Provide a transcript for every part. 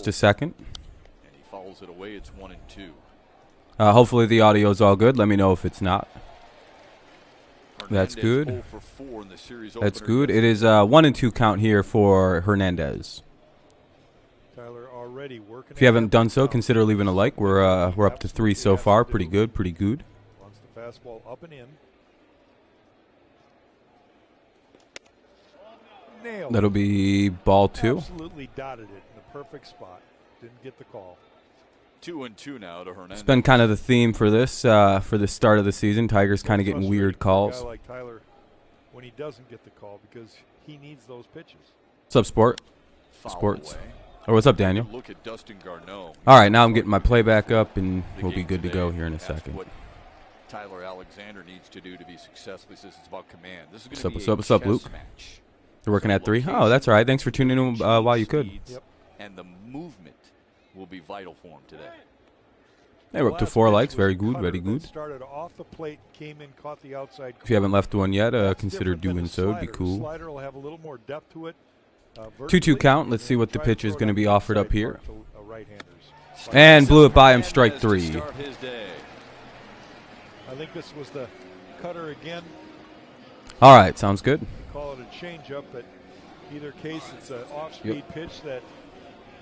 just a second. And he fouls it away. It's 1-2. Hopefully the audio is all good. Let me know if it's not. That's good. That's good. It is 1-2 count here for Hernandez. If you haven't done so, consider leaving a like. We're up to 3 so far. Pretty good. Pretty good. Wants the fastball up and in. Nailed. That'll be ball 2. Absolutely dotted it in the perfect spot. Didn't get the call. 2-2 now to Hernandez. It's been kind of the theme for this for the start of the season. Tigers kind of getting weird calls. A guy like Tyler, when he doesn't get the call, because he needs those pitches. What's up, Sport? Foul Sports. away. Or what's up, Daniel? Look at Dustin Garneau. All right, now I'm getting my play back up, and we'll be good to go here in a second. What Tyler Alexander needs to do to be successful. He says it's about command. This is What's going up, to be what's up, Luke? match. You're working at 3? Oh, that's all right. Thanks for tuning in while you could. Yep. And the movement will be vital for him today. Hey, we're up to 4 likes. Very good, very good. Started off the plate, came in, caught the outside. If you haven't left one yet, That's consider different than doing the so. It'd be slider. cool. Slider will have a little more depth to it. 2-2 count. Let's see what the pitch is going to be offered up here. Right-handers. And blew it by him, strike 3. I think this was the cutter again. All right, sounds good. Call it a changeup, but either case, it's an off-speed pitch that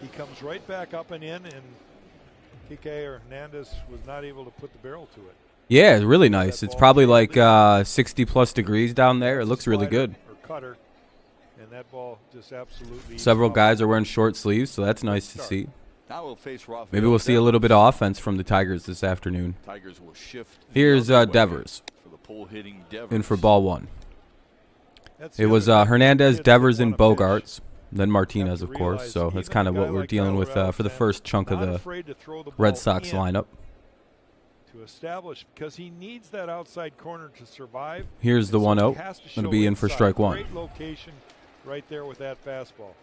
he comes right back up and in, and PK or Hernandez was not able to put the barrel to it. Yeah, really nice. It's probably like 60-plus degrees down there. It looks really good. Or cutter, and that ball just absolutely. Several guys are wearing short sleeves, so that's nice to see. Now we'll face Rafael. Maybe we'll see a little bit of offense from the Tigers this afternoon. Tigers will shift. Here's Devers For the pull-hitting Devers. in for ball 1. That's It was Hernandez, Devers, and Bogarts. Then Martinez, of course. So that's kind of what we're dealing with for the first chunk of the Red Sox lineup. To establish, because he needs that outside corner to survive. Here's the 1-0. Going to be in for strike 1. Great location right there with that fastball.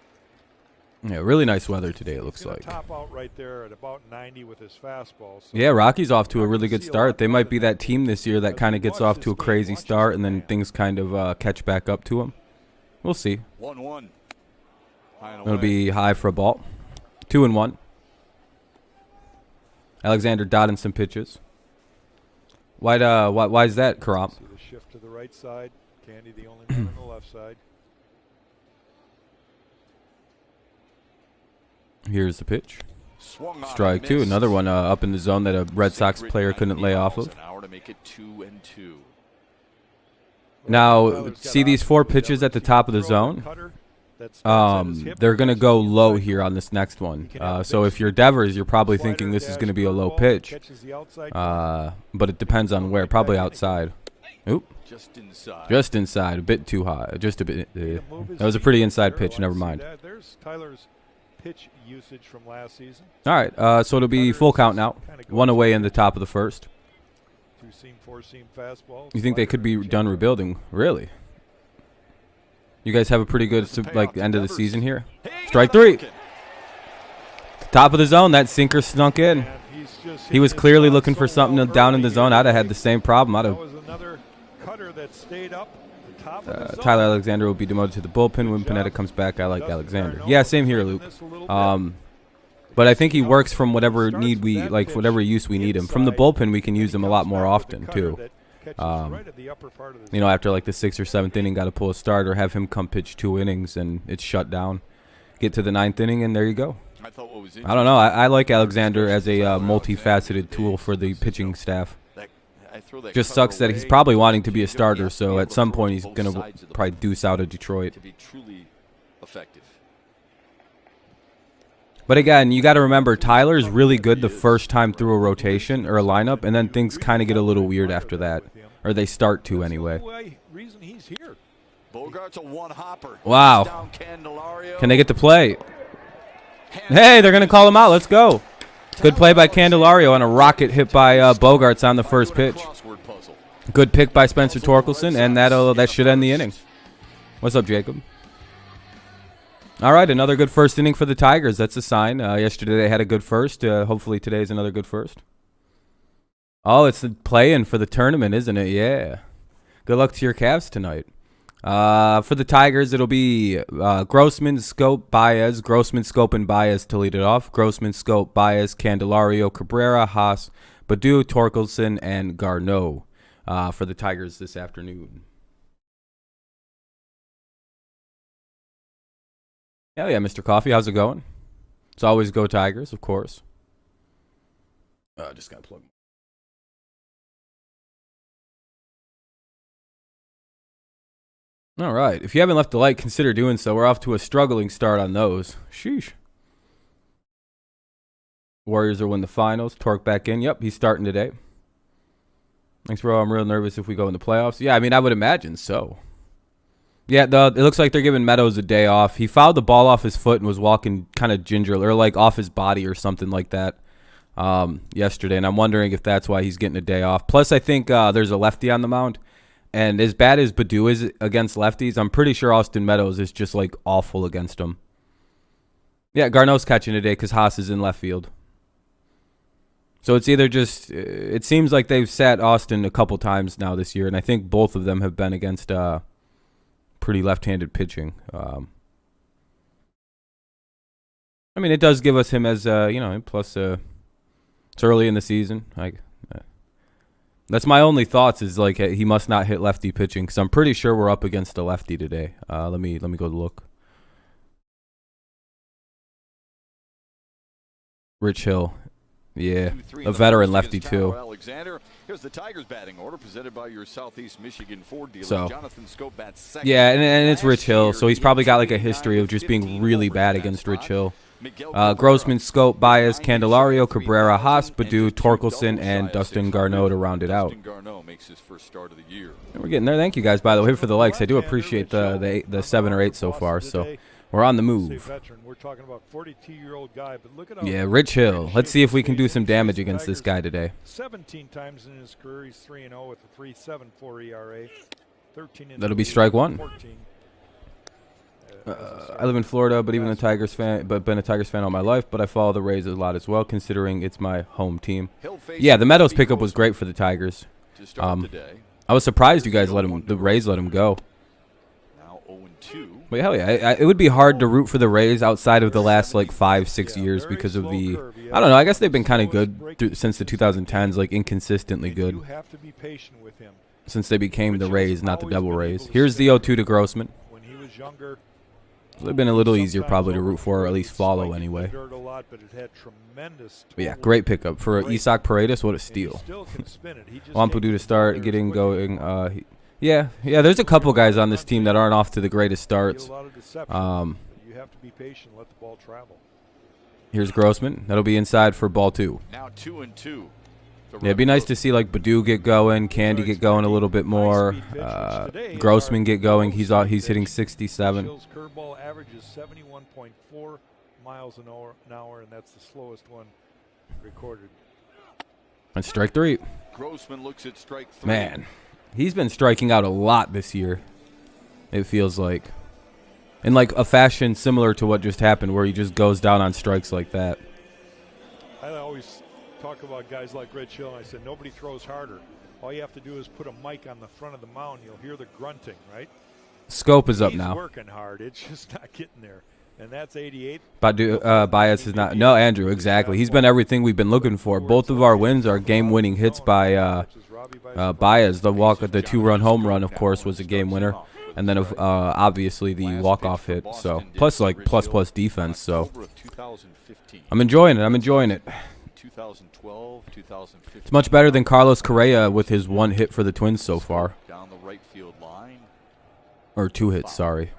Yeah, really nice weather today, it looks like. Top out right there at about 90 with his fastball. So yeah, Rocky's off to a really good start. They might be that team this year that kind of gets off to a crazy start and then things kind of catch back up to them. We'll see. 1-1. It'll be high for a ball. 2-1. Alexander dotting some pitches. Why is that, Karam? See the shift to the right side. Candy the only man on the left side. Here's the pitch. Strike 2. Another one up in the zone that a Red Sox player couldn't lay off of. Now, see these 4 pitches at the top of the zone? They're going to go low here on this next one. So if you're Devers, you're probably thinking this is going to be a low pitch. But it depends on where. Probably outside. Oop. Just inside. A bit too high. Just a bit. That was a pretty inside pitch. Never mind. There's Tyler's pitch usage from last season. All right. So it'll be full count now. 1 away in the top of the first. 2-seam, 4-seam fastball. You think they could be done rebuilding? Really? You guys have a pretty good end of the season here. Strike 3. Top of the zone. That sinker snuck in. He was clearly looking for something down in the zone. I'd have had the same problem. I'd have. Another cutter that stayed up. Tyler Alexander will be demoted to the bullpen when Pineda comes back. I like Alexander. Yeah, same here, Luke. But I think he works from whatever need we whatever use we need him. From the bullpen, we can use him a lot more often too. After like the 6th or 7th inning, got to pull a start or have him come pitch 2 innings and it's shut down. Get to the 9th inning and there you go. I don't know. I like Alexander as a multifaceted tool for the pitching staff. Just sucks that he's probably wanting to be a starter, so at some point he's going to probably deuce out of Detroit. But again, you got to remember, Tyler's really good the first time through a rotation or a lineup, and then things kind of get a little weird after that. Or they start to anyway. Wow. Can they get the play? Hey, they're going to call him out. Let's go. Good play by Candelario on a rocket hit by Bogarts on the first pitch. Good pick by Spencer Torkelson, and that should end the inning. What's up, Jacob? All right, another good first inning for the Tigers. That's a sign. Yesterday they had a good first. Hopefully today's another good first. Oh, it's the play-in for the tournament, isn't it? Yeah. Good luck to your Cavs tonight. For the Tigers, it'll be Grossman, Scope, Baez. Grossman, Scope, and Baez to lead it off. Grossman, Scope, Baez, Candelario, Cabrera, Haas, Badu, Torkelson, and Garneau for the Tigers this afternoon. Hell yeah, Mr. Coffee. How's it going? It's always go Tigers, of course. Just got to plug. All right. If you haven't left a like, consider doing so. We're off to a struggling start on those. Sheesh. Warriors will win the finals. Torque back in. Yep, he's starting today. Thanks, bro. I'm real nervous if we go in the playoffs. Yeah, I mean, I would imagine so. Yeah, it looks like they're giving Meadows a day off. He fouled the ball off his foot and was walking kind of gingerly, or like off his body or something like that yesterday. And I'm wondering if that's why he's getting a day off. Plus, I think there's a lefty on the mound. And as bad as Badu is against lefties, I'm pretty sure Austin Meadows is just like awful against them. Yeah, Garneau's catching today because Haas is in left field. So it's either just, it seems like they've sat Austin a couple times now this year, and I think both of them have been against pretty left-handed pitching. I mean, it does give us him as, plus it's early in the season. That's my only thoughts is like he must not hit lefty pitching because I'm pretty sure we're up against a lefty today. Let me go look. Rich Hill. Yeah, a veteran lefty too. Alexander. Here's the Tigers batting order presented by your Southeast Michigan Ford dealer. So, Jonathan Scope bats second. yeah, and it's Rich Hill, so he's probably got like a history of just being really bad against Rich Hill. Grossman, Scope, Baez, Candelario, Cabrera, Haas, Badu, Torkelson, and Dustin Garneau to round it out. We're getting there. Thank you guys, by the way, for the likes. I do appreciate the 7 or 8 so far. So we're on the move. We're talking about 42-year-old guy, but look at yeah, Rich Hill. Let's see if we can do some damage against this guy today. 17 times in his career, he's 3-0 with a 3.74 ERA. 13 That'll be strike one. I live in Florida, but even a Tigers fan, but been a Tigers fan all my life. But I follow the Rays a lot as well, considering it's my home team. Yeah, the Meadows pickup was great for the Tigers. I was surprised you guys the Rays let him go. But hell yeah, it would be hard to root for the Rays outside of the last like 5-6 years because of the, I don't know. I guess they've been kind of good since the 2010s, like inconsistently good. You have to be patient with him. Since they became the Rays, not the Devil Rays. Here's the 0-2 to Grossman. When he was younger, it would have been a little easier probably to root for or at least follow anyway. But yeah, great pickup. For Isak Paredes, what a steal. Want Purdue to start getting going. Yeah, there's a couple guys on this team that aren't off to the greatest starts. You have to be patient, let the ball travel. Here's Grossman. That'll be inside for ball 2. Now 2-2. Yeah, it'd be nice to see like Badu get going, Candy get going a little bit more, Grossman get going. He's hitting 67. Hill's curveball averages 71.4 miles an hour, and that's the slowest one recorded. And strike 3. Grossman looks at strike 3. Man, he's been striking out a lot this year. It feels like, in like a fashion similar to what just happened, where he just goes down on strikes like that. I always talk about guys like Rich Hill, and I said nobody throws harder. All you have to do is put a mic on the front of the mound. You'll hear the grunting, right? Scope is up now. He's working hard. It's just not getting there. And that's 88. Baez is not. No, Andrew, exactly. He's been everything we've been looking for. Both of our wins are game-winning hits by Baez. The 2-run home run, of course, was a game winner. And then obviously the walk-off hit. So plus like plus defense. So I'm enjoying it. 2012, 2015. It's much better than Carlos Correa with his 1 hit for the Twins so far. Down the right field line. Or 2 hits, sorry.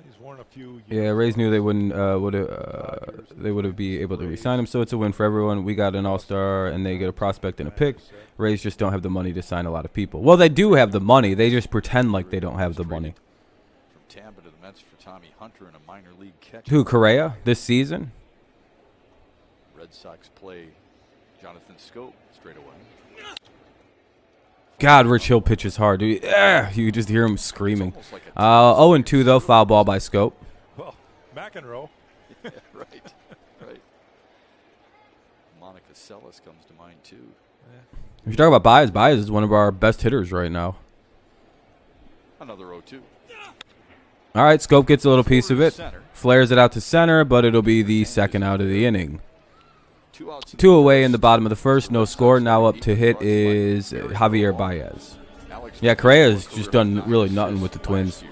He's won a few. Yeah, Rays knew they wouldn't would be able to re-sign him, so it's a win for everyone. We got an all-star, and they get a prospect and a pick. Rays just don't have the money to sign a lot of people. Well, they do have the money. They just pretend like they don't have the money. From Tampa to the Mets for Tommy Hunter in a minor league catch. Who, Correa, this season? Red Sox play Jonathan Scope straight away. God, Rich Hill pitches hard, dude. You could just hear him screaming. 0-2, though, foul ball by Scope. Well, McEnroe. Right. Monica Seles comes to mind, too. If you talk about Baez is one of our best hitters right now. Another 0-2. All right, Scope gets a little piece of it. Flares it out to center, but it'll be the second out of the inning. 2 away in the bottom of the first. No score. Now up to hit is Javier Baez. Yeah, Correa's just done really nothing with the Twins.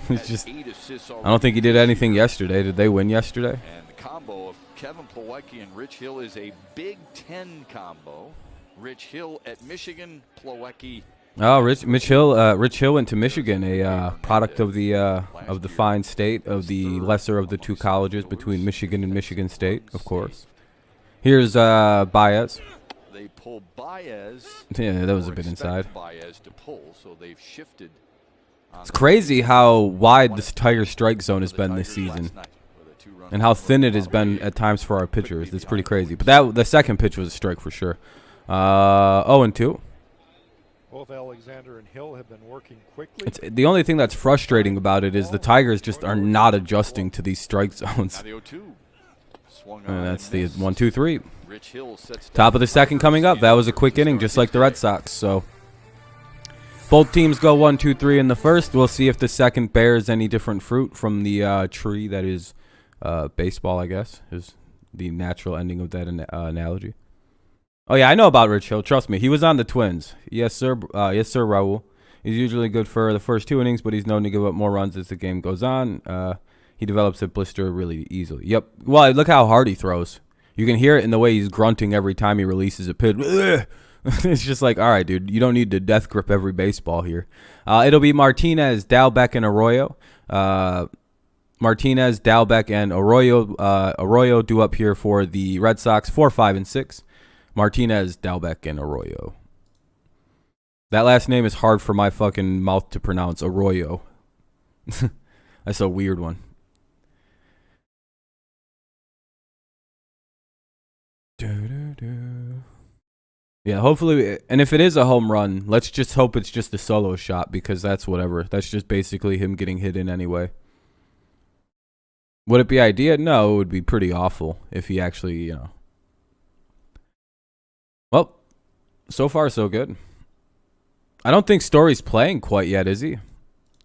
It's just, I don't think he did anything yesterday. Did they win yesterday? And the combo of Kevin Plawecki and Rich Hill is a Big Ten combo. Rich Hill at Michigan, Plawecki. Oh, Rich Hill went to Michigan, a product of the fine state of the lesser of the two colleges between Michigan and Michigan State, of course. Here's Baez. They pull Baez. Yeah, that was a bit inside. Baez to pull, so they've shifted. It's crazy how wide this Tiger strike zone has been this season, and how thin it has been at times for our pitchers. It's pretty crazy. But the second pitch was a strike for sure. 0-2. Both Alexander and Hill have been working quickly. The only thing that's frustrating about it is the Tigers just are not adjusting to these strike zones. And that's the 1-2-3. Top of the second coming up. That was a quick inning, just like the Red Sox. So both teams go 1-2-3 in the first. We'll see if the second bears any different fruit from the tree that is baseball, I guess, is the natural ending of that analogy. Oh, yeah, I know about Rich Hill. Trust me. He was on the Twins. Yes, sir. Yes, sir, Raul. He's usually good for the first 2 innings, but he's known to give up more runs as the game goes on. He develops a blister really easily. Yep. Well, look how hard he throws. You can hear it in the way he's grunting every time he releases a pitch. It's just like, all right, dude, you don't need to death grip every baseball here. It'll be Martinez, Dalbec, and Arroyo. Martinez, Dalbec, and Arroyo. Arroyo due up here for the Red Sox, 4, 5, and 6. Martinez, Dalbec, and Arroyo. That last name is hard for my fucking mouth to pronounce. Arroyo. That's a weird one. Yeah, hopefully, and if it is a home run, let's just hope it's just a solo shot, because that's whatever. That's just basically him getting hit in anyway. Would it be ideal? No, it would be pretty awful if he actually, Well, so far so good. I don't think Story's playing quite yet, is he?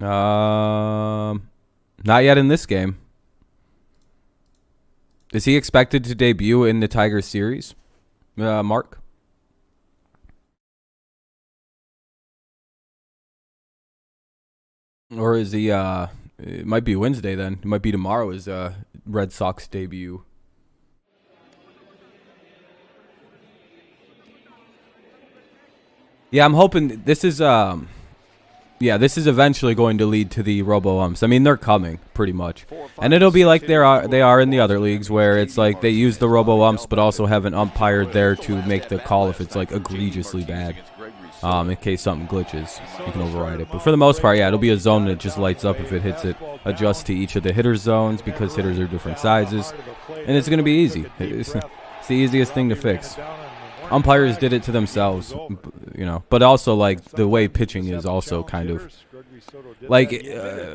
Not yet in this game. Is he expected to debut in the Tigers series, Mark? Or is he, it might be Wednesday then. It might be tomorrow is Red Sox debut. Yeah, I'm hoping this is this is eventually going to lead to the robo-umps. I mean, they're coming pretty much. And it'll be like they are in the other leagues, where it's like they use the robo-umps but also have an umpire there to make the call if it's like egregiously bad. In case something glitches, you can override it. But for the most part, yeah, it'll be a zone that just lights up if it hits it. Adjust to each of the hitters' zones because hitters are different sizes. And it's going to be easy. It's the easiest thing to fix. Umpires did it to themselves, but also like the way pitching is also kind of like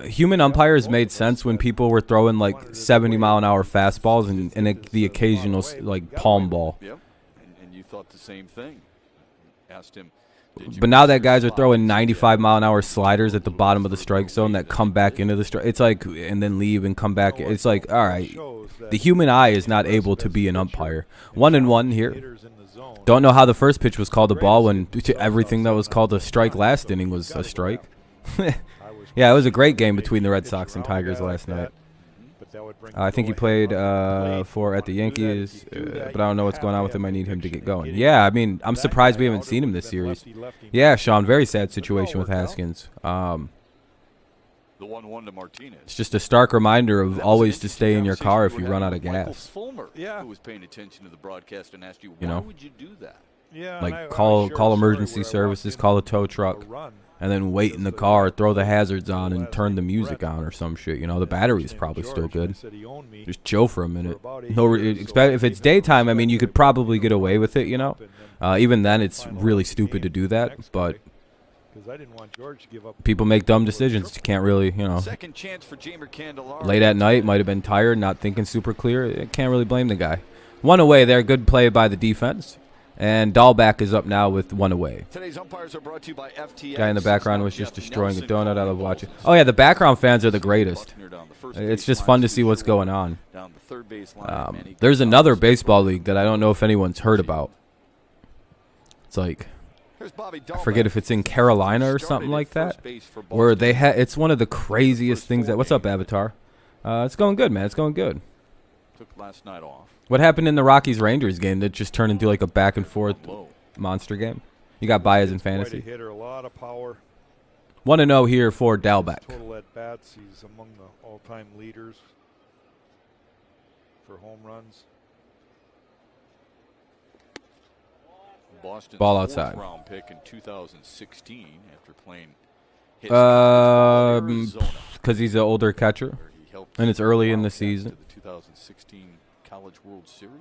human umpires made sense when people were throwing like 70-mile-an-hour fastballs and the occasional like palm ball. Yep, and you thought the same thing. Asked him. But now that guys are throwing 95-mile-an-hour sliders at the bottom of the strike zone that come back into the strike, it's like, and then leave and come back. It's like, all right, the human eye is not able to be an umpire. 1-1 here. Don't know how the first pitch was called a ball when everything that was called a strike last inning was a strike. Yeah, it was a great game between the Red Sox and Tigers last night. I think he played at the Yankees, but I don't know what's going on with him. I need him to get going. Yeah, I mean, I'm surprised we haven't seen him this series. Yeah, Sean, very sad situation with Haskins. The 1-1 to Martinez. It's just a stark reminder of always to stay in your car if you run out of gas. Yeah, who was paying attention to the broadcast and asked you, why would you do that? Yeah, like call emergency services, call a tow truck, and then wait in the car, throw the hazards on, and turn the music on or some shit. The battery's probably still good. Just chill for a minute. If it's daytime, I mean, you could probably get away with it. Even then, it's really stupid to do that, but. People make dumb decisions. You can't really, Second chance for late at night, might have been tired, not thinking super clear. Can't really blame the guy. One away there. Good play by the defense. And Dahlback is up now with 1 away. Today's umpires are brought to you by FTX. Guy in the background was just destroying a donut. I love watching. Oh, yeah, the background fans are the greatest. It's just fun to see what's going on. There's another baseball league that I don't know if anyone's heard about. It's like, I forget if it's in Carolina or something like that, where they it's one of the craziest things that. What's up, Avatar? It's going good, man. It's going good. Took last night off. What happened in the Rockies-Rangers game that just turned into like a back-and-forth monster game? You got Baez in fantasy. Hitter, a lot of power. 1-0 here for Dahlback. Total at-bats, he's among the all-time leaders for home runs. Boston's Ball outside. Round pick in 2016 after playing because he's an older catcher, and it's early in the season. The 2016 College World Series.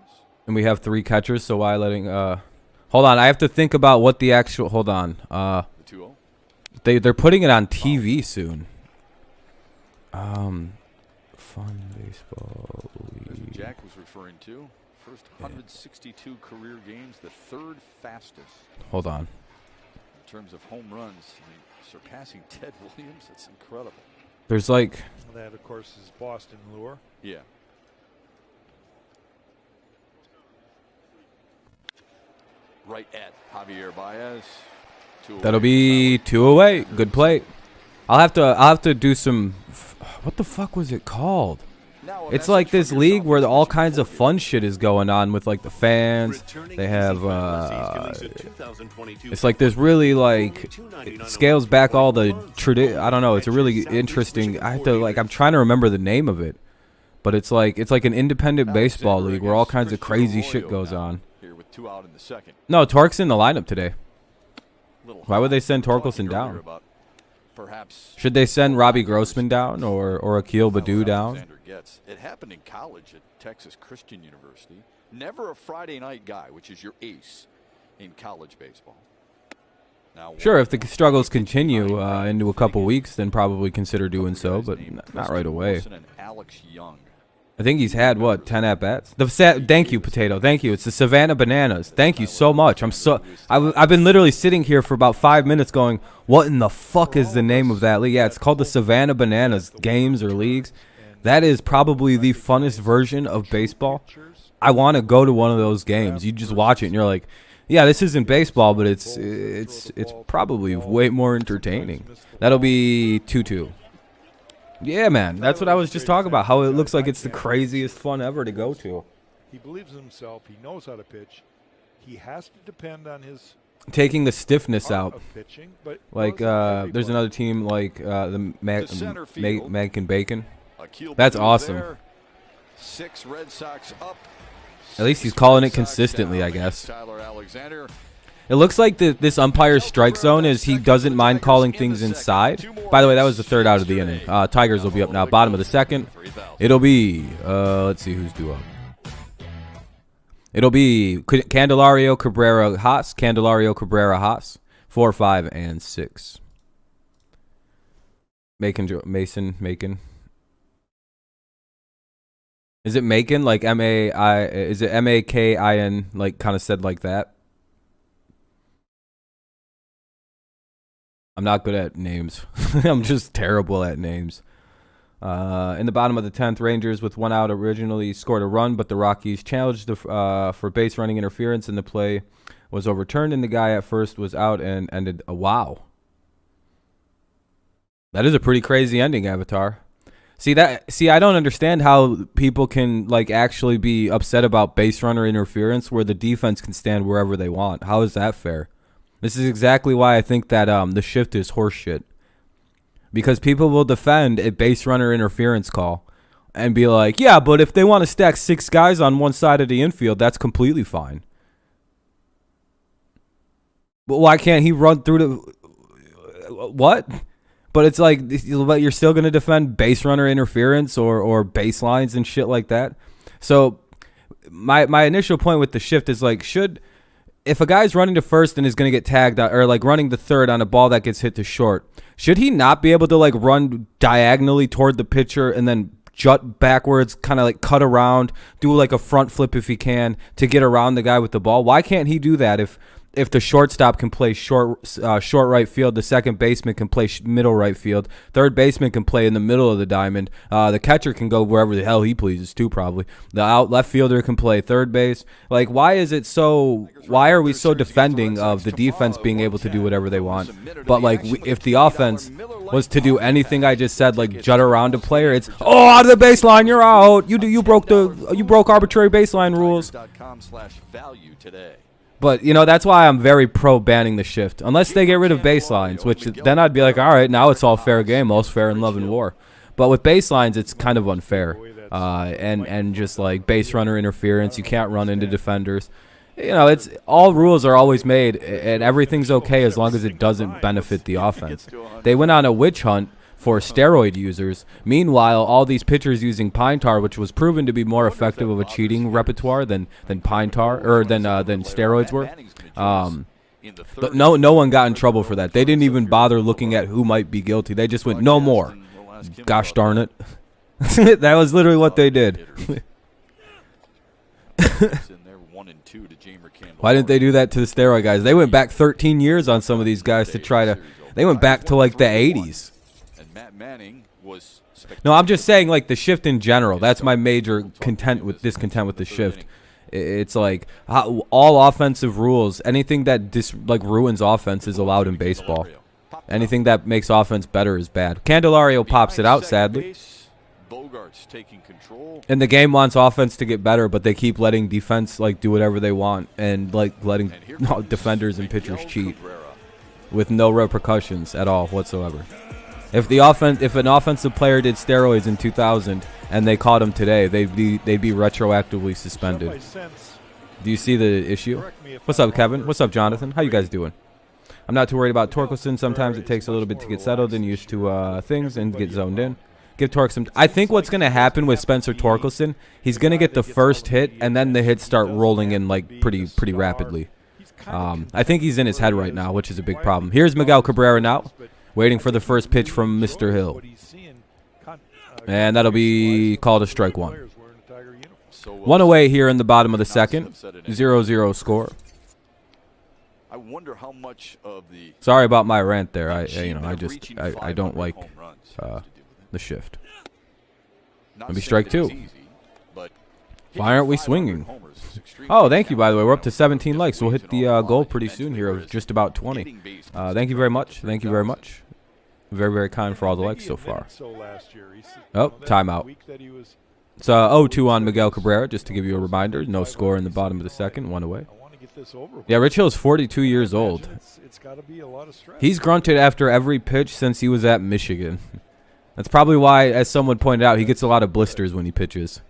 And we have 3 catchers, so why letting hold on, I have to think about what the actual hold on. The 2-0. They're putting it on TV soon. Fun baseball league. Jack was referring to. First 162 career games, the 3rd fastest. Hold on. In terms of home runs, surpassing Ted Williams. That's incredible. There's like that, of course, is Boston lure. Yeah. Right at Javier Baez. That'll be 2 away. Good play. I'll have to do some. What the fuck was it called? It's like this league where all kinds of fun shit is going on with like the fans. They have it's like there's really like it scales back all the I don't know. It's a really interesting. I have to like I'm trying to remember the name of it, but it's like an independent baseball league where all kinds of crazy shit goes on. No, Tork's in the lineup today. Why would they send Torkelson down? Should they send Robbie Grossman down or Akil Baddoo down? It happened in college at Texas Christian University. Never a Friday night guy, which is your ace in college baseball. Now, sure, if the struggles continue into a couple weeks, then probably consider doing so, but not right away. I think he's had, what, 10 at-bats? Thank you, Potato. Thank you. It's the Savannah Bananas. Thank you so much. I've been literally sitting here for about 5 minutes going, what in the fuck is the name of that league? Yeah, it's called the Savannah Bananas games or leagues. That is probably the funnest version of baseball. I want to go to one of those games. You just watch it and you're like, yeah, this isn't baseball, but it's probably way more entertaining. That'll be 2-2. Yeah, man, that's what I was just talking about, how it looks like it's the craziest fun ever to go to. He believes in himself. He knows how to pitch. He has to depend on his taking the stiffness out. Pitching, but like there's another team like the Mac and Bacon. That's awesome. 6 Red Sox up. At least he's calling it consistently, I guess. It looks like this umpire's strike zone is he doesn't mind calling things inside. By the way, that was the 3rd out of the inning. Tigers will be up now. Bottom of the 2nd. It'll be, let's see who's due up. It'll be Candelario, Cabrera, Haas. Candelario, Cabrera, Haas. 4, 5, and 6. Macon. Is it Macon? Like M-A-I, is it M-A-K-I-N, like kind of said like that? I'm not good at names. I'm just terrible at names. In the bottom of the 10th, Rangers with 1 out originally scored a run, but the Rockies challenged for base running interference, and the play was overturned, and the guy at first was out and ended a wow. That is a pretty crazy ending, Avatar. See, I don't understand how people can like actually be upset about base runner interference where the defense can stand wherever they want. How is that fair? This is exactly why I think that the shift is horseshit. Because people will defend a base runner interference call and be like, yeah, but if they want to stack 6 guys on one side of the infield, that's completely fine. But why can't he run through the... What? But it's like, you're still going to defend base runner interference or baselines and shit like that. So my initial point with the shift is like, if a guy's running to first and is going to get tagged or like running to third on a ball that gets hit to short, should he not be able to like run diagonally toward the pitcher and then jut backwards, kind of like cut around, do like a front flip if he can to get around the guy with the ball. Why can't he do that if the shortstop can play short right field, the second baseman can play middle right field, third baseman can play in the middle of the diamond, the catcher can go wherever the hell he pleases too, probably. The left fielder can play third base. Like, why are we so defending of the defense being able to do whatever they want? But like, if the offense was to do anything I just said, like jut around a player, it's out of the baseline, you're out. You broke arbitrary baseline rules. But, that's why I'm very pro banning the shift. Unless they get rid of baselines, which then I'd be like, all right, now it's all fair game, all's fair in love and war. But with baselines, it's kind of unfair. And just like base runner interference, you can't run into defenders. It's all rules are always made, and everything's okay as long as it doesn't benefit the offense. They went on a witch hunt for steroid users. Meanwhile, all these pitchers using pine tar, which was proven to be more effective of a cheating repertoire than pine tar or than steroids were. But no one got in trouble for that. They didn't even bother looking at who might be guilty. They just went, no more. Gosh darn it. That was literally what they did. Why didn't they do that to the steroid guys? They went back 13 years on some of these guys to try to. They went back to like the 80s. No, I'm just saying, like, the shift in general. That's my major discontent with the shift. It's like all offensive rules, anything that ruins offense is allowed in baseball. Anything that makes offense better is bad. Candelario pops it out, sadly. And the game wants offense to get better, but they keep letting defense do whatever they want and letting defenders and pitchers cheat with no repercussions at all whatsoever. If an offensive player did steroids in 2000 and they caught him today, they'd be retroactively suspended. Do you see the issue? What's up, Kevin? What's up, Jonathan? How you guys doing? I'm not too worried about Torkelson. Sometimes it takes a little bit to get settled and used to things and get zoned in. Give Tork some. I think what's going to happen with Spencer Torkelson, he's going to get the first hit and then the hits start rolling in pretty rapidly. I think he's in his head right now, which is a big problem. Here's Miguel Cabrera now, waiting for the first pitch from Mr. Hill. And that'll be called a strike one. One away here in the bottom of the second. 0-0 score. I wonder how much of the. Sorry about my rant there. I don't like the shift. Let me strike two. Why aren't we swinging? Oh, thank you, by the way. We're up to 17 likes. We'll hit the goal pretty soon here of just about 20. Thank you very much. Thank you very much. Very, very kind for all the likes so far. Oh, timeout. It's 0-2 on Miguel Cabrera, just to give you a reminder. No score in the bottom of the second. One away. Yeah, Rich Hill's 42 years old. He's grunted after every pitch since he was at Michigan. That's probably why, as someone pointed out, he gets a lot of blisters when he pitches.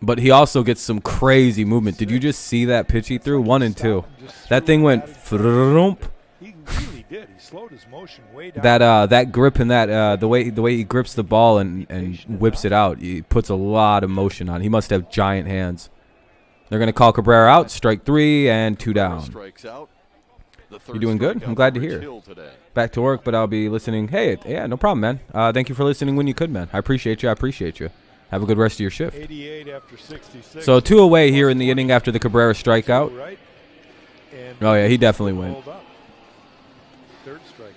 But he also gets some crazy movement. Did you just see that pitch he threw? 1 and 2. That thing went frump. He really did. He slowed his motion way down. That grip and the way he grips the ball and whips it out, he puts a lot of motion on. He must have giant hands. They're going to call Cabrera out. Strike 3 and 2 down. You doing good? I'm glad to hear. Back to work, but I'll be listening. Hey, yeah, no problem, man. Thank you for listening when you could, man. I appreciate you. Have a good rest of your shift. 88 after 66. So 2 away here in the inning after the Cabrera strikeout. Oh yeah, he definitely went.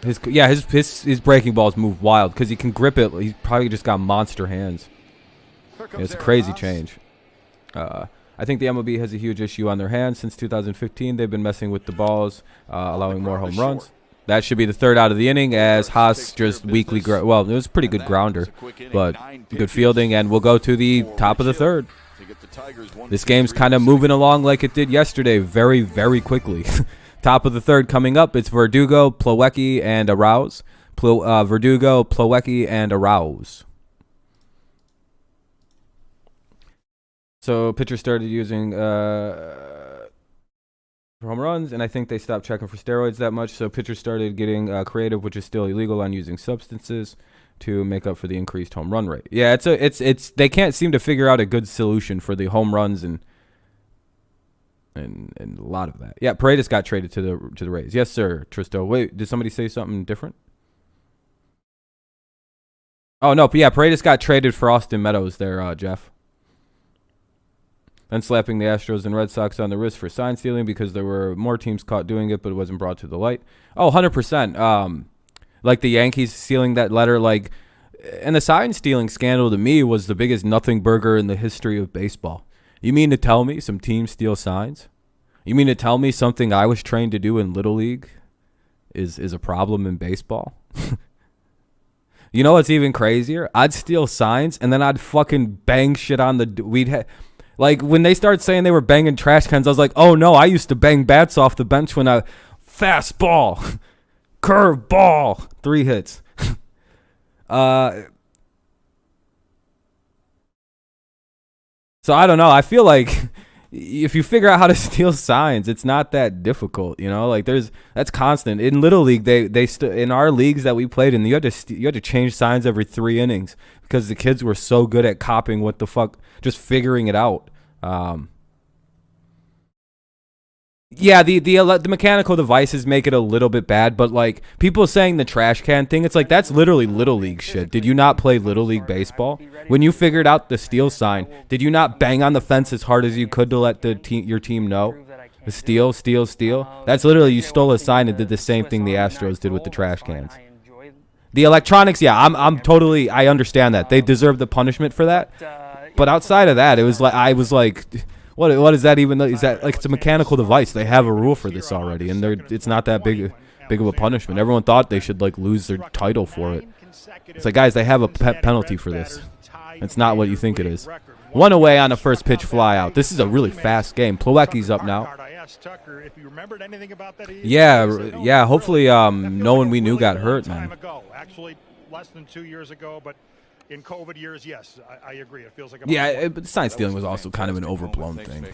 His breaking balls move wild because he can grip it. He's probably just got monster hands. Yeah, it's a crazy change. I think the MLB has a huge issue on their hands. Since 2015, they've been messing with the balls, allowing more home runs. That should be the third out of the inning as Haas just weakly well, it was a pretty good grounder, but good fielding, and we'll go to the top of the third. This game's kind of moving along like it did yesterday, very, very quickly. Top of the third coming up, it's Verdugo, Plawecki, and Arouse. Verdugo, Plawecki, and Arouse. So pitcher started using home runs, and I think they stopped checking for steroids that much. So pitchers started getting creative, which is still illegal, on using substances to make up for the increased home run rate. Yeah, it's they can't seem to figure out a good solution for the home runs and a lot of that. Yeah, Paredes got traded to the Rays. Yes, sir, Tristo. Wait, did somebody say something different? Oh, no. But yeah, Paredes got traded for Austin Meadows there, Jeff. Then slapping the Astros and Red Sox on the wrist for sign stealing because there were more teams caught doing it, but it wasn't brought to the light. Oh, 100%. Like the Yankees stealing that letter, like, and the sign stealing scandal to me was the biggest nothing burger in the history of baseball. You mean to tell me some teams steal signs? You mean to tell me something I was trained to do in Little League is a problem in baseball? You know what's even crazier? I'd steal signs and then I'd fucking bang shit on the like when they start saying they were banging trash cans, I was like, oh no, I used to bang bats off the bench when I fastball, curve ball, 3 hits. So I don't know. I feel like if you figure out how to steal signs, it's not that difficult, you know. Like that's constant in Little League. In our leagues that we played in, you had to change signs every 3 innings because the kids were so good at copying what the fuck, just figuring it out. Yeah, the mechanical devices make it a little bit bad, but like people saying the trash can thing, it's like that's literally Little League shit. Did you not play Little League baseball? When you figured out the steal sign, did you not bang on the fence as hard as you could to let your team know? The steal. That's literally you stole a sign and did the same thing the Astros did with the trash cans. The electronics, yeah, I'm totally, I understand that. They deserve the punishment for that. But outside of that, it was like I was like, what is that even? Is that like it's a mechanical device? They have a rule for this already, and it's not that big of a punishment. Everyone thought they should like lose their title for it. It's like, guys, they have a penalty for this. It's not what you think it is. 1 away on a first pitch fly out. This is a really fast game. Plawecki's up now. Yeah. Hopefully, no one we knew got hurt, man. Actually, less than 2 years ago, but in COVID years, yes, I agree. It feels like but sign stealing was also kind of an overblown thing.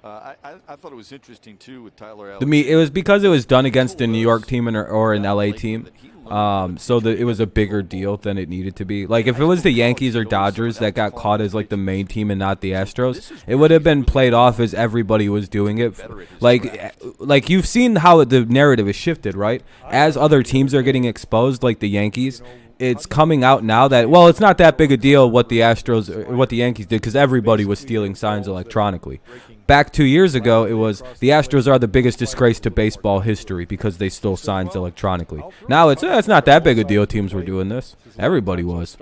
I thought it was interesting too with Tyler. To me, it was because it was done against a New York team or an LA team, so that it was a bigger deal than it needed to be. Like if it was the Yankees or Dodgers that got caught as like the main team and not the Astros, it would have been played off as everybody was doing it. Like you've seen how the narrative is shifted, right? As other teams are getting exposed, like the Yankees. It's coming out now that, well, it's not that big a deal what the Yankees did because everybody was stealing signs electronically. Back 2 years ago, it was the Astros are the biggest disgrace to baseball history because they stole signs electronically. Now it's not that big a deal teams were doing this. Everybody was.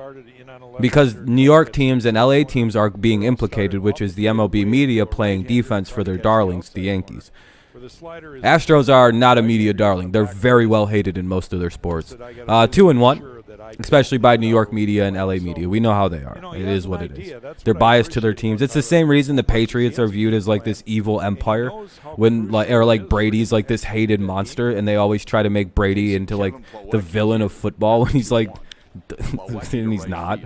Because New York teams and LA teams are being implicated, which is the MLB media playing defense for their darlings, the Yankees. Astros are not a media darling. They're very well hated in most of their sports. 2-1. Especially by New York media and LA media. We know how they are. It is what it is. They're biased to their teams. It's the same reason the Patriots are viewed as like this evil empire or like Brady's like this hated monster, and they always try to make Brady into like the villain of football when he's like and he's not.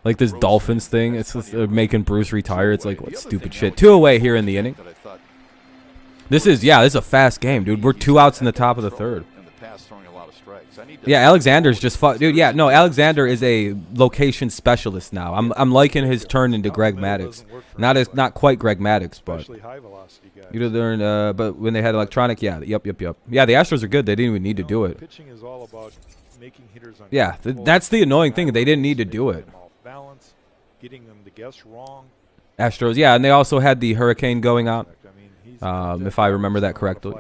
Like this Dolphins thing, it's just, making Bruce retire. It's like, what stupid shit. 2 away here in the inning. This is a fast game, dude. We're 2 outs in the top of the third. Yeah, Alexander's just dude. Yeah, no, Alexander is a location specialist now. I'm liking his turn into Greg Maddux. Not quite Greg Maddux, but either they're but when they had electronic, yep. Yeah, the Astros are good. They didn't even need to do it. Yeah, that's the annoying thing. They didn't need to do it. Astros, yeah, and they also had the hurricane going on. If I remember that correctly.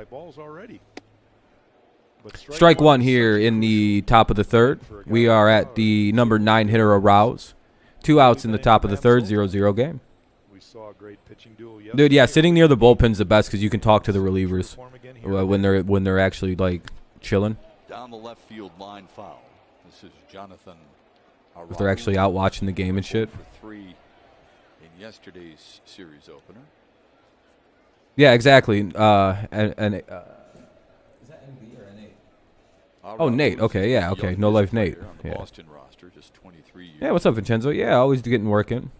Strike 1 here in the top of the third. We are at the number 9 hitter arouse. 2 outs in the top of the third, 0-0 game. Dude, yeah, sitting near the bullpen's the best because you can talk to the relievers when they're actually like chilling. Down the left field line foul. This is Jonathan. If they're actually out watching the game and shit. 3 in yesterday's series opener. Yeah, exactly. Is that NB or Nate? Oh, Nate. Okay, yeah, okay. No Life Nate. Yeah. Boston roster, just 23 years. Yeah, what's up, Vincenzo? Yeah, always getting work in.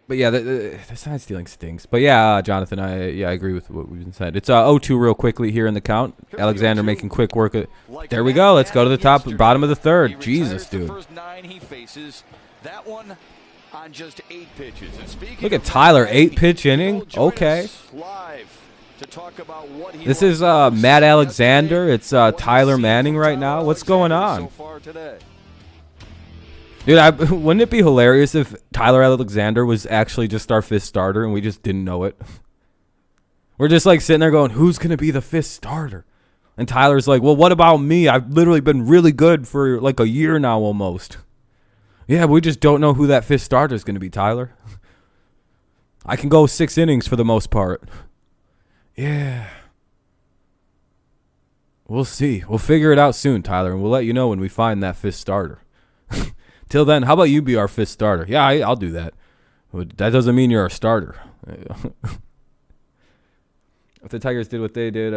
But yeah, the sign stealing stinks. But yeah, Jonathan, I agree with what we've been said. It's 0-2 real quickly here in the count. Alexander making quick work. There we go. Let's go to the top, bottom of the third. Jesus, dude. First 9 he faces. That one on just 8 pitches. And look at Tyler, 8-pitch inning. Okay. Live to talk about what he This is Matt Alexander. It's Tyler Manning right now. What's going on? Dude, wouldn't it be hilarious if Tyler Alexander was actually just our fifth starter and we just didn't know it? We're just like sitting there going, who's going to be the fifth starter? And Tyler's like, well, what about me? I've literally been really good for like a year now almost. Yeah, we just don't know who that fifth starter is going to be, Tyler. I can go 6 innings for the most part. Yeah. We'll see. We'll figure it out soon, Tyler, and we'll let you know when we find that fifth starter. Till then, how about you be our fifth starter? Yeah, I'll do that. But that doesn't mean you're a starter. If the Tigers did what they did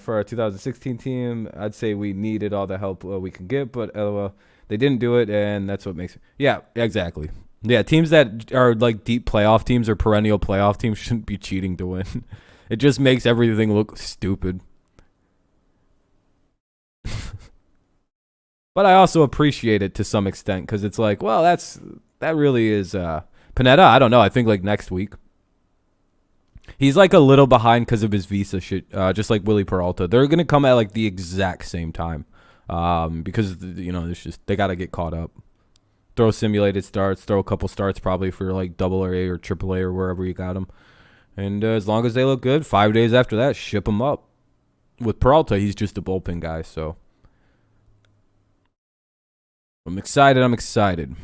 for our 2016 team, I'd say we needed all the help we can get, but they didn't do it, and that's what makes it. Yeah, exactly. Yeah, teams that are like deep playoff teams or perennial playoff teams shouldn't be cheating to win. It just makes everything look stupid. But I also appreciate it to some extent because it's like, well, that really is Pineda. I don't know. I think like next week. He's like a little behind because of his visa shit, just like Willie Peralta. They're gonna come at like the exact same time because it's just they gotta get caught up. Throw simulated starts, throw a couple starts probably for like AA or AAA or wherever you got them, and as long as they look good, 5 days after that, ship them up. With Peralta, he's just a bullpen guy, so. I'm excited.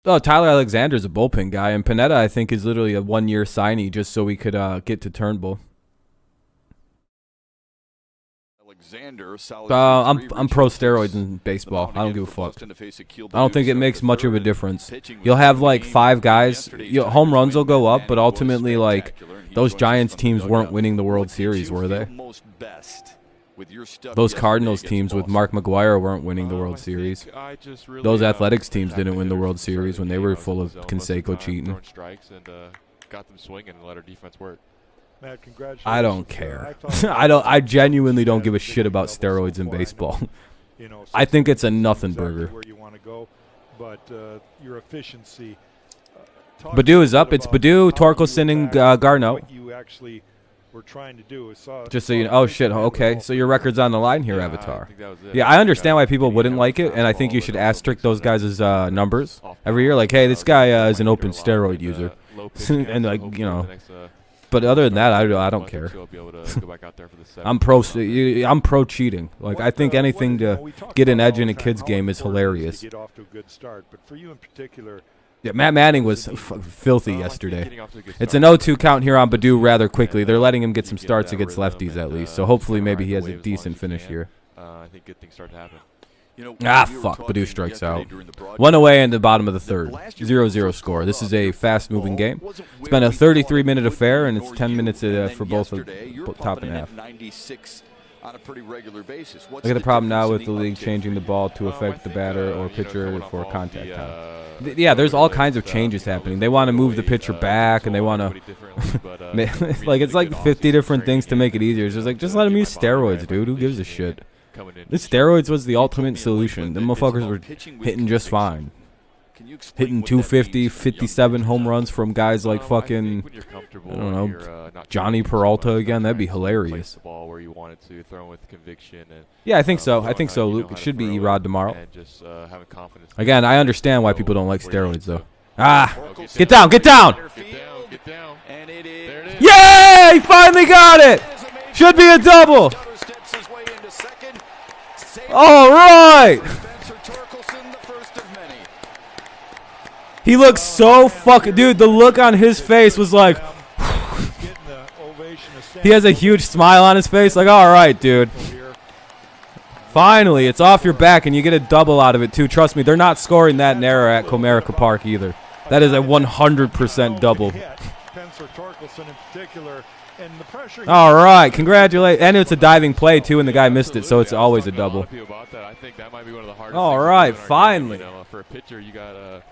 Oh, Tyler Alexander's a bullpen guy, and Pineda, I think, is literally a 1-year signee just so we could get to Turnbull. I'm pro steroids in baseball. I don't give a fuck. I don't think it makes much of a difference. You'll have like 5 guys. Home runs will go up, but ultimately, like, those Giants teams weren't winning the World Series, were they? Those Cardinals teams with Mark McGwire weren't winning the World Series. Those Athletics teams didn't win the World Series when they were full of Canseco cheating. Got them swinging and let our defense work. Matt, congratulations. I don't care. I genuinely don't give a shit about steroids in baseball. I think it's a nothing burger. Where you want to go, but your efficiency. Badu is up. It's Badu, Torkelson, and Garneau. What you actually were trying to do. Just so you know. Oh, shit. Okay. So your record's on the line here, Avatar. Yeah, I understand why people wouldn't like it, and I think you should asterisk those guys' numbers every year. Like, hey, this guy is an open steroid user. And, like, but other than that, I don't care. I'm pro cheating. Like, I think anything to get an edge in a kid's game is hilarious. Yeah, Matt Manning was filthy yesterday. It's an 0-2 count here on Badu rather quickly. They're letting him get some starts against lefties at least. So hopefully maybe he has a decent finish here. I think good things start to happen. Fuck. Badu strikes out. 1 away in the bottom of the third. 0-0 score. This is a fast-moving game. It's been a 33-minute affair, and it's 10 minutes for both of top and half. Look at the problem now with the league changing the ball to affect the batter or pitcher for contact time. Yeah, there's all kinds of changes happening. They want to move the pitcher back, and they want to like it's like 50 different things to make it easier. It's just like, just let them use steroids, dude. Who gives a shit? The steroids was the ultimate solution. Them motherfuckers were hitting just fine. Hitting 250, 57 home runs from guys like fucking, I don't know, Johnny Peralta again. That'd be hilarious. Yeah, I think so. Luke, it should be Erod tomorrow. Again, I understand why people don't like steroids, though. Get down, get down! Yeah, he finally got it! Should be a double! All right! He looks so fucking... Dude, the look on his face was like... He has a huge smile on his face. Like, all right, dude. Finally, it's off your back, and you get a double out of it, too. Trust me, they're not scoring that narrow at Comerica Park either. That is a 100% double. All right, congratulate. And it's a diving play, too, and the guy missed it, so it's always a double. All right, finally. For a pitcher, you got a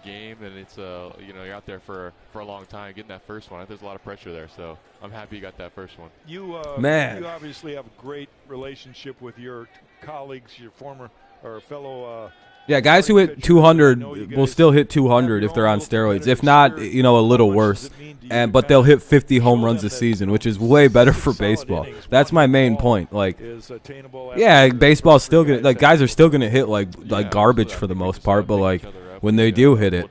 game, and it's you're out there for a long time. Getting that first one, I think there's a lot of pressure there. So I'm happy you got that first one. You obviously have a great relationship with your colleagues, your former or fellow Yeah, guys who hit 200 will still hit 200 if they're on steroids. If not, you know, a little worse. But they'll hit 50 home runs a season, which is way better for baseball. That's my main point. Like, yeah, baseball's still gonna, like, guys are still gonna hit like garbage for the most part, but like when they do hit it,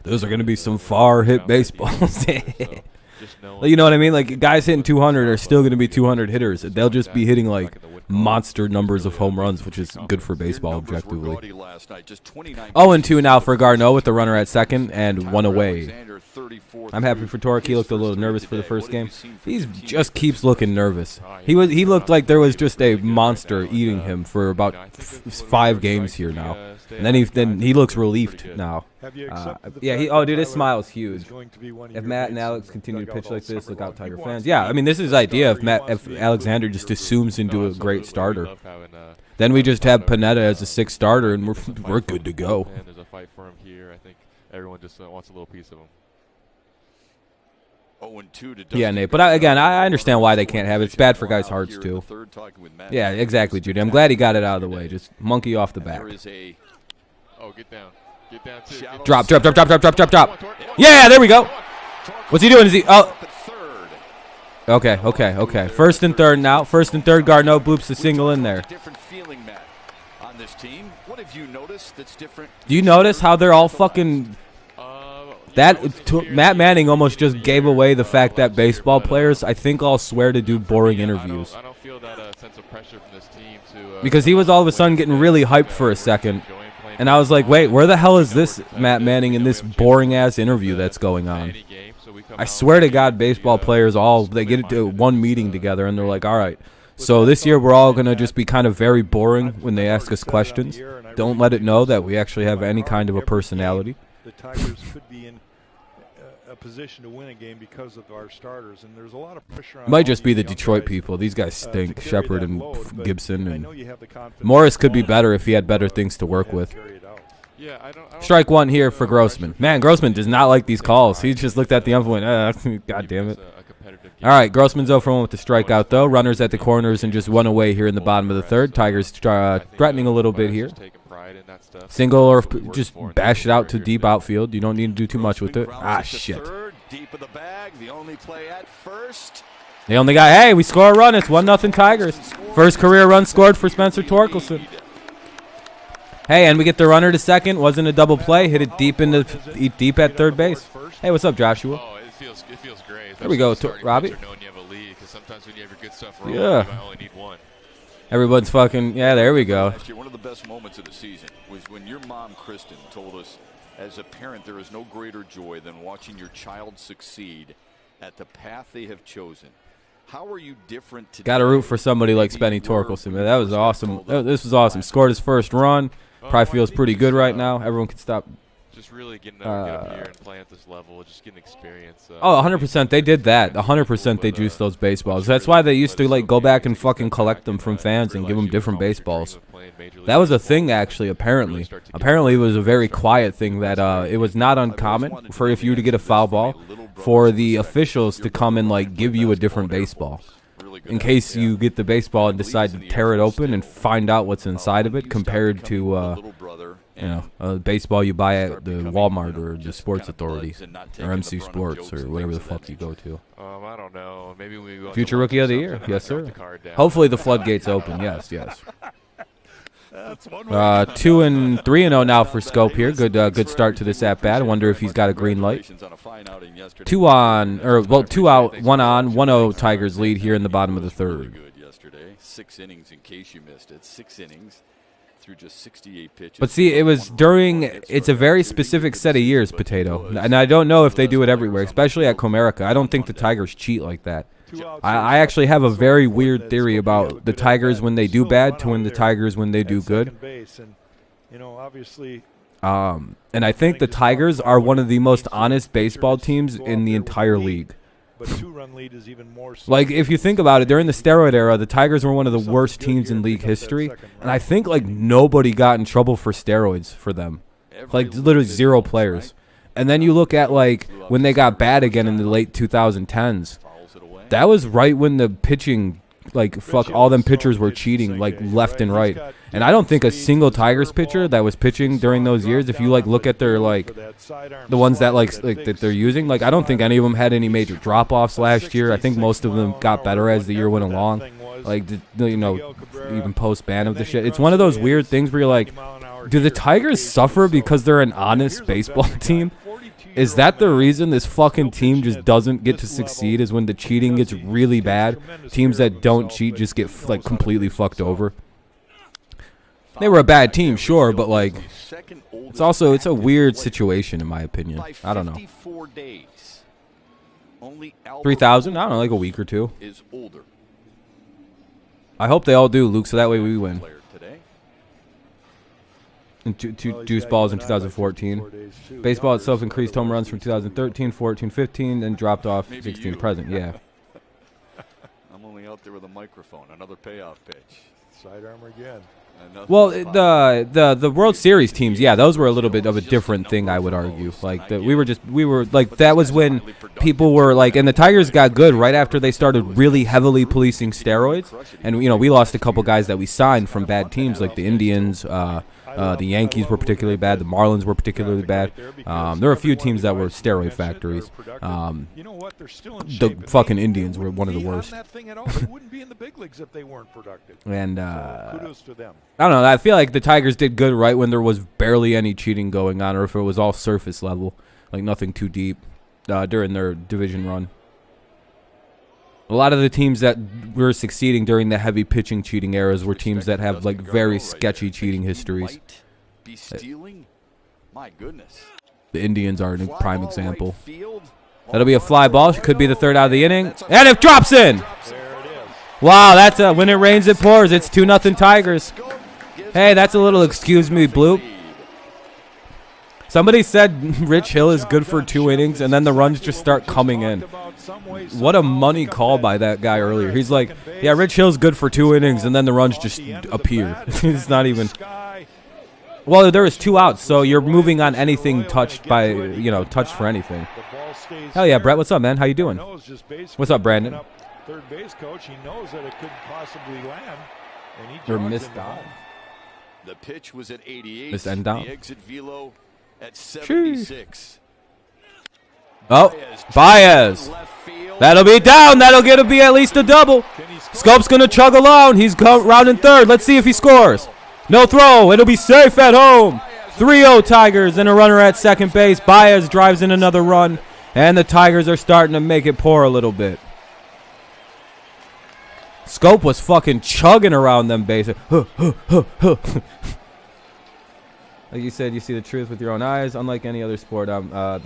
those are gonna be some far hit baseballs. You know what I mean? Like, guys hitting 200 are still gonna be 200 hitters. They'll just be hitting like monster numbers of home runs, which is good for baseball objectively. 0-2 now for Garneau with the runner at second and one away. I'm happy for Torque. He looked a little nervous for the first game. He just keeps looking nervous. He looked like there was just a monster eating him for about 5 games here now. And then he looks relieved now. Yeah, dude, his smile is huge. If Matt and Alex continue to pitch like this, look out, Tiger fans. Yeah, I mean, this is his idea. If Alexander just assumes into a great starter, then we just have Pineda as a 6th starter, and we're good to go. And there's a fight for him here. I think everyone just wants a little piece of him. Yeah, Nate, but again, I understand why they can't have it. It's bad for guys' hearts, too. Yeah, exactly, Judy. I'm glad he got it out of the way. Just monkey off the back. Oh, get down. Get down, too. Drop. Yeah, there we go. What's he doing? Is he... Oh. Okay. First and third now. First and third, Garneau bloops the single in there. Do you notice how they're all fucking... Matt Manning almost just gave away the fact that baseball players, I think, all swear to do boring interviews. I don't feel that sense of pressure from this team to... Because he was all of a sudden getting really hyped for a second. And I was like, wait, where the hell is this Matt Manning in this boring-ass interview that's going on? I swear to God, baseball players they get into one meeting together, and they're like, all right, so this year we're all going to just be kind of very boring when they ask us questions. Don't let it know that we actually have any kind of a personality. The Tigers could be in a position to win a game because of our starters, and there's a lot of pressure on. Might just be the Detroit people. These guys stink. Shepard and Gibson and Morris could be better if he had better things to work with. Strike one here for Grossman. Man, Grossman does not like these calls. He just looked at the envelope and went, God damn it. All right, Grossman's 0 for 1 with the strikeout, though. Runners at the corners and just one away here in the bottom of the third. Tigers threatening a little bit here. Single or just bash it out to deep outfield. You don't need to do too much with it. Ah, shit. They only got, hey, we score a run. It's 1-0 Tigers. First career run scored for Spencer Torkelson. Hey, and we get the runner to second. Wasn't a double play. Hit it deep at third base. Hey, what's up, Joshua? Oh, it feels great. There we go, Robbie. Knowing you have a lead, because sometimes when you have your good stuff rolling, yeah. You might only need one. Everyone's fucking, yeah, there we go. One of the best moments of the season was when your mom, Kristen, told us, as a parent, there is no greater joy than watching your child succeed at the path they have chosen. How are you different today? Got to root for somebody like Spenny Torkelson, man. That was awesome. This was awesome. Scored his first run. Probably feels pretty good right now. Everyone can stop. Just really getting get up here and playing at this level, just getting experience. 100%. They did that. 100% they juiced those baseballs. That's why they used to go back and fucking collect them from fans and give them different baseballs. That was a thing, actually, apparently. Apparently, it was a very quiet thing that it was not uncommon for if you were to get a foul ball for the officials to come and give you a different baseball. In case you get the baseball and decide to tear it open and find out what's inside of it compared to a baseball you buy at the Walmart or the Sports Authority or MC Sports or whatever the fuck you go to. I don't know. Maybe we go Future Rookie of the Year. Yes, sir. Hopefully the floodgates open. Yes. 2 and 3 and 0 now for Scope here. Good start to this at bat. I wonder if he's got a green light. 2 out, 1 on, 1-0 Tigers lead here in the bottom of the third. 6 innings in case you missed it. 6 innings through just 68 pitches. But see, it's a very specific set of years, Potato. And I don't know if they do it everywhere, especially at Comerica. I don't think the Tigers cheat like that. I actually have a very weird theory about the Tigers when they do bad to the Tigers when they do good. And I think the Tigers are one of the most honest baseball teams in the entire league. But 2-run lead is even more so. If you think about it, during the steroid era, the Tigers were one of the worst teams in league history. And I think nobody got in trouble for steroids for them. Literally 0 players. And then you look at when they got bad again in the late 2010s. That was right when the pitching like fuck, all them pitchers were cheating like left and right. And I don't think a single Tigers pitcher that was pitching during those years, if you like look at their like the ones that like that they're using, like I don't think any of them had any major drop-offs last year. I think most of them got better as the year went along. Like, you know, even post-ban of the shit. It's one of those weird things where you're like, do the Tigers suffer because they're an honest baseball team? Is that the reason this fucking team just doesn't get to succeed, is when the cheating gets really bad? Teams that don't cheat just get like completely fucked over. They were a bad team, sure, but like it's a weird situation in my opinion. I don't know. 3,000? I don't know, like a week or two. I hope they all do, Luke, so that way we win. And two juice balls in 2014. Baseball itself increased home runs from 2013, 14, 15, and dropped off 16 present. Yeah. I'm only out there with a microphone. Another payoff pitch. Sidearm again. Well, the World Series teams, yeah, those were a little bit of a different thing, I would argue. Like we were like, that was when people were like, and the Tigers got good right after they started really heavily policing steroids. And you know, we lost a couple guys that we signed from bad teams, like the Indians. The Yankees were particularly bad. The Marlins were particularly bad. There were a few teams that were steroid factories. The fucking Indians were one of the worst. And I don't know. I feel like the Tigers did good right when there was barely any cheating going on, or if it was all surface level, like nothing too deep during their division run. A lot of the teams that were succeeding during the heavy pitching cheating eras were teams that have like very sketchy cheating histories. My goodness. The Indians are a prime example. That'll be a fly ball. Could be the third out of the inning. And it drops in. Wow, that's a when it rains it pours. It's 2-0 Tigers. Hey, that's a little excuse me bloop. Somebody said Rich Hill is good for 2 innings, and then the runs just start coming in. What a money call by that guy earlier. He's like, yeah, Rich Hill's good for 2 innings, and then the runs just appear. It's not even. Well, there was 2 outs, so you're moving on anything touched by, you know, touched for anything. Hell yeah, Brett, what's up, man? How you doing? What's up, Brandon? Third base coach, he knows that it couldn't possibly land, and he or missed down. The pitch was at 88. Missed end down. The exit velo at 76. Oh, Baez. That'll be down. That'll get to be at least a double. Scope's going to chug along. He's rounding third. Let's see if he scores. No throw. It'll be safe at home. 3-0 Tigers and a runner at second base. Baez drives in another run, and the Tigers are starting to make it pour a little bit. Scope was fucking chugging around them bases. Like you said, you see the truth with your own eyes. Unlike any other sport, well,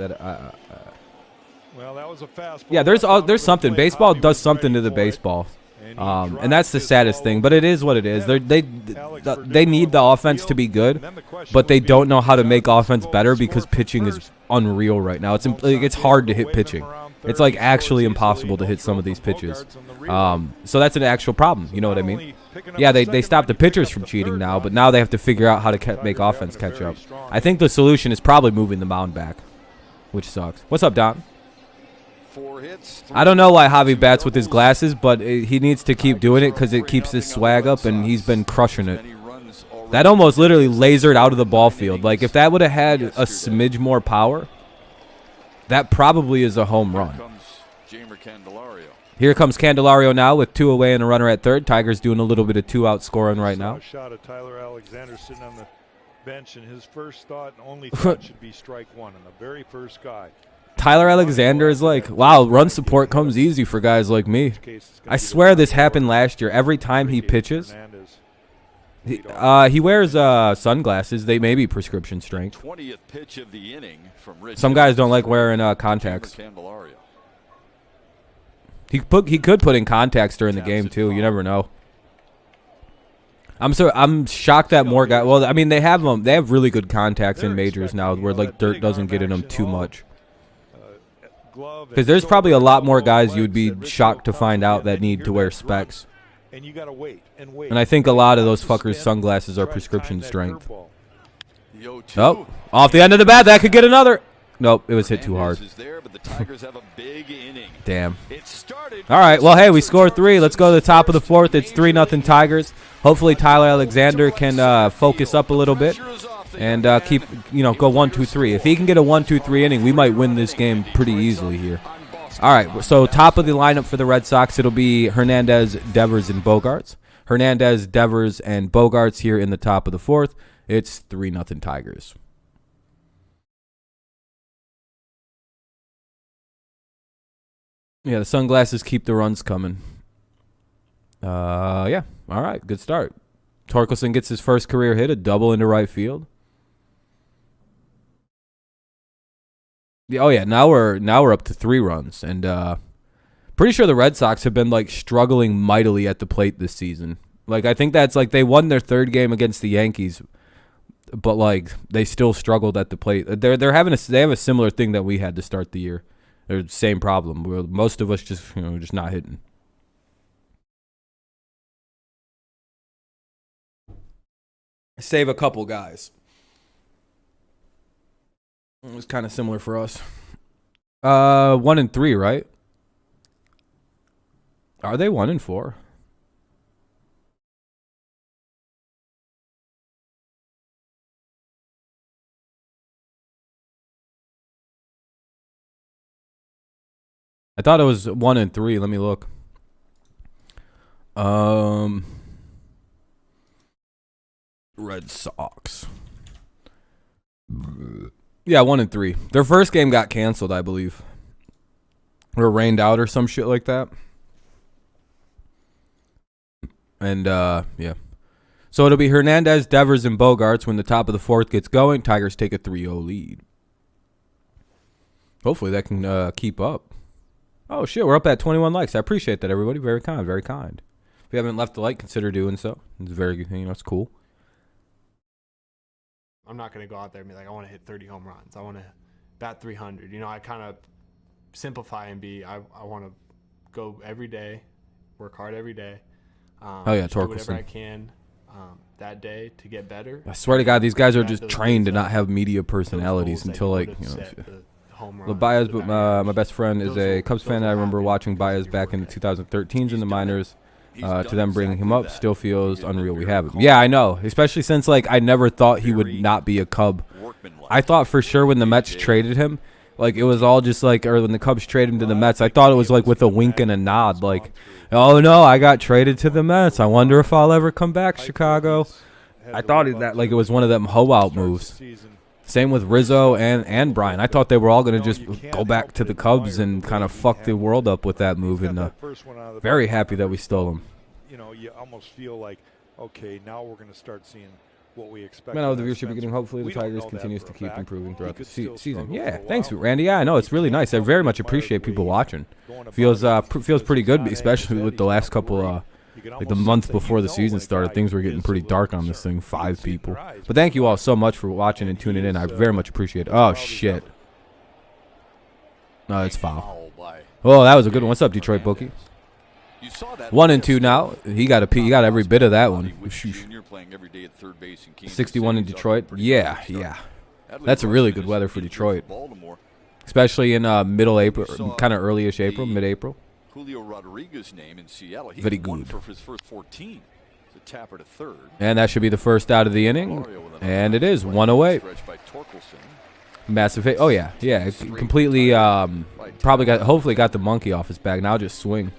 that was a fastball. Yeah, there's something. Baseball does something to the baseball, and that's the saddest thing. But it is what it is. They need the offense to be good, but they don't know how to make offense better because pitching is unreal right now. It's hard to hit pitching. It's like actually impossible to hit some of these pitches. So that's an actual problem. You know what I mean? Yeah, they stopped the pitchers from cheating now, but now they have to figure out how to make offense catch up. I think the solution is probably moving the mound back, which sucks. What's up, Don? I don't know why Javi bats with his glasses, but he needs to keep doing it because it keeps his swag up, and he's been crushing it. That almost literally lasered out of the ball field. Like, if that would have had a smidge more power, that probably is a home run. Here comes Candelario now with 2 away and a runner at third. Tigers doing a little bit of 2-out scoring right now. Shot of Tyler Alexander sitting on the bench, and his first thought and only thought should be strike one, and the very first guy. Tyler Alexander is like, wow, run support comes easy for guys like me. I swear this happened last year. Every time he pitches, he wears sunglasses. They may be prescription strength. Some guys don't like wearing contacts. He could put in contacts during the game too. You never know. I'm shocked that more guys. Well, I mean, they have them. They have really good contacts in majors now, where like dirt doesn't get in them too much. Because there's probably a lot more guys you would be shocked to find out that need to wear specs. And I think a lot of those fuckers' sunglasses are prescription strength. Oh, off the end of the bat, that could get another. Nope, it was hit too hard. Is there, but the Tigers have a big inning. Damn. It started. All right, well, hey, we scored 3. Let's go to the top of the 4th. It's 3-0 Tigers. Hopefully Tyler Alexander can focus up a little bit and keep, go 1-2-3. If he can get a 1-2-3 inning, we might win this game pretty easily here. All right, so top of the lineup for the Red Sox, it'll be Hernandez, Devers, and Bogarts. Hernandez, Devers, and Bogarts here in the top of the 4th. It's 3-0 Tigers. Yeah, the sunglasses keep the runs coming. Yeah. All right, good start. Torkelson gets his first career hit, a double into right field. Oh yeah, now we're up to 3 runs, and pretty sure the Red Sox have been like struggling mightily at the plate this season. Like I think that's like they won their 3rd game against the Yankees, but like they still struggled at the plate. They have a similar thing that we had to start the year. They're the same problem. Most of us just just not hitting. Save a couple guys. It was kind of similar for us. 1 and 3, right? Are they 1 and 4? I thought it was 1 and 3. Let me look. Red Sox. Yeah, 1 and 3. Their first game got canceled, I believe, or rained out or some shit like that. And yeah, so it'll be Hernandez, Devers, and Bogarts when the top of the 4th gets going. Tigers take a 3-0 lead. Hopefully that can keep up. Oh, shit, we're up at 21 likes. I appreciate that, everybody. Very kind, very kind. If you haven't left a like, consider doing so. It's very good, it's cool. I'm not going to go out there and be like, I want to hit 30 home runs. I want to bat 300. I kind of simplify and I want to go every day, work hard every day. Oh, yeah, do Torkelson. whatever I can that day to get better. I swear to God, these guys are just trained to not have media personalities until, like, Baez, but my best friend is a Cubs fan. I remember watching Baez back in the 2013s in the minors. To them bringing him up still feels unreal. We have him. Yeah, I know. Especially since, like, I never thought he would not be a Cub. I thought for sure when the Mets traded him, like, it was all just like, or when the Cubs traded him to the Mets, I thought it was like with a wink and a nod. Like, oh, no, I got traded to the Mets. I wonder if I'll ever come back, Chicago. I thought that, like, it was one of them hoe-out moves. Same with Rizzo and Brian. I thought they were all going to just go back to the Cubs and kind of fuck the world up with that move. And very happy that we stole him. You almost feel like, okay, now we're going to start seeing what we expect. Man, the viewership beginning. Hopefully the Tigers continues to keep improving throughout the season. Yeah, thanks, Randy. Yeah, I know. It's really nice. I very much appreciate people watching. Feels pretty good, especially with the last couple like the month before the season started, things were getting pretty dark on this thing. 5 people. But thank you all so much for watching and tuning in. I very much appreciate it. Oh, shit. No, it's foul. Oh, that was a good one. What's up, Detroit Bookie? 1 and 2 now. He got every bit of that one. 61 in Detroit. Yeah. That's a really good weather for Detroit. Especially in middle April, kind of early-ish April, mid-April. Julio Rodriguez's name in Seattle. He very good. For his first 14. It's a tapper to 3rd. And that should be the first out of the inning. And it is 1 away. Massive hit. Oh yeah. Completely. Hopefully got the monkey off his back. Now just swing.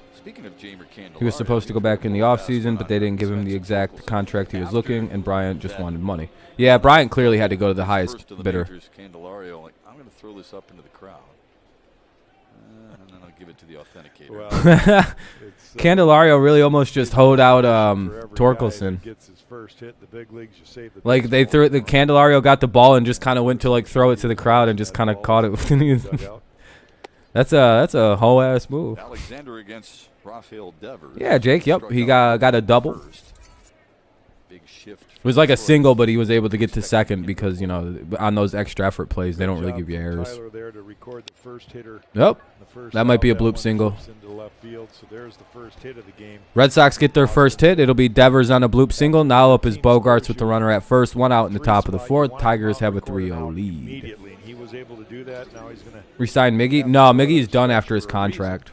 He was supposed to go back in the offseason, but they didn't give him the exact contract he was looking, and Bryant just wanted money. Yeah, Bryant clearly had to go to the highest bidder. I'm going to throw this up into the crowd. And then I'll give it to the authenticator. Well, Candelario really almost just hoed out Torkelson. Like they threw it, the Candelario got the ball and just kind of went to like throw it to the crowd and just kind of caught it. That's a whole ass move. Alexander against Rafael Devers. Yeah, Jake. Yep, he got a double. shift. It was like a single, but he was able to get to second because, you know, on those extra effort plays, they don't really give you errors. Tyler there to record the first hitter. Yep. First that might be a out, bloop that single. one into left field, so there's the first hit of the game. Red Sox get their first hit. It'll be Devers on a bloop single. Now up is Bogarts with the runner at first. One out in the top of the fourth. Tigers have a 3-0 lead. Immediately, and he was able to do that. Now he's going to resign Miggy. No, Miggy's done after his contract.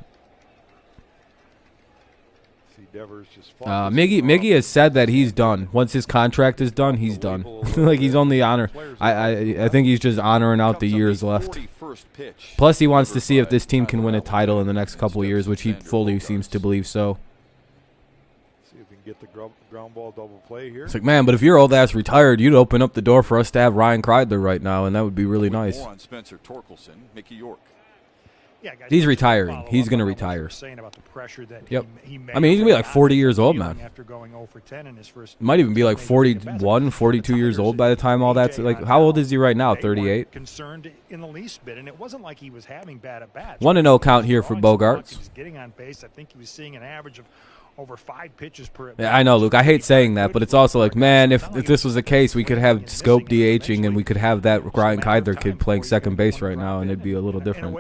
see Devers just Miggy has said that he's done. Once his contract is done, he's done. Like he's only honor. I think he's just honoring out the years left. Plus, he wants to see if this team can win a title in the next couple of years, which he fully seems to believe so. See if we can get the ground ball double play here. It's like, man, but if your old ass retired, you'd open up the door for us to have Ryan Kreidler right now, and that would be really nice. Yeah, guys, He's retiring. He's going to retire. Yep. He I mean, he's going to be like 40 years old, man. After going 0 for 10 in his first Might even be like 41, 42 years old by the time all that's like. How old is he right now? 38. Concerned in the least bit, and it wasn't like he was having bad at bats. 1-0 count here for Bogarts. He was getting on base. I think he was seeing an average of over 5 pitches per. Yeah, I know, Luke. I hate saying that, but it's also like, man, if this was the case, we could have Scope DHing and we could have that Ryan Kreidler kid playing second base right now, and it'd be a little different.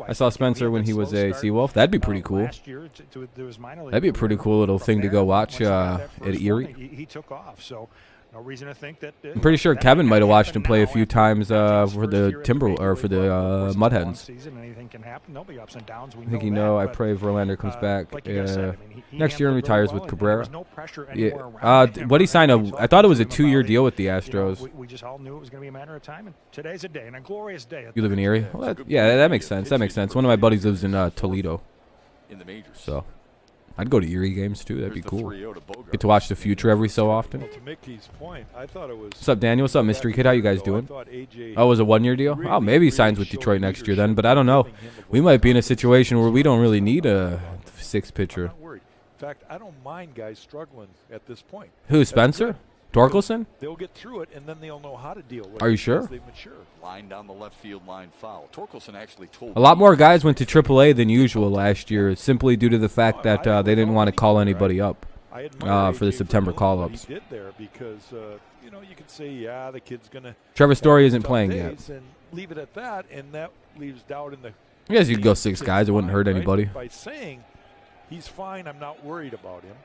I saw Spencer when he was a Seawolf. That'd be pretty cool. That'd be a pretty cool little thing to go watch at Erie. He took off, so no reason to think that. I'm pretty sure Kevin might have watched him play a few times for the Mud Hens. I think I pray Verlander comes back next year and retires with Cabrera. Yeah. What he signed I thought it was a 2-year deal with the Astros. We just all knew it was going to be a matter of time, and today's a day, and a glorious day. You live in Erie? Well, that makes sense. That makes sense. One of my buddies lives in Toledo. So I'd go to Erie games too. That'd be cool. Get to watch the future every so often. Well, to Mickey's point, I thought it was. What's up, Daniel? What's up, Mystery Kid? How you guys doing? Oh, it was a 1-year deal? Oh, maybe he signs with Detroit next year then, but I don't know. We might be in a situation where we don't really need a 6th pitcher. I'm not worried. In fact, I don't mind guys struggling at this point. Who, Spencer? Torkelson? They'll get through it, and then they'll know how to deal with it. Are you sure? They mature. Line down the left field line foul. Torkelson actually told A lot more guys went to AAA than usual last year, simply due to the fact that they didn't want to call anybody up for the September call-ups. He did there because you could say, yeah, the kid's gonna. Trevor Story isn't playing yet. And leave it at that, and that leaves doubt in the. I guess you could go 6 guys; it wouldn't hurt anybody. By saying he's fine, I'm not worried about him,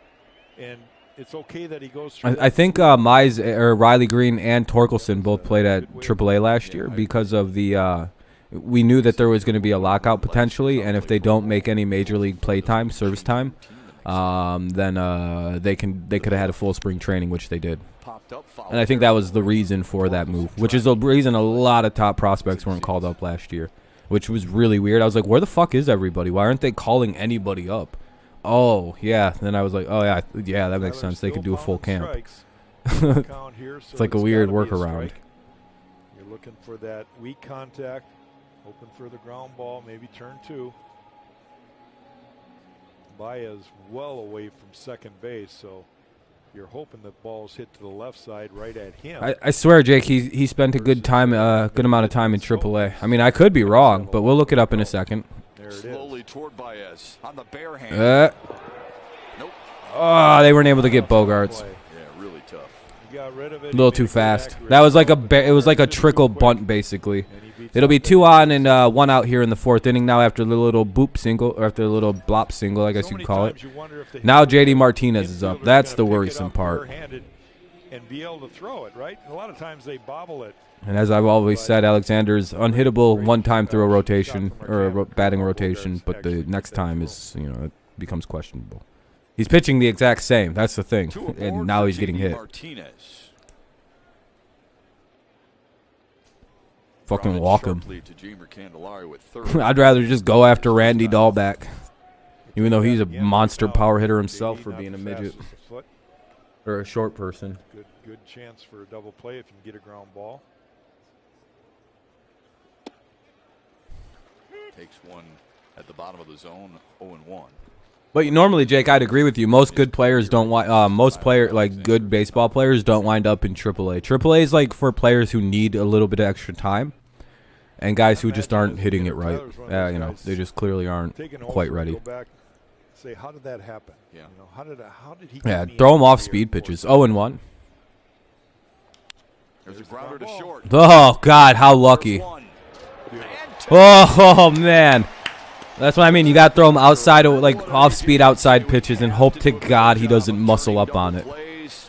and it's okay that he goes through. I think Riley Green and Torkelson both played at AAA last year because of the. We knew that there was going to be a lockout potentially, and if they don't make any major league play time, service time, then they could have had a full spring training, which they did. And I think that was the reason for that move, which is the reason a lot of top prospects weren't called up last year, which was really weird. I was like, where the fuck is everybody? Why aren't they calling anybody up? Oh, yeah. Then I was like, oh, yeah, that makes sense. They could do a full camp. It's like a weird workaround. You're looking for that weak contact, hoping for the ground ball, maybe turn 2. Baez well away from second base, so you're hoping the ball's hit to the left side right at him. I swear, Jake, he spent a good amount of time in AAA. I mean, I could be wrong, but we'll look it up in a second. Slowly toward Baez on the bare hand. Nope. Oh, they weren't able to get Bogarts. Yeah, really tough. Got rid of it. A little too fast. That was like it was like a trickle bunt basically. It'll be 2 on and 1 out here in the 4th inning now after the little boop single, or after the little blop single, I guess you'd call it. Now JD Martinez is up. That's the worrisome part. And be able to throw it, right? A lot of times they bobble it. And as I've always said, Alexander's unhittable one time through a rotation or a batting rotation, but the next time is, it becomes questionable. He's pitching the exact same. That's the thing. And now he's getting hit. Fucking walk him. I'd rather just go after Randy Dahlback, even though he's a monster power hitter himself for being a midget or a short person. Good chance for a double play if you can get a ground ball. Takes one at the bottom of the zone, 0-1. But normally, Jake, I'd agree with you. Most good players don't good baseball players don't wind up in AAA. AAA is like for players who need a little bit of extra time, and guys who just aren't hitting it right. They just clearly aren't quite ready. Say, how did that happen? Yeah. How did he? Yeah, throw him off speed pitches. 0-1. There's a grounder to short. Oh, God, how lucky. Oh, man. That's what I mean. You got to throw him outside, like off-speed outside pitches and hope to God he doesn't muscle up on it.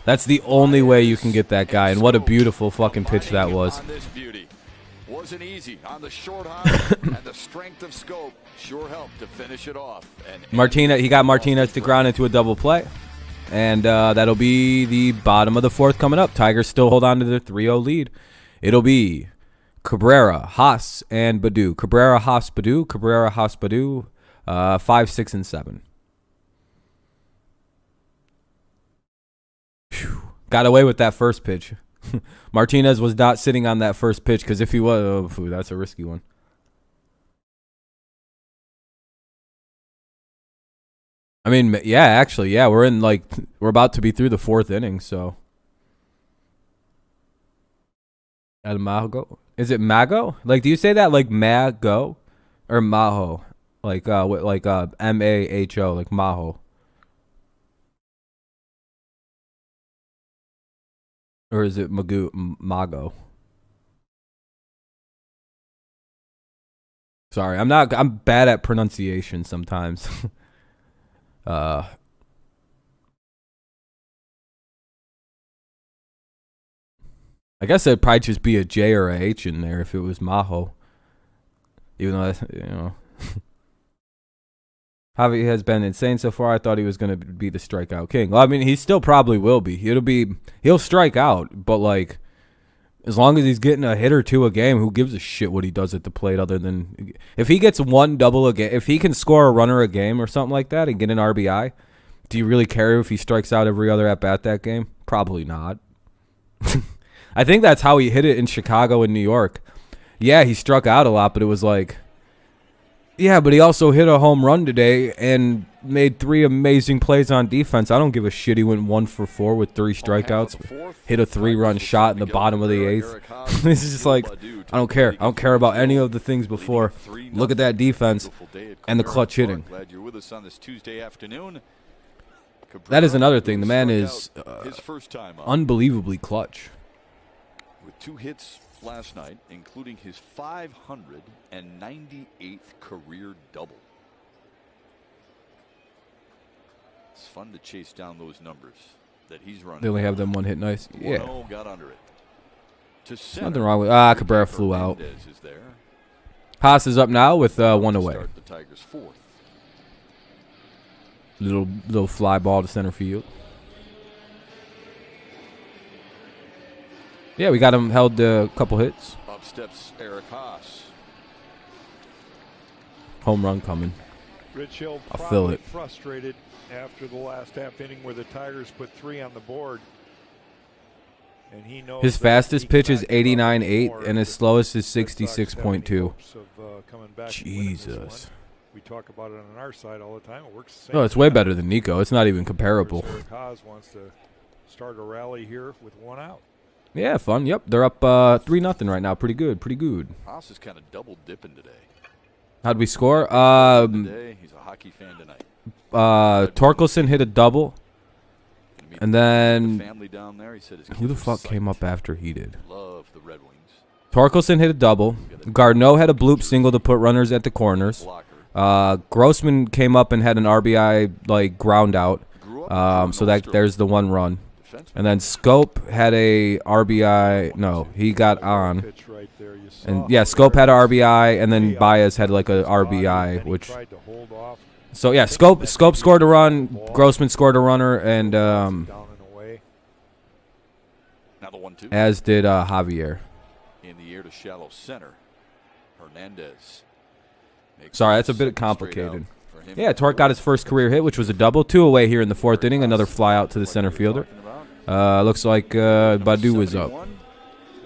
That's the only way you can get that guy, and what a beautiful fucking pitch that was. Wasn't easy on the short hop, and the strength of scope sure helped to finish it off. He got Martinez to ground into a double play, and that'll be the bottom of the fourth coming up. Tigers still hold on to their 3-0 lead. It'll be Cabrera, Haas, and Baddoo. Cabrera, Haas, Baddoo, 5, 6, and 7. Whew. Got away with that first pitch. Martinez was not sitting on that first pitch, because if he was, that's a risky one. I mean, yeah, actually, yeah, we're about to be through the fourth inning, so. El Mago? Is it Mago? Like, do you say that like Mago or Maho? Like M-A-H-O, like Maho. Or is it Mago? Sorry, I'm bad at pronunciation sometimes. I guess it'd probably just be a J or a H in there if it was Maho. Even though, Javi has been insane so far. I thought he was going to be the strikeout king. Well, I mean, he still probably will be. He'll strike out, but like, as long as he's getting a hit or two a game, who gives a shit what he does at the plate other than if he gets one double a game, if he can score a runner a game or something like that and get an RBI, do you really care if he strikes out every other at bat that game? Probably not. I think that's how he hit it in Chicago and New York. Yeah, he struck out a lot, but it was like, yeah, but he also hit a home run today and made 3 amazing plays on defense. I don't give a shit. He went 1 for 4 with 3 strikeouts, hit a 3-run shot in the bottom of the 8th. This is just like, I don't care. I don't care about any of the things before. Look at that defense and the clutch hitting. That is another thing. The man is unbelievably clutch. With 2 hits last night, including his 598th career double. It's fun to chase down those numbers that he's running. They only have them 1 hit nice. Yeah. Got under it. Nothing wrong with Cabrera flew out. Haas is up now with 1 away. The Tigers' 4th. Little fly ball to center field. Yeah, we got him held a couple hits. Up steps Eric Haas. Home run coming. Rich Hill I'll feel it. Frustrated after the last half inning where the Tigers put 3 on the board. And he knows his fastest pitch is 89.8 and his slowest is 66.2. Jesus. We talk about it on our side all the time. It works the same. No, it's way better than Nico. It's not even comparable. Eric Haas wants to start a rally here with 1 out. Yeah, fun. Yep, they're up 3-0 right now. Pretty good. Haas is kind of double dipping today. How'd we score? Today, he's a hockey fan tonight. Torkelson hit a double, and then family down there. He said who the fuck came up after he did? Love the Red Wings. Torkelson hit a double. Garneau had a bloop single to put runners at the corners. Grossman came up and had an RBI like ground out. So there's the 1 run. And then Scope had a RBI. No, he got on. And yeah, Scope had an RBI, and then Baez had like a RBI, which. So yeah, Scope scored a run. Grossman scored a runner, and as did Javier. In the air to shallow center, Hernandez. Sorry, that's a bit complicated. Yeah, Torque got his first career hit, which was a double. 2 away here in the 4th inning. Another fly out to the center fielder. Looks like Baddoo is up. Got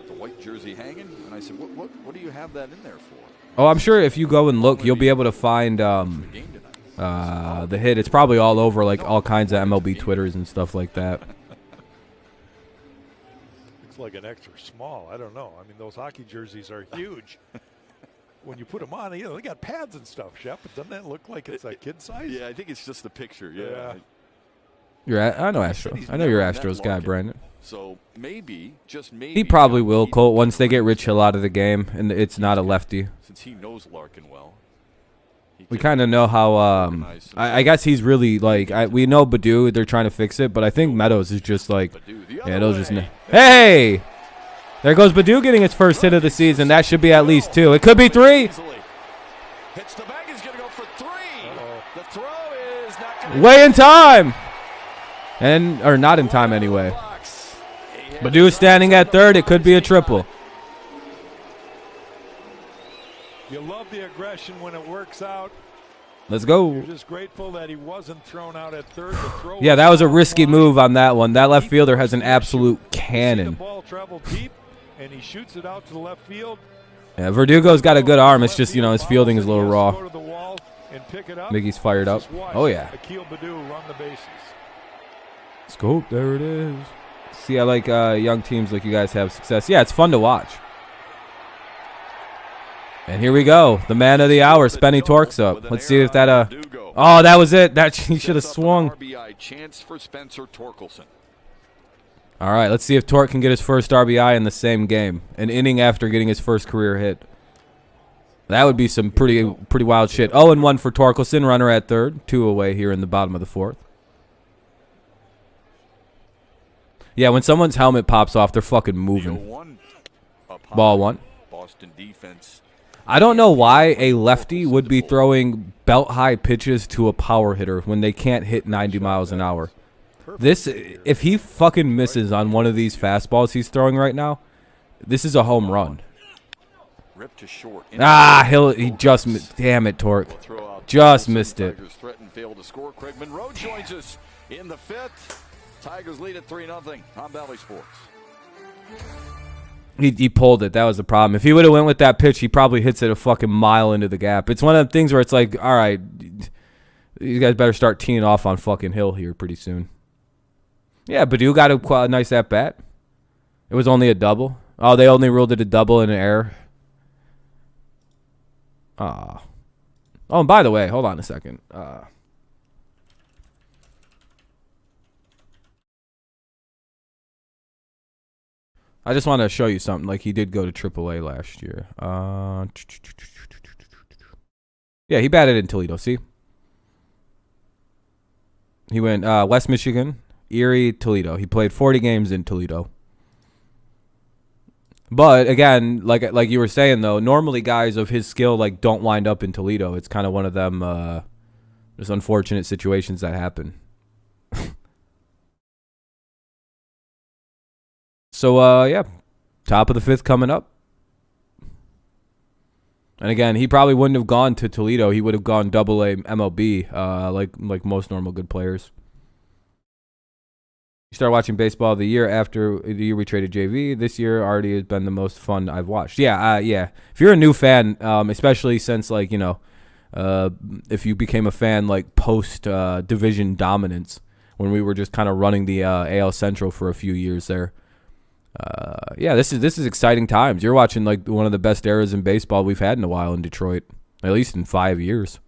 the white jersey hanging, and I said, "What do you have that in there for?" Oh, I'm sure if you go and look, you'll be able to find the hit. It's probably all over like all kinds of MLB Twitters and stuff like that. Looks like an extra small. I don't know. I mean, those hockey jerseys are huge. When you put them on, they got pads and stuff, Shep. But doesn't that look like it's a kid size? Yeah, I think it's just the picture. Yeah. I know Astros. I know you're Astros guy, Brandon. So maybe, just maybe, He probably will, Colt, once they get Rich Hill out of the game and it's not a lefty. Since he knows Larkin well. We kind of know how, I guess he's really, like, we know Badu, they're trying to fix it, but I think Meadows is just like, yeah, they'll just, hey! There goes Badu getting his first hit of the season. That should be at least 2. It could be 3. Hits the bag, he's going to go for 3. The throw is not going to Way in time! Or not in time anyway. Badu standing at third. It could be a triple. You love the aggression when it works out. Let's go. You're just grateful that he wasn't thrown out at third. The throw Yeah, that was a risky move on that one. That left fielder has an absolute cannon. The ball traveled deep, and he shoots it out to the left field. Yeah, Verdugo's got a good arm. It's just, his fielding is a little raw. Miggy's fired up. Oh, yeah. Akil Badu run the bases. Scope, there it is. See, I like young teams like you guys have success. Yeah, it's fun to watch. And here we go. The man of the hour, Spenny Torques up. Let's see if that, oh, that was it. That he should have swung. All right, let's see if Torque can get his first RBI in the same game. An inning after getting his first career hit. That would be some pretty wild shit. 0-1 for Torkelson, runner at third. 2 away here in the bottom of the 4th. Yeah, when someone's helmet pops off, they're fucking moving. Ball 1. Boston defense. I don't know why a lefty would be throwing belt-high pitches to a power hitter when they can't hit 90 miles an hour. If he fucking misses on one of these fastballs he's throwing right now, this is a home run. He just, damn it, Torque. Just missed it. Craig Monroe joins us in the 5th. Tigers lead at 3-0 on Valley Sports. He pulled it. That was the problem. If he would have went with that pitch, he probably hits it a fucking mile into the gap. It's one of the things where it's like, all right, you guys better start teeing off on fucking Hill here pretty soon. Yeah, Badu got a nice at-bat. It was only a double. Oh, they only ruled it a double and an error. Oh, and by the way, hold on a second. I just want to show you something. Like, he did go to AAA last year. Yeah, he batted in Toledo. See? He went West Michigan, Erie, Toledo. He played 40 games in Toledo. But, again, like you were saying, though, normally guys of his skill, like, don't wind up in Toledo. It's kind of one of them just unfortunate situations that happen. So, yeah, top of the 5th coming up. And again, he probably wouldn't have gone to Toledo. He would have gone AA MLB, like most normal good players. You start watching baseball of the year after the year we traded JV. This year already has been the most fun I've watched. Yeah. If you're a new fan, especially since, like, if you became a fan like post division dominance when we were just kind of running the AL Central for a few years there. Yeah, this is exciting times. You're watching like one of the best eras in baseball we've had in a while in Detroit, at least in 5 years.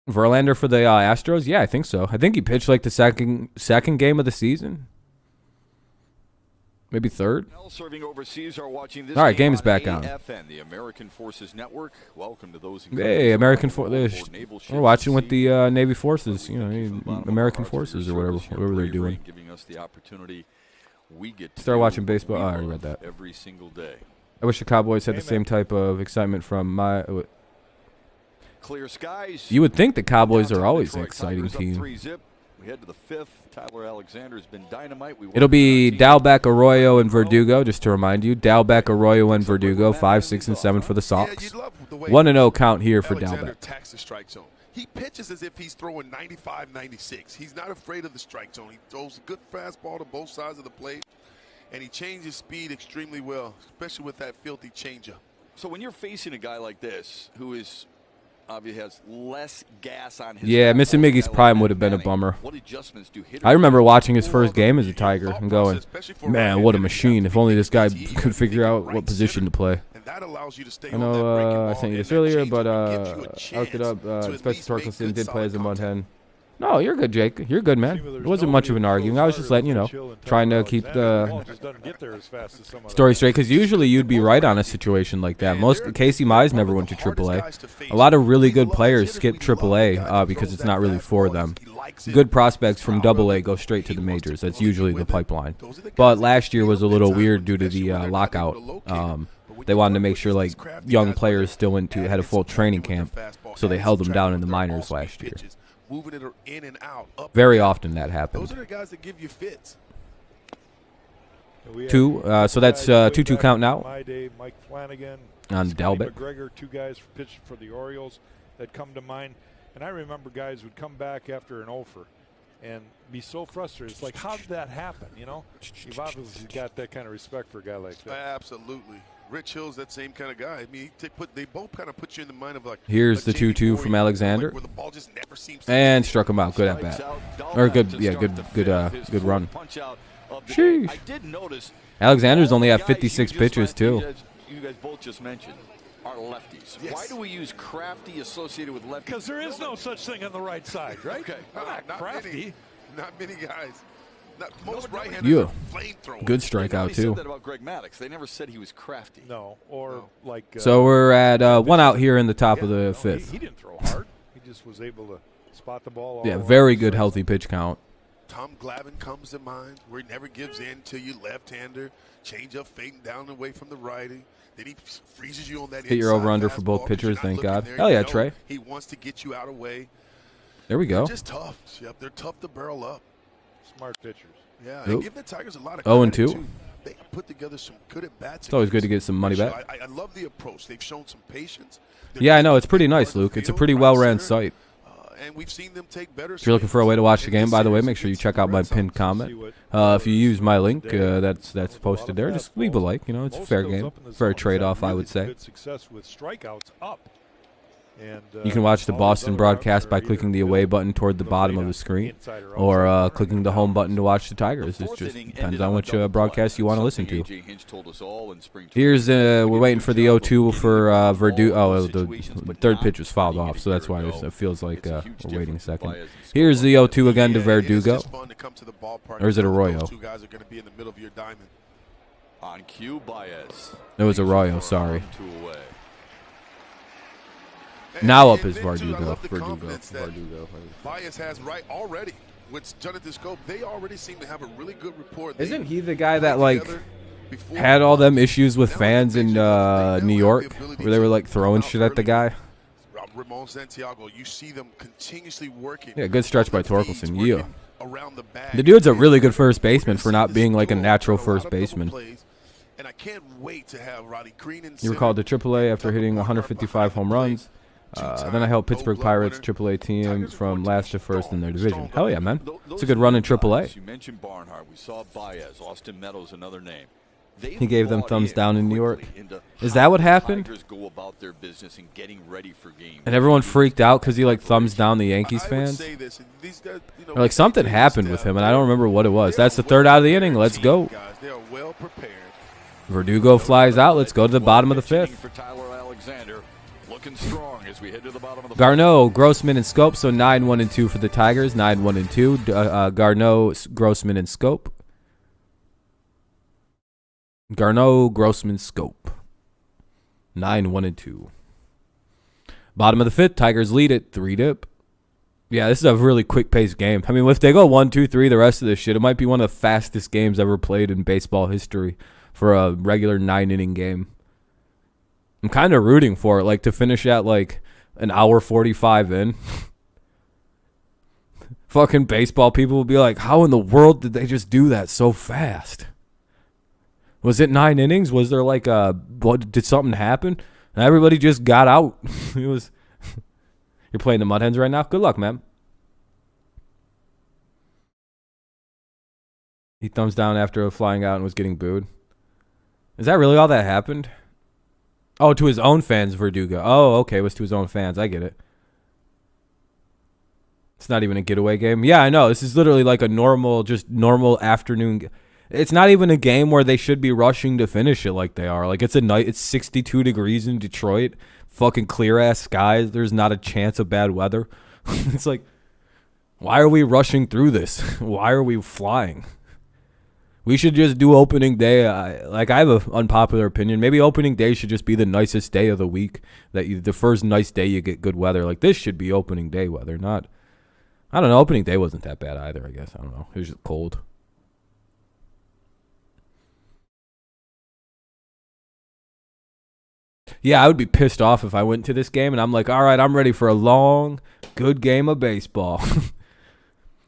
Verlander for the Astros? Yeah, I think so. I think he pitched like the second game of the season. Maybe third. Serving overseas are watching this. All right, game is back on. The American Forces Network. Welcome to those. Hey, American Forces. We're watching with the Navy Forces. American Forces or whatever they're doing. Giving us the opportunity. We get to start watching baseball. Oh, I already read that. Every single day. I wish the Cowboys had the same type of excitement from my. Clear skies. You would think the Cowboys are always an exciting team. We head to the 5th. Tyler Alexander's been dynamite. It'll be Dalbec, Arroyo, and Verdugo, just to remind you. Dalbec, Arroyo, and Verdugo, 5, 6, and 7 for the Sox. 1-0 count here for Dalbec. He pitches as if he's throwing 95, 96. He's not afraid of the strike zone. He throws a good fastball to both sides of the plate, and he changes speed extremely well, especially with that filthy changeup. So when you're facing a guy like this who is obviously has less gas on his missing Miggy's prime would have been a bummer. I remember watching his first game as a Tiger and going, man, what a machine. If only this guy could figure out what position to play. I know I sent you this earlier, but I looked it up. Spencer Torkelson did play as a mud hen. No, you're good, Jake. You're good, man. It wasn't much of an arguing. I was just letting trying to keep the story straight, because usually you'd be right on a situation like that. Casey Mize never went to AAA. A lot of really good players skip AAA because it's not really for them. Good prospects from AA go straight to the majors. That's usually the pipeline. But last year was a little weird due to the lockout. They wanted to make sure like young players still had a full training camp, so they held them down in the minors last year. Very often that happens. Those are the guys that give you fits. Two, so that's 2-2 count now. My day, Mike Flanagan, on Delbert. McGregor, two guys pitched for the Orioles that come to mind. And I remember guys would come back after an offer and be so frustrated. It's like, how did that happen? You've obviously got that kind of respect for a guy like that. Absolutely. Rich Hill's that same kind of guy. I mean, they both kind of put you in the mind of like. Here's the 2-2 from Alexander, and struck him out. Good at bat, or good run. Sheesh. Alexander's only had 56 pitches too. You guys both just mentioned are lefties. Yes. Why do we use crafty associated with lefties? Because there is no such thing on the right side, right? Okay. Not crafty. Not many guys. Most right-handers are flamethrowers. Good strikeout too. Said that about Greg Maddux. They never said he was crafty. No, or like. So we're at one out here in the top of the fifth. He didn't throw hard. He just was able to spot the ball. Yeah, very good, healthy pitch count. Tom Glavine comes to mind, where he never gives in to you left-hander. Change up, fading down and away from the righty. Then he freezes you on that. Hit your over/under for both pitchers, thank God. There. Hell yeah, Trey. He wants to get you out of way. There we go. They're just tough. Yep, they're tough to barrel up. Smart pitchers. Yeah, and give the Tigers a lot of 0-2. too. They put together some good at-bats. It's always good to get some money back. I love the approach. They've shown some patience. Yeah, I know. It's pretty nice, Luke. It's a pretty well-ran site. And we've seen them take better. If you're looking for a way to watch the game, by the way, make sure you check out my pinned comment. If you use my link, that's posted there. Just leave a like. It's a fair game, fair trade-off, I would say. Good success with strikeouts up. And, you can watch the Boston broadcast by clicking the away button toward the bottom of the screen, or clicking the home button to watch the Tigers. It just depends on which broadcast you want to listen to. Here's we're waiting for the 0-2 for Verdugo. Oh, the third pitch was fouled off, so that's why it feels like we're waiting a second. Here's the 0-2 again to Verdugo. Or is it Arroyo? On cue, Baez. It was Arroyo, sorry. Now up is Verdugo. Baez has right already. With Jonathan Scope, they already seem to have a really good rapport. Isn't he the guy that had all them issues with fans in New York, where they were throwing shit at the guy? Ramon Santiago, you see them continuously working. Yeah, good stretch by Torkelson. Yeah. The dude's a really good first baseman for not being a natural first baseman. And I can't wait to have Riley Green in. You were called to AAA after hitting 155 home runs. Then I helped Pittsburgh Pirates AAA team from last to first in their division. Hell yeah, man. It's a good run in AAA. You mentioned Barnhart. We saw Baez. Austin Meadows, another name. He gave them thumbs down in New York. Is that what happened? And everyone freaked out because he thumbs down the Yankees fans? Or something happened with him, and I don't remember what it was. That's the third out of the inning. Let's go. Verdugo flies out. Let's go to the bottom of the fifth. Garneau, Grossman, and Scope. So 9-1-2 for the Tigers. 9-1-2. Garneau, Grossman, and Scope. Garneau, Grossman, Scope. 9-1-2. Bottom of the fifth. Tigers lead it 3-dip. Yeah, this is a really quick-paced game. I mean, if they go 1-2-3 the rest of this shit, it might be one of the fastest games ever played in baseball history for a regular 9-inning game. I'm kind of rooting for it, to finish at, an hour 45 in. Fucking baseball people will be like, how in the world did they just do that so fast? Was it 9 innings? Was there, did something happen? And everybody just got out. It was... You're playing the Mud Hens right now? Good luck, man. He thumbs down after flying out and was getting booed. Is that really all that happened? Oh, to his own fans, Verdugo. Oh, okay, it was to his own fans. I get it. It's not even a getaway game. Yeah, I know. This is literally a normal afternoon. It's not even a game where they should be rushing to finish it like they are. It's a night. It's 62 degrees in Detroit. Fucking clear-ass skies. There's not a chance of bad weather. It's Why are we rushing through this? Why are we flying? We should just do opening day. I have an unpopular opinion. Maybe opening day should just be the nicest day of the week. The first nice day you get good weather. Like, this should be opening day weather, not... I don't know. Opening day wasn't that bad either, I guess. I don't know. It was just cold. Yeah, I would be pissed off if I went to this game and I'm like, all right, I'm ready for a long, good game of baseball.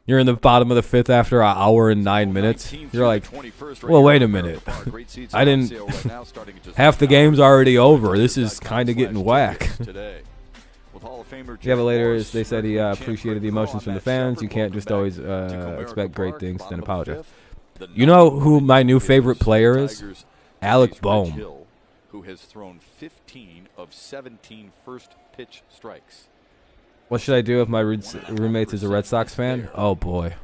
You're in the bottom of the fifth after an hour and 9 minutes. You're like, well, wait a minute. I didn't. Half the game's already over. This is kind of getting whack. Yeah, but later they said he appreciated the emotions from the fans. You can't just always expect great things, then apologize. You know who my new favorite player is? Alec Boehm. Who has thrown 15 of 17 first pitch strikes. What should I do if my roommate is a Red Sox fan? Oh, boy.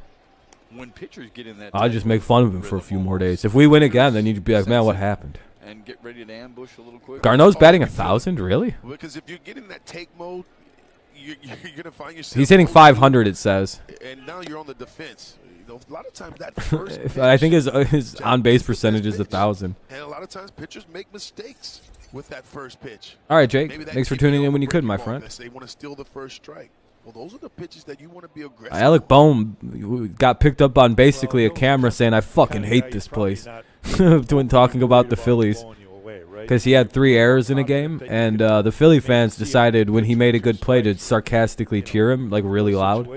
When pitchers get in that, I'll just make fun of him for a few more days. If we win again, then you'd be like, man, what happened? And get ready to ambush a little quick. Garneau's batting 1,000, really? Because if you get in that take mode, you're going to find yourself. He's hitting 500, it says. And now you're on the defense. You know, a lot of times that first pitch, I think his on-base percentage is 1,000. And a lot of times pitchers make mistakes with that first pitch. All right, Jake. Thanks for tuning in when you could, my friend. They want to steal the first strike. Well, those are the pitches that you want to be aggressive. Alec Boehm got picked up on basically a camera saying, I fucking hate this place. When talking about the Phillies. Because he had 3 errors in a game. And the Philly fans decided when he made a good play to sarcastically cheer him, like really loud.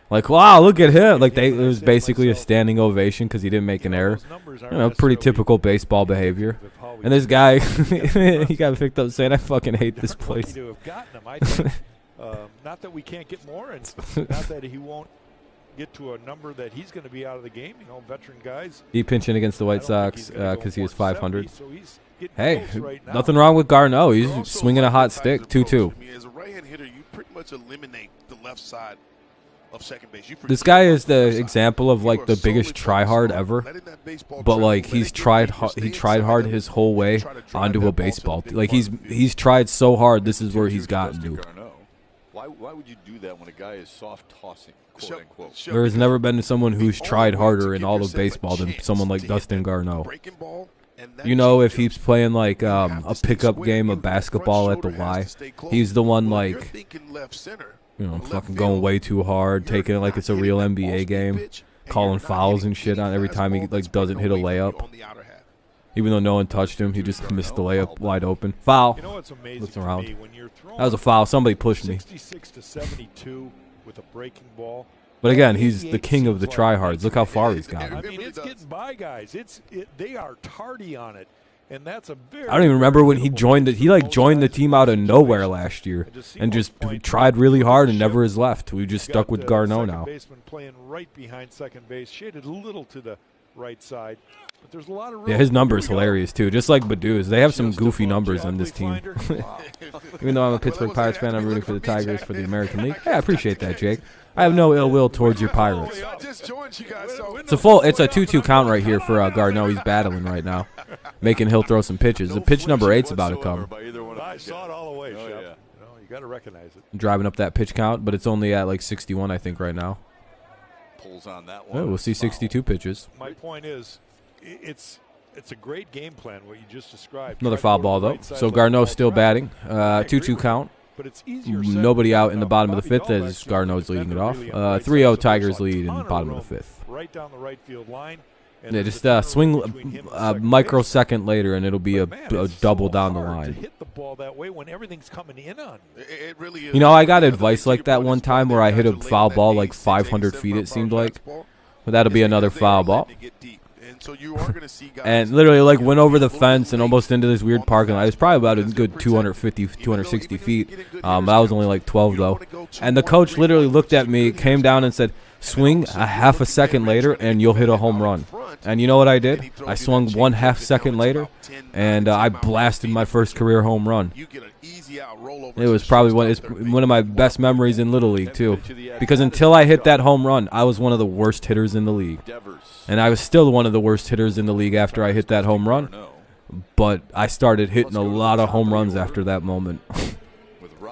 Like, wow, look at him. Like, it was basically a standing ovation because he didn't make an error. You know, pretty typical baseball behavior. And this guy, he got picked up saying, I fucking hate this place. Not that we can't get more, and not that he won't get to a number that he's going to be out of the game. You know, veteran guys. He pinching against the White Sox because he was 500. Hey, nothing wrong with Garneau. He's swinging a hot stick, 2-2. As a right-hand hitter, you pretty much eliminate the left side of second base. This guy is the example of like the biggest tryhard ever, but like he tried hard his whole way onto a baseball. Like he's tried so hard. This is where he's gotten to. Why would you do that when a guy is soft tossing, quote unquote? There has never been someone who's tried harder in all of baseball than someone like Dustin Garneau. You know, if he's playing like a pickup game of basketball at the Y, he's the one like, you know, fucking going way too hard, taking it like it's a real NBA game, calling fouls and shit on every time he like doesn't hit a layup. Even though no one touched him, he just missed the layup wide open. Foul. Looks around. That was a foul. Somebody pushed me. 66 to 72 with a breaking ball. But again, he's the king of the tryhards. Look how far he's gotten. I mean, it's getting by guys. They are tardy on it. And that's a very, I don't even remember when he joined it. He like joined the team out of nowhere last year and just tried really hard and never has left. We just stuck with Garneau now. Baseman playing right behind second base, shaded a little to the right side. But there's a lot of room. Yeah, his number is hilarious too. Just like Badu's, they have some goofy numbers on this team. Even though I'm a Pittsburgh Pirates fan, I'm rooting for the Tigers for the American League. Hey, I appreciate that, Jake. I have no ill will towards your Pirates. It's a 2-2 count right here for Garneau. He's battling right now, making he'll throw some pitches. The pitch number 8's about to come. I saw it all the way. Oh, yeah. You got to recognize it. Driving up that pitch count, but it's only at like 61, I think, right now. Pulls on that one. Oh, we'll see 62 pitches. My point is, it's a great game plan what you just described. Another foul ball though. So Garneau's still batting. 2-2 count. But it's easier Nobody out in the bottom of the fifth as Garneau's leading it off. 3-0 Tigers lead in the bottom of the fifth. Right down the right field line. Yeah, just swing a microsecond later, and it'll be a double down the line. Hit the ball that way when everything's coming in on you. You know, I got advice like that one time where I hit a foul ball like 500 feet, it seemed like. But that'll be another foul ball. And literally like went over the fence and almost into this weird parking lot. It was probably about a good 250, 260 feet. I was only like 12 though. And the coach literally looked at me, came down and said, swing a half a second later and you'll hit a home run. And you know what I did? I swung 1/2 second later and I blasted my first career home run. It was probably one of my best memories in Little League too. Because until I hit that home run, I was one of the worst hitters in the league. And I was still one of the worst hitters in the league after I hit that home run. But I started hitting a lot of home runs after that moment.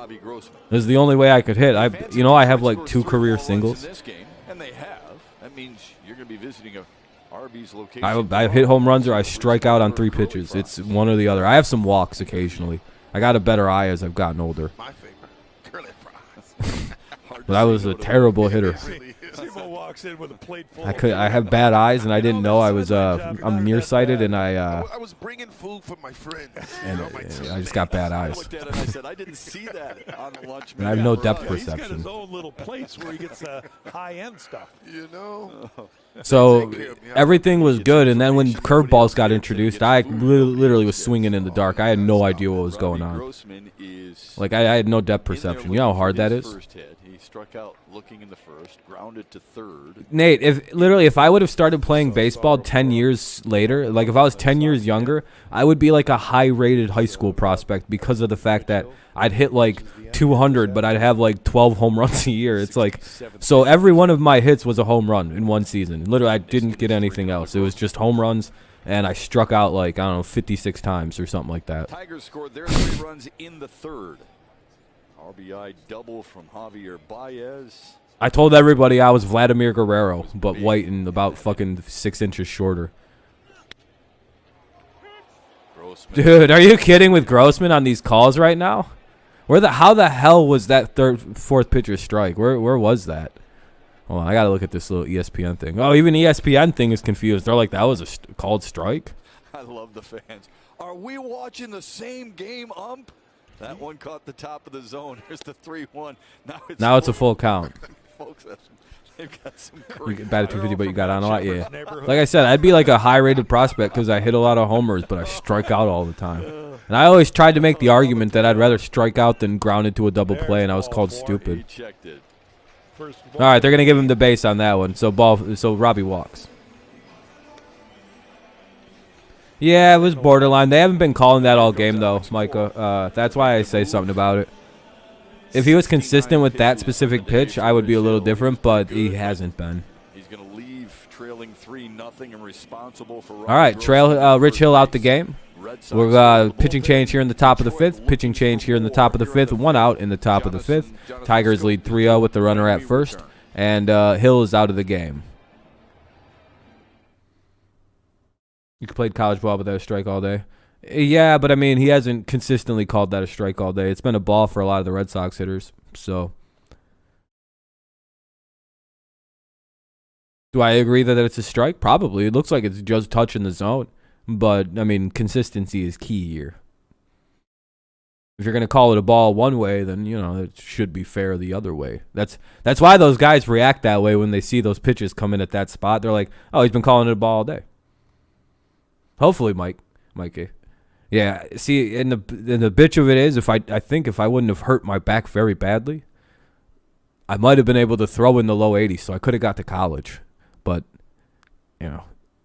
Robbie Grossman. This is the only way I could hit. I have like 2 career singles. In this game, and they have. That means you're going to be visiting a Arby's location. I hit home runs or I strike out on 3 pitches. It's one or the other. I have some walks occasionally. I got a better eye as I've gotten older. My favorite, curly fries. But I was a terrible hitter. Simo walks in with a plate full. I have bad eyes, and I didn't know I was I'm nearsighted, and I was bringing food for my friends. and I just got bad I eyes. looked at it and I said, I didn't see that on the lunch And I have menu. no depth He's got perception. his own little plates where he gets high-end stuff. You know, So everything was good, and then when curveballs got introduced, I literally was swinging in the dark. I had no idea what was going on. Grossman is Like I had no depth in there perception. You know how hard that looking for is? his first hit. He struck out looking in the first, grounded to third. Nate, if I would have started playing baseball 10 years later, like if I was 10 years younger, I would be like a high-rated high school prospect because of the fact that I'd hit like 200, but I'd have like 12 home runs a year. It's like, so every one of my hits was a home run in one season. Literally, I didn't get anything else. It was just home runs, and I struck out like, I don't know, 56 times or something like that. Tigers scored their 3 runs in the third. RBI double from Javier Baez. I told everybody I was Vladimir Guerrero, but white and about fucking 6 inches shorter. Grossman. Dude, are you kidding with Grossman on these calls right now? How the hell was that fourth pitcher strike? Where was that? Hold on, I gotta look at this little ESPN thing. Oh, even ESPN thing is confused. They're like, that was a called strike? I love the fans. Are we watching the same game, ump? That one caught the top of the zone. Here's the 3-1. Now it's a full count. Folks, they've got some You great get batted 250, but you got on a lot, yeah. Neighborhood. Like I said, I'd be like a high-rated prospect because I hit a lot of homers, but I strike out all the time. And I always tried to make the argument that I'd rather strike out than ground into a double play, and I was called He stupid. checked it. First All right, they're gonna give him the base on that one. So Robbie walks. Yeah, it was borderline. They haven't been calling that all game though, Micah. That's why I say something about it. If he was consistent with that specific pitch, I would be a little different, but he hasn't been. He's going to leave trailing 3-0 and responsible for. All right, Rich Hill out the game. We're pitching change here in the top of the 5th. Pitching change here in the top of the 5th. 1 out in the top of the 5th. Tigers lead 3-0 with the runner at first, and Hill is out of the game. You played college ball without a strike all day. Yeah, but I mean, he hasn't consistently called that a strike all day. It's been a ball for a lot of the Red Sox hitters. So, do I agree that it's a strike? Probably. It looks like it's just touching the zone. But, I mean, consistency is key here. If you're going to call it a ball one way, then, you know, it should be fair the other way. That's why those guys react that way when they see those pitches come in at that spot. They're like, oh, he's been calling it a ball all day. Hopefully, Mikey. Yeah, see, and the bitch of it is, I think if I wouldn't have hurt my back very badly, I might have been able to throw in the low 80s, so I could have got to college. But, you know,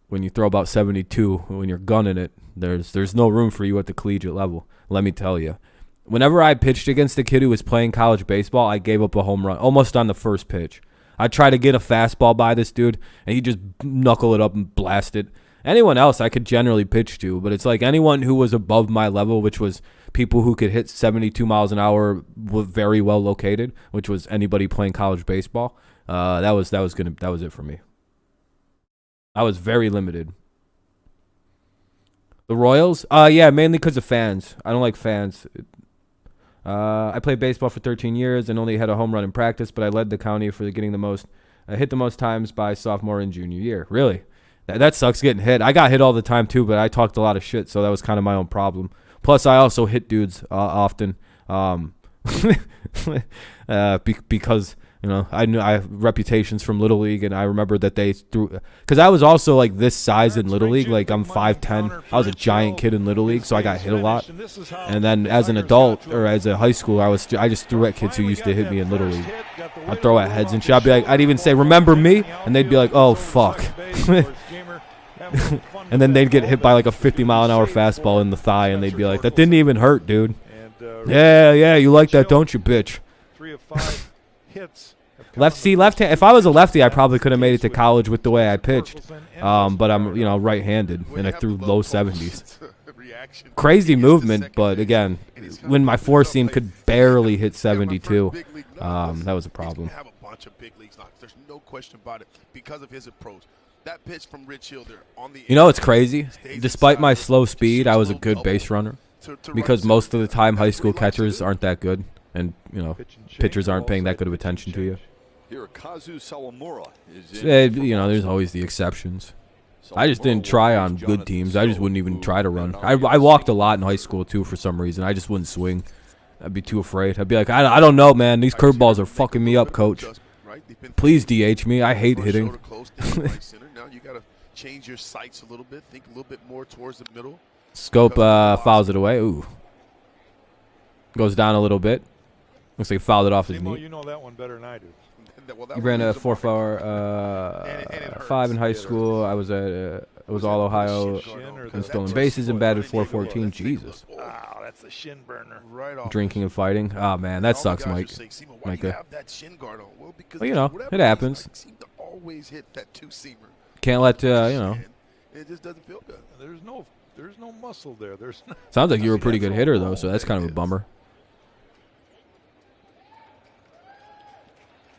when you throw about 72, when you're gunning it, there's no room for you at the collegiate level, let me tell you. Whenever I pitched against a kid who was playing college baseball, I gave up a home run almost on the first pitch. I'd try to get a fastball by this dude, and he'd just knuckle it up and blast it. Anyone else I could generally pitch to, but it's like anyone who was above my level, which was people who could hit 72 miles an hour, were very well located, which was anybody playing college baseball. That was it for me. I was very limited. The Royals? Yeah, mainly because of fans. I don't like fans. I played baseball for 13 years and only had a home run in practice, but I led the county for getting hit the most times by sophomore and junior year. Really? That sucks getting hit. I got hit all the time too, but I talked a lot of shit, so that was kind of my own problem. Plus, I also hit dudes often because, you know, I have reputations from Little League, and I remember that they threw – because I was also, like, this size in Little League. Like, I'm 5'10". I was a giant kid in Little League, so I got hit a lot. And then as an adult or as a high schooler, I just threw at kids who used to hit me in Little League. I'd throw at heads and shit. I'd even say, remember me? And they'd be like, oh, fuck. And then they'd get hit by, like, a 50-mile-an-hour fastball in the thigh, and they'd be like, that didn't even hurt, dude. Yeah, you like that, don't you, bitch? 3 of 5 hits. Left hand. If I was a lefty, I probably could have made it to college with the way I pitched. But I'm, right-handed, and I threw low 70s. reaction. Crazy He gets the movement, second but base, again, and he's when my kinda four moved up seam like, could barely hit yeah, my first 72, big league. No, that was a he's problem. gonna have a bunch of big league knocks. There's no question about it because of his approach. That pitch from Rich Hill there on the You know what's crazy? stays Despite my inside, slow just speed, shoots I a was a little good double base runner to right because center most of the field. time high That's school what he likes to catchers do. aren't that good, and you know, Pitch and change, pitchers aren't paying that ball good of side, pitch and attention to you. change. Here, Kazu Sawamura is in. for You know, there's Boston. always the exceptions. I just Sawamura didn't will try face on good Jonathan teams. I just Stowe, wouldn't even who try to had run. an I walked a single lot in high third. school too for some reason. I just wouldn't swing. I'd be too afraid. I'd be like, I don't know, man. These curveballs are fucking me up, coach. Please DH me. I hate hitting. Now you got to change your sights a little bit. Think a little bit more towards the middle. Scope fouls it away. Ooh. Goes down a little bit. Looks like he fouled it off his Simo, knee. you know that one better than I do. He ran a 4.4 in high school. I was at all Ohio and stolen bases and batted 414. Jesus. Wow, that's a shin burner. Right off. Drinking and fighting. Oh man, that sucks, Mike. Micah. Well, you know, it happens. Seem to always hit that two-seamer. Can't let you know. It just doesn't feel good. There's no muscle there. There's no, Sounds like you were a pretty good hitter though, so that's kind of a bummer.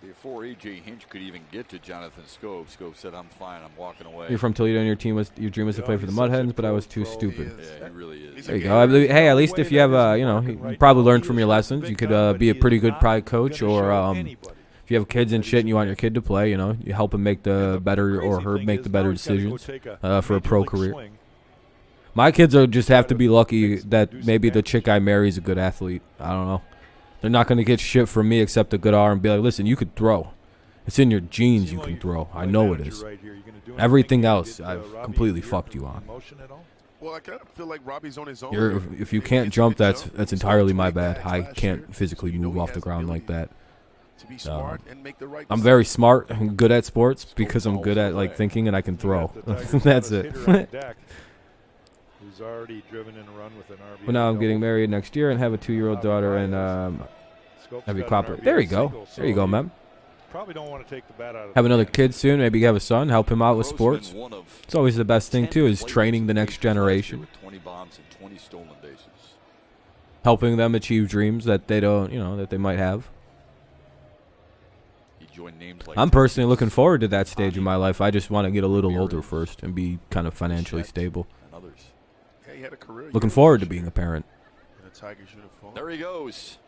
Before A.J. Hinch could even get to Jonathan Scope, Scope said, "I'm fine. I'm walking away." You're from Toledo, and your dream was to play for the Mud Hens, but I was too stupid. Yeah, he really is. There you go. Hey, at least if you have you know, you probably learned from your lessons. You could be a pretty good pride coach, or if you have kids and shit and you want your kid to play, you know, you help him make the better or her make the better decisions for a pro career. My kids are just have to be lucky that maybe the chick I marry is a good athlete. I don't know. They're not going to get shit from me except a good arm and be like, listen, you could throw. It's in your genes you can throw. I know it is. Everything else, I've completely fucked you on. Well, I kind of feel like Robbie's on his own. If you can't jump, that's entirely my bad. I can't physically move off the ground like that. To be smart and make the right I'm very smart and good at sports because I'm good at like thinking and I can throw. That's it. Who's already driven in a run with an RBI. But now I'm getting married next year and have a 2-year-old daughter and heavy copper. There you go. There you go, man. Probably don't want to take the bat out of Have another kid soon. Maybe have a son. Help him out with sports. It's always the best thing too, is training the next generation. 20 bombs and 20 stolen bases. Helping them achieve dreams that they don't, you know, that they might have. He joined names like I'm personally looking forward to that stage in my life. I just want to get a little older first and be kind of financially stable. and others. Yeah, he had a career. Looking forward to being a parent. In a Tigers uniform. There he goes.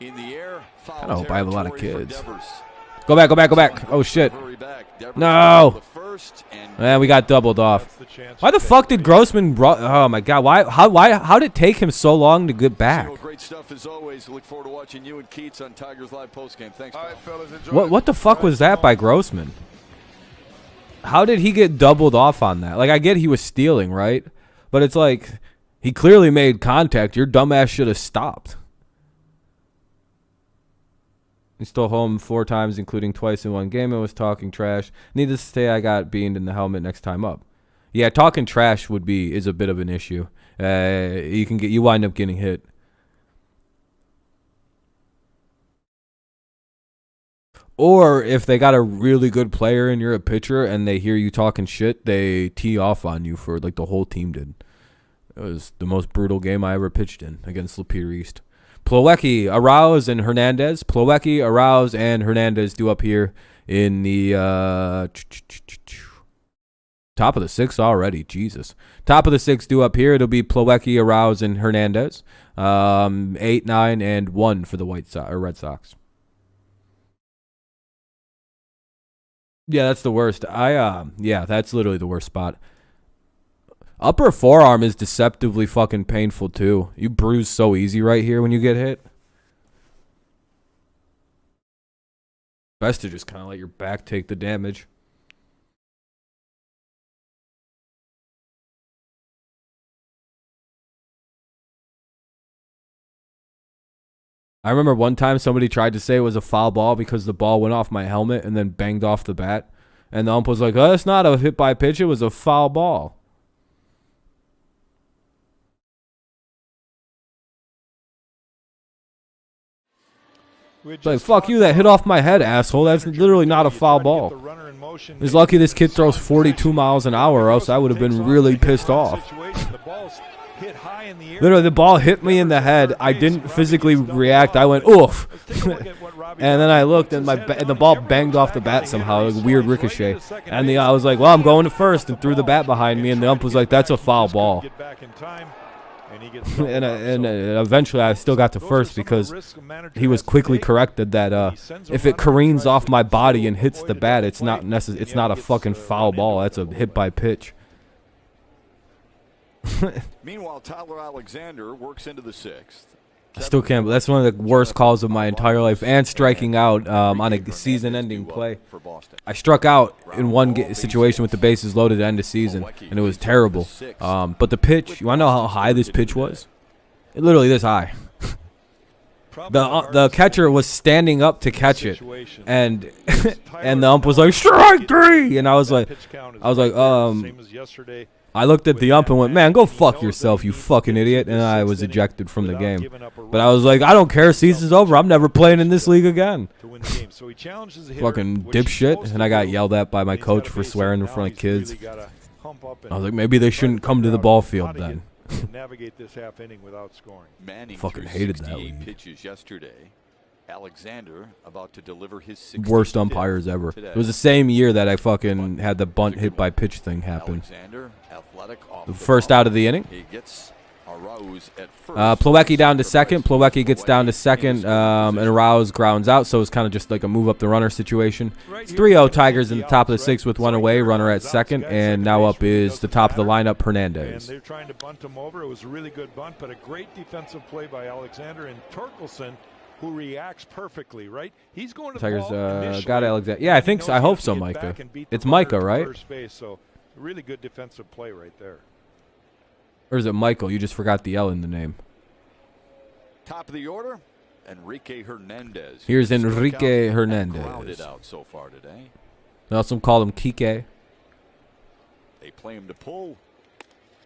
In the air. I hope I have a lot of territory for kids. Devers. Go back, go back, go back. Oh, shit. Hurry back. Devers No. to the first, and Man, we got doubled off. That's the chance Why to the take fuck the did lead. Grossman... Oh, my God. How did it take him so long to get back? Great stuff as always. Look forward to watching you and Keats on Tigers Live postgame. Thanks, All pal. right, fellas, enjoy. What the fuck was that by Grossman? How did he get doubled off on that? Like, I get he was stealing, right? But it's like, he clearly made contact. Your dumbass should have stopped. He's still home 4 times, including twice in one game, and was talking trash. Needless to say, I got beamed in the helmet next time up. Yeah, talking trash is a bit of an issue. You wind up getting hit. Or if they got a really good player and you're a pitcher and they hear you talking shit, they tee off on you for like the whole team did. It was the most brutal game I ever pitched in against Lapeer East. Plawecki, Arouse, and Hernandez. Plawecki, Arouse, and Hernandez due up here in the top of the 6th already. Jesus. Top of the 6th due up here. It'll be Plawecki, Arouse, and Hernandez. 8, 9, and 1 for the Red Sox. Yeah, that's the worst. Yeah, that's literally the worst spot. Upper forearm is deceptively fucking painful too. You bruise so easy right here when you get hit. Best to just kind of let your back take the damage. I remember one time somebody tried to say it was a foul ball because the ball went off my helmet and then banged off the bat. And the ump was like, oh, it's not a hit by pitch. It was a foul ball. It's like, fuck you, that hit off my head, asshole. That's literally not a foul ball. He's lucky this kid throws 42 miles an hour, or else I would have been really pissed off. Literally, the ball hit me in the head. I didn't physically react. I went, oof. And then I looked, and the ball banged off the bat somehow, like a weird ricochet. And I was like, well, I'm going to first, and threw the bat behind me, and the ump was like, that's a foul ball. and eventually I still got to first because he was quickly corrected that if it careens off my body and hits the bat, it's not a fucking foul ball. That's a hit by pitch. Meanwhile, Tyler Alexander works into the sixth. I still can't. That's one of the worst calls of my entire life. And striking out on a season-ending play. I struck out in one situation with the bases loaded at end of season, and it was terrible. But the pitch, you want to know how high this pitch was? Literally this high. The catcher was standing up to catch it, and and the ump was like, strike three, and I was like, I looked at the ump and went, man, go fuck yourself, you fucking idiot, and I was ejected from the game. But I was like, I don't care, season's over, I'm never playing in this league again. Fucking dipshit, and I got yelled at by my coach for swearing in front of kids. I was like, maybe they shouldn't come to the ball field then. Navigate this half inning without scoring. Fucking hated that league. Pitches yesterday. Alexander about to deliver his worst umpires ever. It was the same year that I fucking had the bunt hit by pitch thing happen. The first out of the inning. He gets Arauz at first. Plawecki down to second. Plawecki gets down to second, and Arauz grounds out, so it's kind of just like a move up the runner situation. It's 3-0 Tigers in the top of the sixth with one away, runner at second, and now up is the top of the lineup, Hernandez. They're trying to bunt him over. It was a really good bunt, but a great defensive play by Alexander and Torkelson, who reacts perfectly, right? He's going to Tigers the ball got Alexander. Yeah, I think so. I hope so, Micah. It's Micah, right? First base, so really good defensive play right there. Or is it Michael? You just forgot the L in the name. Top of the order, Enrique Hernandez. Here's Enrique Hernandez. Out so far today. They also call him Kike. They play him to pull.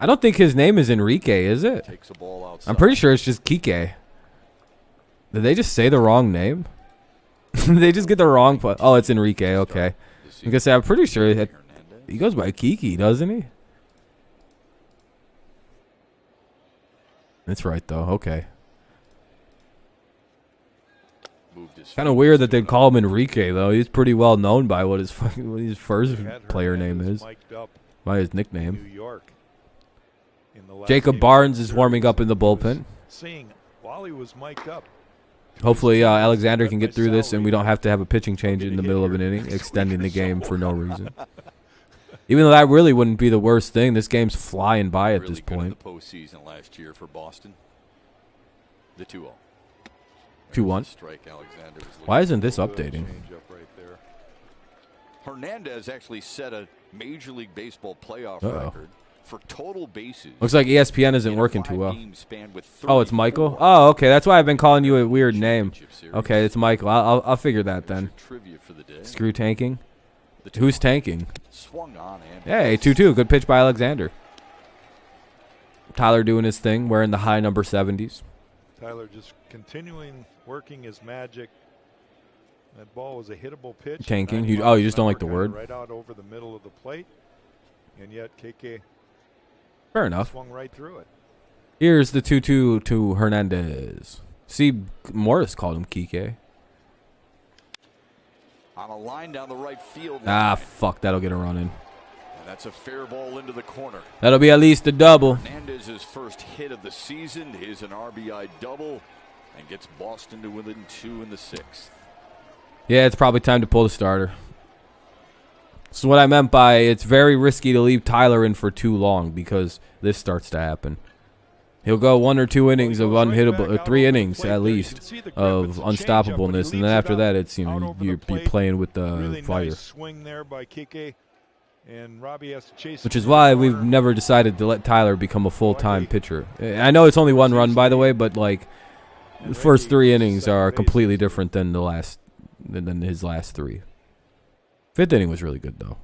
I don't think his name is Enrique, is it? Takes a ball outside. I'm pretty sure it's just Kike. Did they just say the wrong name? They just get the wrong play. Oh, it's Enrique. Okay. I'm gonna say I'm pretty sure he goes by Kiki, doesn't he? That's right, though. Okay. Kind of weird that they'd call him Enrique, though. He's pretty well known by what his first player name is, by his nickname. Jacob Barnes is warming up in the bullpen. While he was mic'd up. Hopefully Alexander can get through this and we don't have to have a pitching change in the middle of an inning, extending the game for no reason. Even though that really wouldn't be the worst thing, this game's flying by at this point. The postseason last year for Boston. The 2-0. 2-1. Why isn't this updating? Hernandez actually set a Major League Baseball playoff record for total bases. Looks like ESPN isn't working too well. Oh, it's Michael? Oh, okay. That's why I've been calling you a weird name. Okay, it's Michael. I'll figure that then. Screw tanking. Who's tanking? Hey, 2-2. Good pitch by Alexander. Tyler doing his thing, wearing the high number 70s. Tyler just continuing working his magic. That ball was a hittable pitch. Tanking. You just don't like the word. Right out over the middle of the plate. And yet KK fair enough. Swung right through it. Here's the 2-2 to Hernandez. See, Morris called him Kike. On a line down the right field. Ah, fuck. That'll get a run in. And that's a fair ball into the corner. That'll be at least a double. Hernandez's first hit of the season is an RBI double and gets Boston to within 2 in the 6th. Yeah, it's probably time to pull the starter. This is what I meant by it's very risky to leave Tyler in for too long because this starts to happen. He'll go 1 or 2 innings of unhittable, or 3 innings at least of unstoppableness, and then after that, it's you're playing with the fire. Which is why we've never decided to let Tyler become a full-time pitcher. I know it's only 1 run, by the way, but like the first 3 innings are completely different than his last 3. 5th inning was really good, though.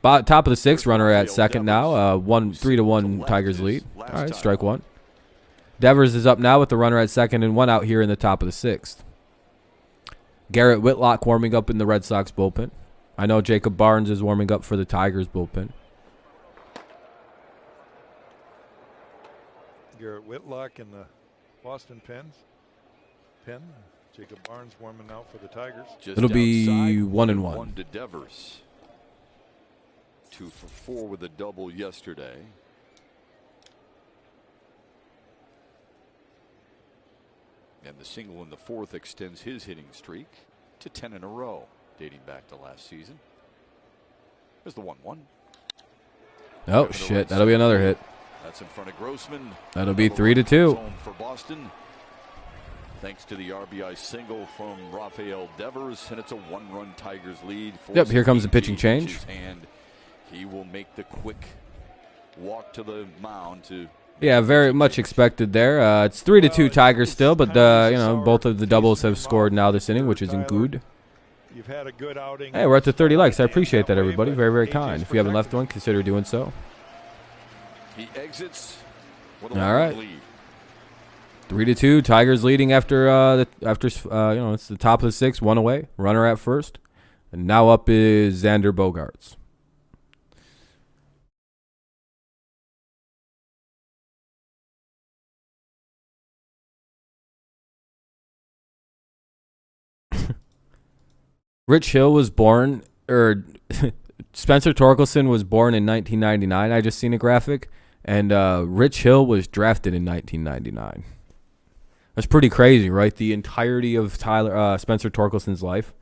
Top of the 6th, runner at second now. 3-1 Tigers lead. All right, strike 1. Devers is up now with the runner at second and 1 out here in the top of the 6th. Garrett Whitlock warming up in the Red Sox bullpen. I know Jacob Barnes is warming up for the Tigers bullpen. Garrett Whitlock in the Boston pen. Jacob Barnes warming out for the Tigers. Just It'll be outside, 1-1. 1 to Devers. 2 for 4 with a double yesterday. And the single in the 4th extends his hitting streak to 10 in a row, dating back to last season. There's the 1-1. Oh, shit. That'll be another hit. That's in front of Grossman. That'll be 3-2. Home for Boston. Thanks to the RBI single from Rafael Devers, and it's a 1-run Tigers lead. Yep, here comes the pitching change. And he will make the quick walk to the mound to. Yeah, very much expected there. It's 3-2 Tigers still, but both of the doubles have scored now this inning, which isn't good. You've had a good outing. Hey, we're at the 30 likes. I appreciate that, everybody. Very, very kind. If you haven't left one, consider doing so. He exits with a All right. lead. 3-2 Tigers leading after it's the top of the 6th, 1 away. Runner at first, and now up is Xander Bogaerts. Rich Hill was born, Spencer Torkelson was born in 1999. I just seen a graphic, and Rich Hill was drafted in 1999. That's pretty crazy, right? The entirety of Spencer Torkelson's life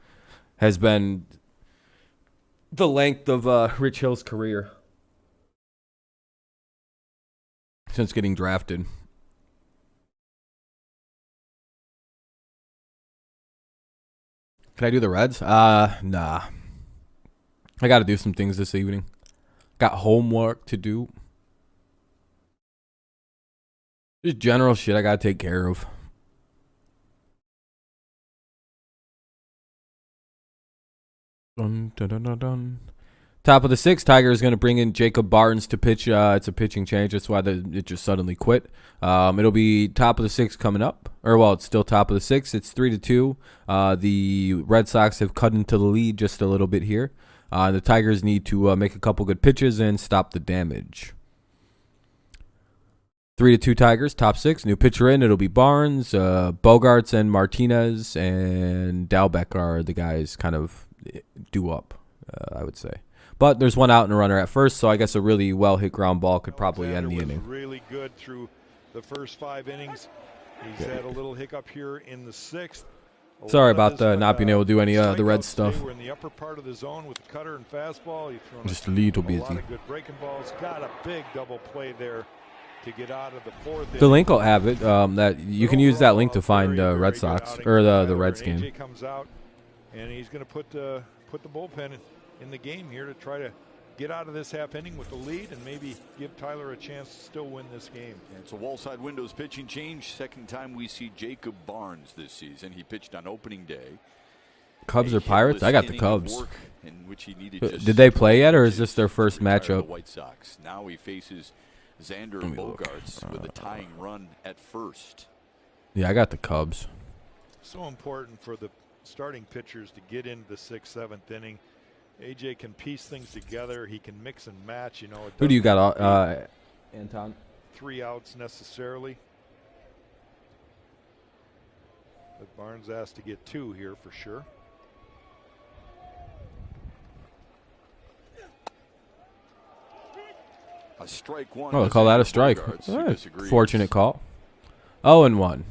has been the length of Rich Hill's career since getting drafted. Can I do the Reds? Nah. I got to do some things this evening. Got homework to do. Just general shit I got to take care of. Dun, dun, dun, dun, dun. Top of the 6th, Tiger is going to bring in Jacob Barnes to pitch. It's a pitching change. That's why it just suddenly quit. It'll be top of the 6th coming up. It's still top of the 6th. It's 3-2. The Red Sox have cut into the lead just a little bit here. The Tigers need to make a couple good pitches and stop the damage. 3-2 Tigers, top 6. New pitcher in. It'll be Barnes, Bogaerts, and Martinez, and Dalbec are the guys kind of due up, I would say. But there's one out and a runner at first, so I guess a really well-hit ground ball could probably end the inning. Really good through the first 5 innings. He's had a little hiccup here in the 6th. Sorry about not being able to do any of the Red stuff. We're in the upper part of the zone with the cutter and fastball. Just a little busy. A lot of good breaking balls. Got a big double play there to get out of the 4th. The link will have it. That you can use that link to find Red Sox or the Reds game. AJ comes out, and he's going to put the bullpen in the game here to try to get out of this half inning with the lead and maybe give Tyler a chance to still win this game. It's a Wallside Windows pitching change. Second time we see Jacob Barnes this season. He pitched on opening day. Cubs or Pirates? I got the Cubs. Did they play yet, or is this their first matchup? The White Sox. Now he faces Xander Bogaerts with a tying run at first. Yeah, I got the Cubs. So important for the starting pitchers to get into the 6th, 7th inning. AJ can piece things together. He can mix and match. Who do you got, Anton? 3 outs necessarily. But Barnes asked to get 2 here for sure. A strike one. Oh, they'll call that a strike. Fortunate call. 0-1.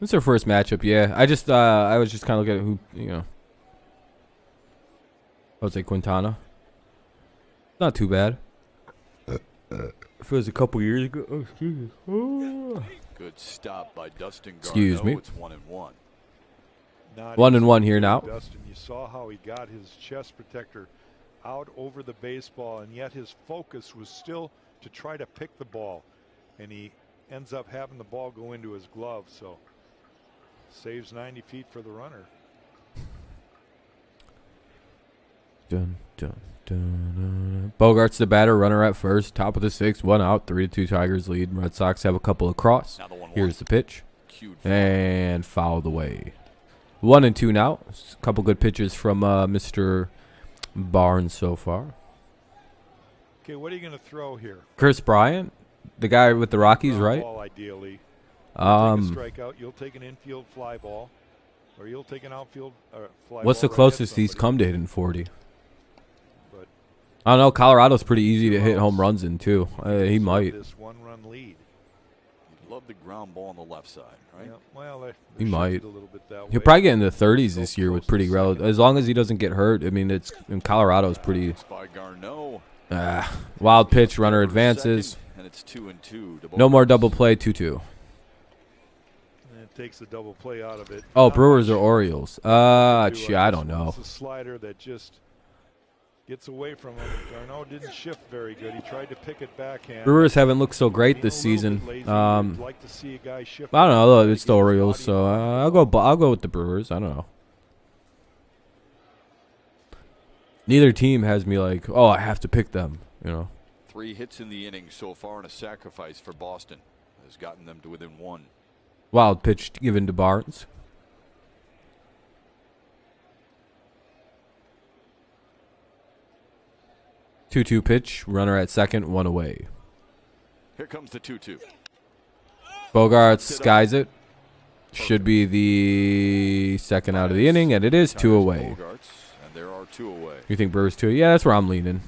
It's their first matchup, yeah. I was just kind of looking at who, I would say Quintana. Not too bad. If it was a couple years ago. Oh, excuse me. Oh. Good stop by Dustin Garneau. Excuse me. It's 1-1. 1-1 here now. Dustin, you saw how he got his chest protector out over the baseball, and yet his focus was still to try to pick the ball, and he ends up having the ball go into his glove, so saves 90 feet for the runner. Dun, dun, dun. Bogart's the batter, runner at first, top of the sixth, 1 out, 3-2 Tigers lead. Red Sox have a couple across. Here's the pitch, and fouled away. 1-2 now. A couple good pitches from Mr. Barnes so far. Okay, what are you going to throw here? Chris Bryant, the guy with the Rockies, right? Ball, ideally. Take a strikeout. You'll take an infield fly ball, or you'll take an outfield fly What's ball the right closest at he's somebody. come to hitting 40? But I don't know. Colorado's pretty easy to hit home runs in, too. He might. This one-run lead. You'd love the ground ball on the left side, right? Yeah, well, He might. a little bit that He'll way. probably get in the 30s this year with pretty relative. As long as he doesn't get hurt. I mean, it's in Colorado's pretty. By Garneau. Wild pitch, runner advances. And it's 2-2. No more double play, 2-2. And it takes the double play out of it. Oh, Not Brewers much or Orioles? to I don't know. It's a slider that just gets away from him. Garneau didn't shift very good. He tried to pick it backhand. Brewers haven't looked so great Being this a little season. bit lazy. I You'd like to see a guy shift don't know. back It's the to get his Orioles, body so on. I'll go with the Brewers. I don't know. Neither team has me like, oh, I have to pick them. You know. 3 hits in the inning so far, and a sacrifice for Boston has gotten them to within 1. Wild pitch given to Barnes. Two-two pitch. Runner at second. 1 away. Here comes the 2-2. Bogarts skies it. Should be the second out of the inning, and it is 2 away. Bogarts, and there are 2 away. You think Brewers 2? Yeah, that's where I'm leaning.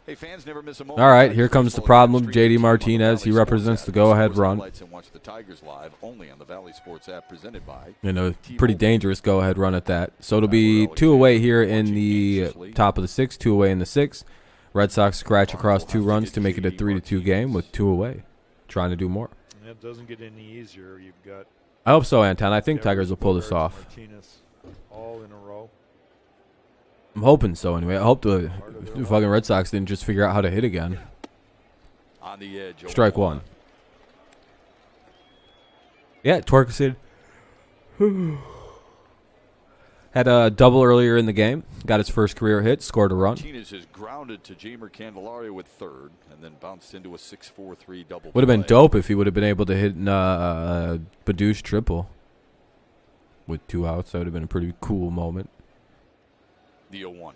Hey, fans never miss a moment. All right, here comes the problem. JD Martinez, he represents the go-ahead run. And watch the Tigers live only on the Valley Sports app presented by. And a pretty dangerous go-ahead run at that. So it'll be 2 away here in the top of the 6th, 2 away in the 6th. Red Sox scratch across 2 runs to make it a 3-2 game with 2 away. Trying to do more. And it doesn't get any easier. You've got I hope so, Anton. I think Devers, Tigers will pull this Bogarts, off. Martinez, all in a row. I'm hoping so anyway. I hope the fucking Red Sox didn't just figure out how to hit again. On the edge. Strike 1. Yeah, Torkelson had a double earlier in the game. Got his first career hit, scored a run. Martinez is grounded to Jamer Candelario with third, and then bounced into a 6-4-3 double. Would have been play. dope if he would have been able to hit Badouche triple with 2 outs. That would have been a pretty cool moment. The 0-1.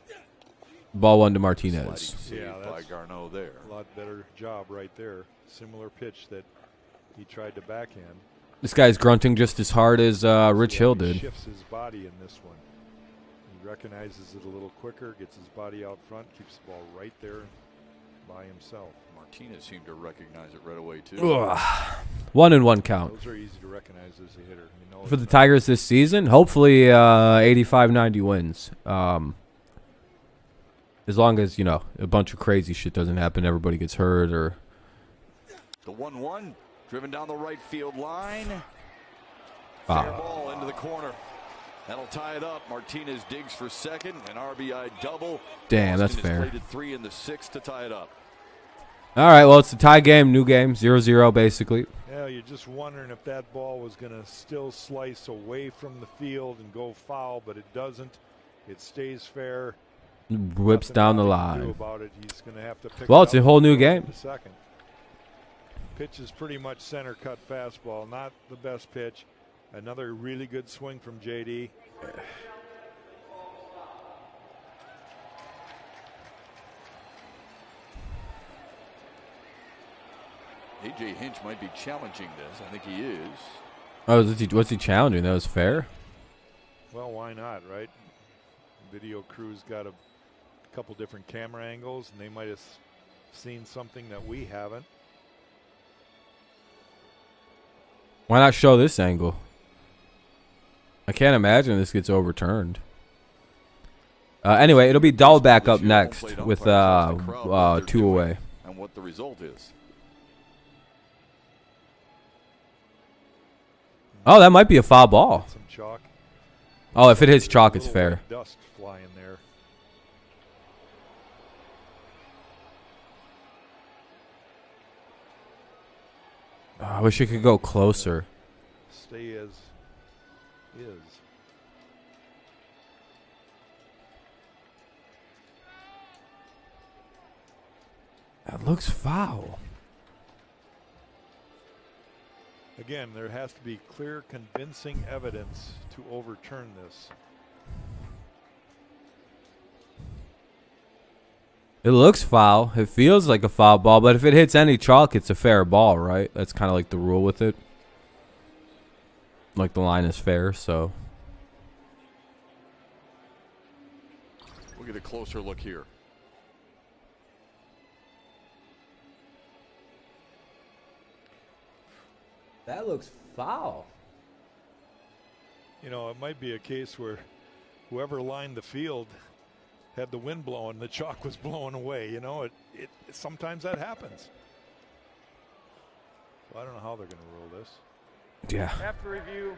Ball 1 to Martinez. Sliding save by that's Garneau there. A lot better job right there. Similar pitch that he tried to backhand. This guy's grunting just as hard as Rich Hill He did. shifts his body in this one. He recognizes it a little quicker, gets his body out front, keeps the ball right there by himself. Martinez seemed to recognize it right away too. 1-1 count. Those are easy to recognize as a hitter. You know For the Tigers this season, hopefully 85-90 wins. As long as, you know, a bunch of crazy shit doesn't happen, everybody gets hurt or... The 1-1 driven down the right field line. Ah. Fair ball into the corner. That'll tie it up. Martinez digs for second, an RBI double. Damn, that's Boston has fair. played at 3 in the 6th to tie it up. All right, well, it's a tie game, new game, 0-0 basically. Yeah, you're just wondering if that ball was going to still slice away from the field and go foul, but it doesn't. It stays fair. Whips Nothing down the Bobby can do line. about it. He's going to have to pick Well, it it's a up whole and new throw it game. into second. Pitch is pretty much center cut fastball. Not the best pitch. Another really good swing from JD. A.J. Hinch might be challenging this. I think he is. Oh, what's he challenging? That was fair? Well, why not, right? Video crew's got a couple different camera angles, and they might have seen something that we haven't. Why not show this angle? I can't imagine this gets overturned. Anyway, it'll be Dahlback up next with 2 away. And what the result is. Oh, that might be a foul ball. Some chalk. Oh, if it hits chalk, There's it's a little fair. red dust flying there. Oh, I wish it could go closer. Stay as is. That looks foul. Again, there has to be clear, convincing evidence to overturn this. It looks foul. It feels like a foul ball, but if it hits any chalk, it's a fair ball, right? That's kind of like the rule with it. Like the line is fair, so. We'll get a closer look here. That looks foul. You know, it might be a case where whoever lined the field had the wind blowing, the chalk was blowing away. You know, it sometimes that happens. So I don't know how they're going to rule this. Yeah. After review,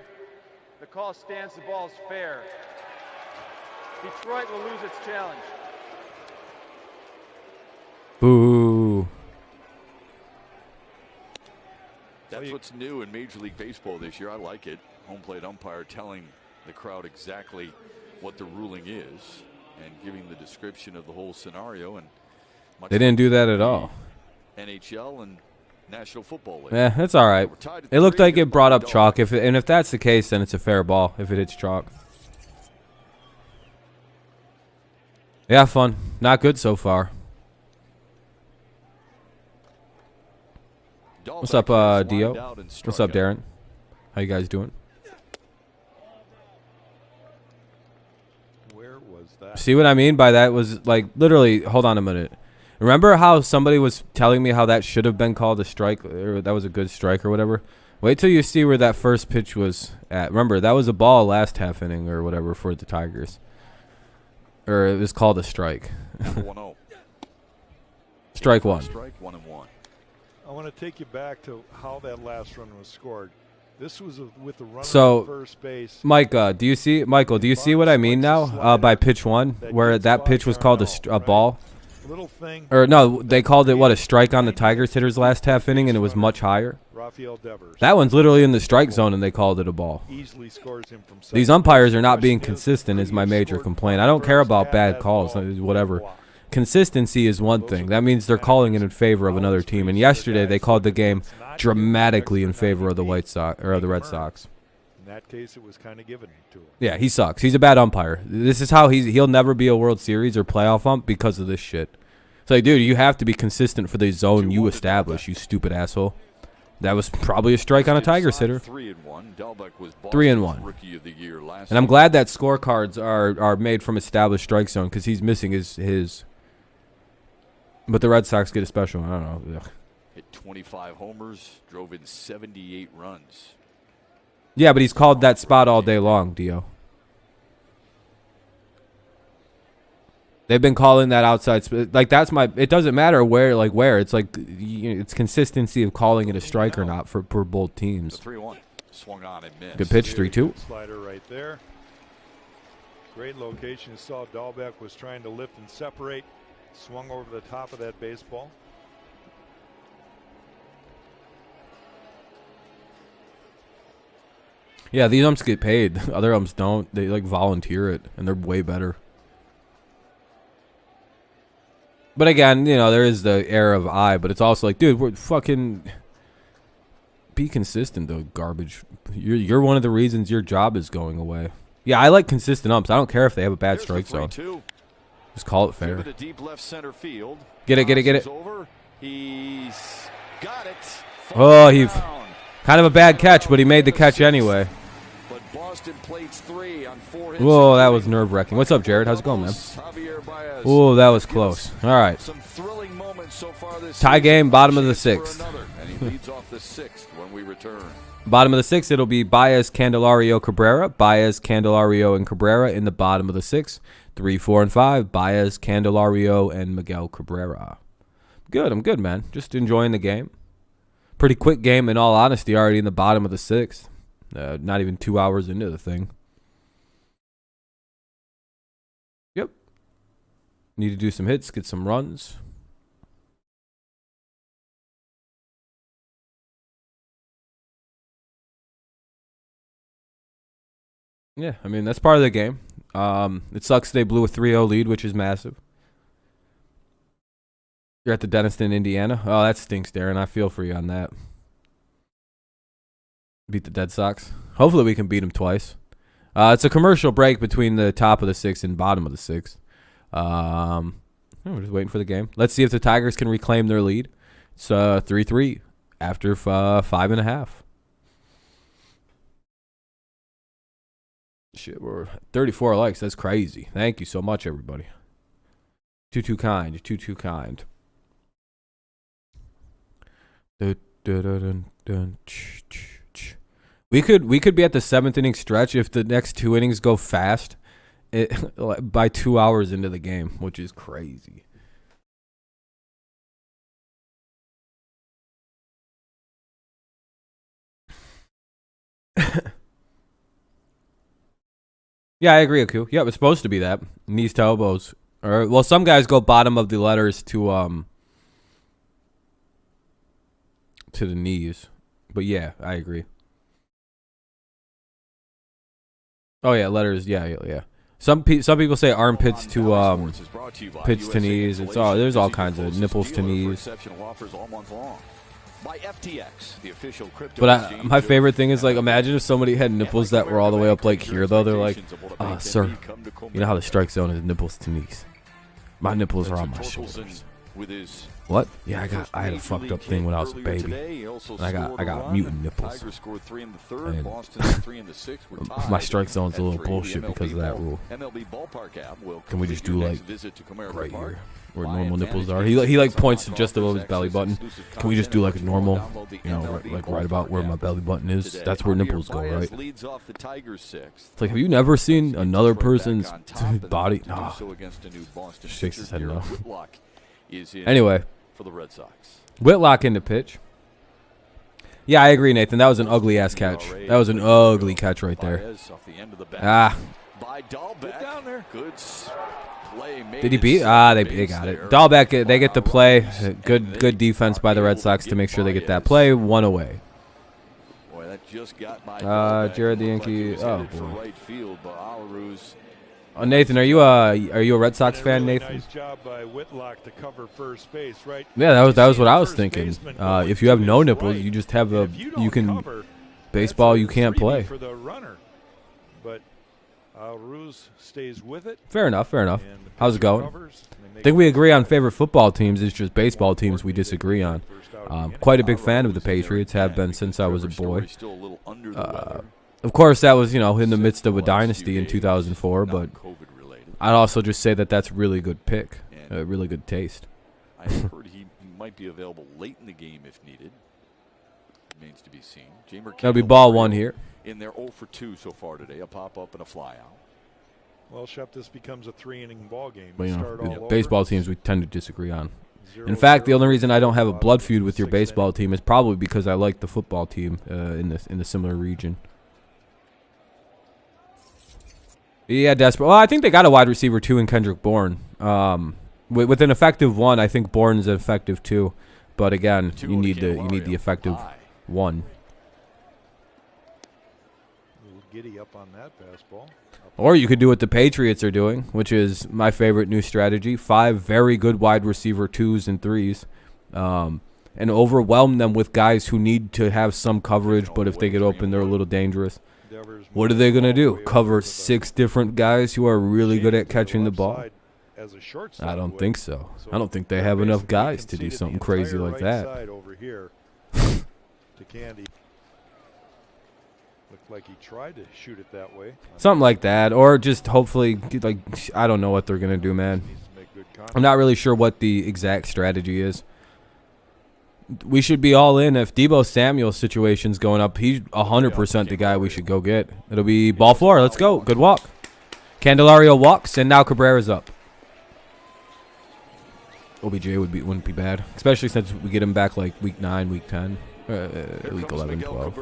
the call stands. The ball is fair. Detroit will lose its challenge. Boo. That's what's new in Major League Baseball this year. I like it. Home plate umpire telling the crowd exactly what the ruling is and giving the description of the whole scenario. And they didn't do that at all. NHL and National Football League. Yeah, that's all right. It looked like it brought up chalk. And if that's the case, then it's a fair ball if it hits chalk. Yeah, fun. Not good so far. What's up, Dio? What's up, Darren? How you guys doing? Where was that? See what I mean by that was like literally, hold on a minute. Remember how somebody was telling me how that should have been called a strike, or that was a good strike or whatever? Wait till you see where that first pitch was at. Remember, that was a ball last half inning or whatever for the Tigers. Or it was called a strike. 1-0. Strike one. Strike 1-1. I want to take you back to how that last run was scored. This was with the runner at first base. Michael, do you see what I mean now by pitch one, where that pitch was called a ball? Little thing. Or no, they called it, what, a strike on the Tigers hitters last half inning, and it was much higher? That one's literally in the strike zone, and they called it a ball. These umpires are not being consistent is my major complaint. I don't care about bad calls, whatever. Consistency is one thing. That means they're calling it in favor of another team. And yesterday, they called the game dramatically in favor of the White Sox or the Red Sox. In that case, it was kind of given to him. Yeah, he sucks. He's a bad umpire. This is how he'll never be a World Series or playoff ump because of this shit. It's like, dude, you have to be consistent for the zone you establish, you stupid asshole. That was probably a strike on a Tigers hitter. 3-1. Dalbec was 3-1. Rookie of the Year last and I'm glad that scorecards are made from established strike zone because he's missing his. But the Red Sox get a special one. I don't know. Ugh. Hit 25 homers, drove in 78 runs. Yeah, but he's called that spot all day long, Dio. They've been calling that outside. Like, that's my. It doesn't matter where. It's like it's consistency of calling it a strike or not for both teams. 3-1. Swung on and missed. Good pitch, 3-2. Slider right there. Great location. You saw Dalbec was trying to lift and separate. Swung over the top of that baseball. Yeah, these umps get paid. Other umps don't. They like volunteer it, and they're way better. But again, there is the air of I, but it's also like, dude, we're fucking be consistent though, garbage. You're one of the reasons your job is going away. Yeah, I like consistent umps. I don't care if they have a bad strike zone. Just call it fair. Give it a deep left center field. Get it. Over. He's got it. Oh, he kind of a bad catch, but he made the catch anyway. But Boston plates 3 on 4 hits. Whoa, that was nerve-wracking. What's up, Jared? How's it going, man? Oh, that was close. All right. Some thrilling moments so far this tie game, bottom of the 6th. And he leads off the 6th when we return. Bottom of the 6th, it'll be Baez, Candelario, Cabrera. Baez, Candelario, and Cabrera in the bottom of the 6th. 3, 4, and 5, Baez, Candelario, and Miguel Cabrera. Good, I'm good, man. Just enjoying the game. Pretty quick game, in all honesty, already in the bottom of the 6th. Not even 2 hours into the thing. Yep. Need to do some hits, get some runs. Yeah, I mean, that's part of the game. It sucks they blew a 3-0 lead, which is massive. You're at the dentist in Indiana? Oh, that stinks, Darren. I feel for you on that. Beat the Red Sox. Hopefully we can beat them twice. It's a commercial break between the top of the 6th and bottom of the 6th. We're just waiting for the game. Let's see if the Tigers can reclaim their lead. It's 3-3 after 5.5. Shit, we're 34 likes. That's crazy. Thank you so much, everybody. Too kind. You're too kind. We could be at the 7th inning stretch if the next 2 innings go fast. By 2 hours into the game, which is crazy. Yeah, I agree, Aku. Yeah, it's supposed to be that. Knees to elbows. Or, well, some guys go bottom of the letters to the knees. But yeah, I agree. Oh yeah, letters. Yeah. Some people say armpits to pits to knees. It's all there's all kinds of nipples to knees. But my favorite thing is, like, imagine if somebody had nipples that were all the way up like here, though. They're like, sir, you know how the strike zone is nipples to knees. My nipples are on my shoulders. What? Yeah, I had a fucked up thing when I was a baby. And I got mutant nipples. And my strike zone's a little bullshit because of that rule. Can we just do like right here where normal nipples are? He like points to just above his belly button. Can we just do like a normal, you know, like right about where my belly button is? That's where nipples go, right? It's like, have you never seen another person's body? Nah. Shakes his head no. Anyway, for the Red Sox. Whitlock in the pitch. Yeah, I agree, Nathan. That was an ugly ass catch. That was an ugly catch right there. Did he beat? They got it. Dahlbeck, they get the play. Good defense by the Red Sox to make sure they get that play. 1 away. Jared the Yankee. Oh boy. Nathan, are you a Red Sox fan, Nathan? Nice job by Whitlock to cover first base, right? Yeah, that was what I was thinking. If you have no nipples, you just have you can baseball you can't play. For the runner, but Ruse stays with it. Fair enough. How's it going? I think we agree on favorite football teams. It's just baseball teams we disagree on. Quite a big fan of the Patriots. Have been since I was a boy. Of course, that was, in the midst of a dynasty in 2004, but I'd also just say that that's really good pick, really good taste. I heard he might be available late in the game if needed. Remains to be seen. That'll be ball 1 here. In their 0 for 2 so far today, a pop-up and a fly-out. Well, Shep, this becomes a 3-inning ball game. But, baseball teams we tend to disagree on. In fact, the only reason I don't have a blood feud with your baseball team is probably because I like the football team in the similar region. Yeah, desperate. Well, I think they got a wide receiver too in Kendrick Bourne. With an effective 1, I think Bourne's an effective 2. But again, you need the effective 1. Giddy up on that fastball. Or you could do what the Patriots are doing, which is my favorite new strategy: 5 very good wide receiver 2s and 3s, and overwhelm them with guys who need to have some coverage. But if they get open, they're a little dangerous. What are they going to do? Cover 6 different guys who are really good at catching the ball? I don't think so. I don't think they have enough guys to do something crazy like that. To Candy. Looked like he tried to shoot it that way. Something like that, or just hopefully, like, I don't know what they're going to do, man. I'm not really sure what the exact strategy is. We should be all in. If Deebo Samuel's situation's going up, he's 100% the guy we should go get. It'll be ball 4. Let's go. Good walk. Candelario walks, and now Cabrera's up. OBJ wouldn't be bad, especially since we get him back like week 9, week 10, week 11, 12.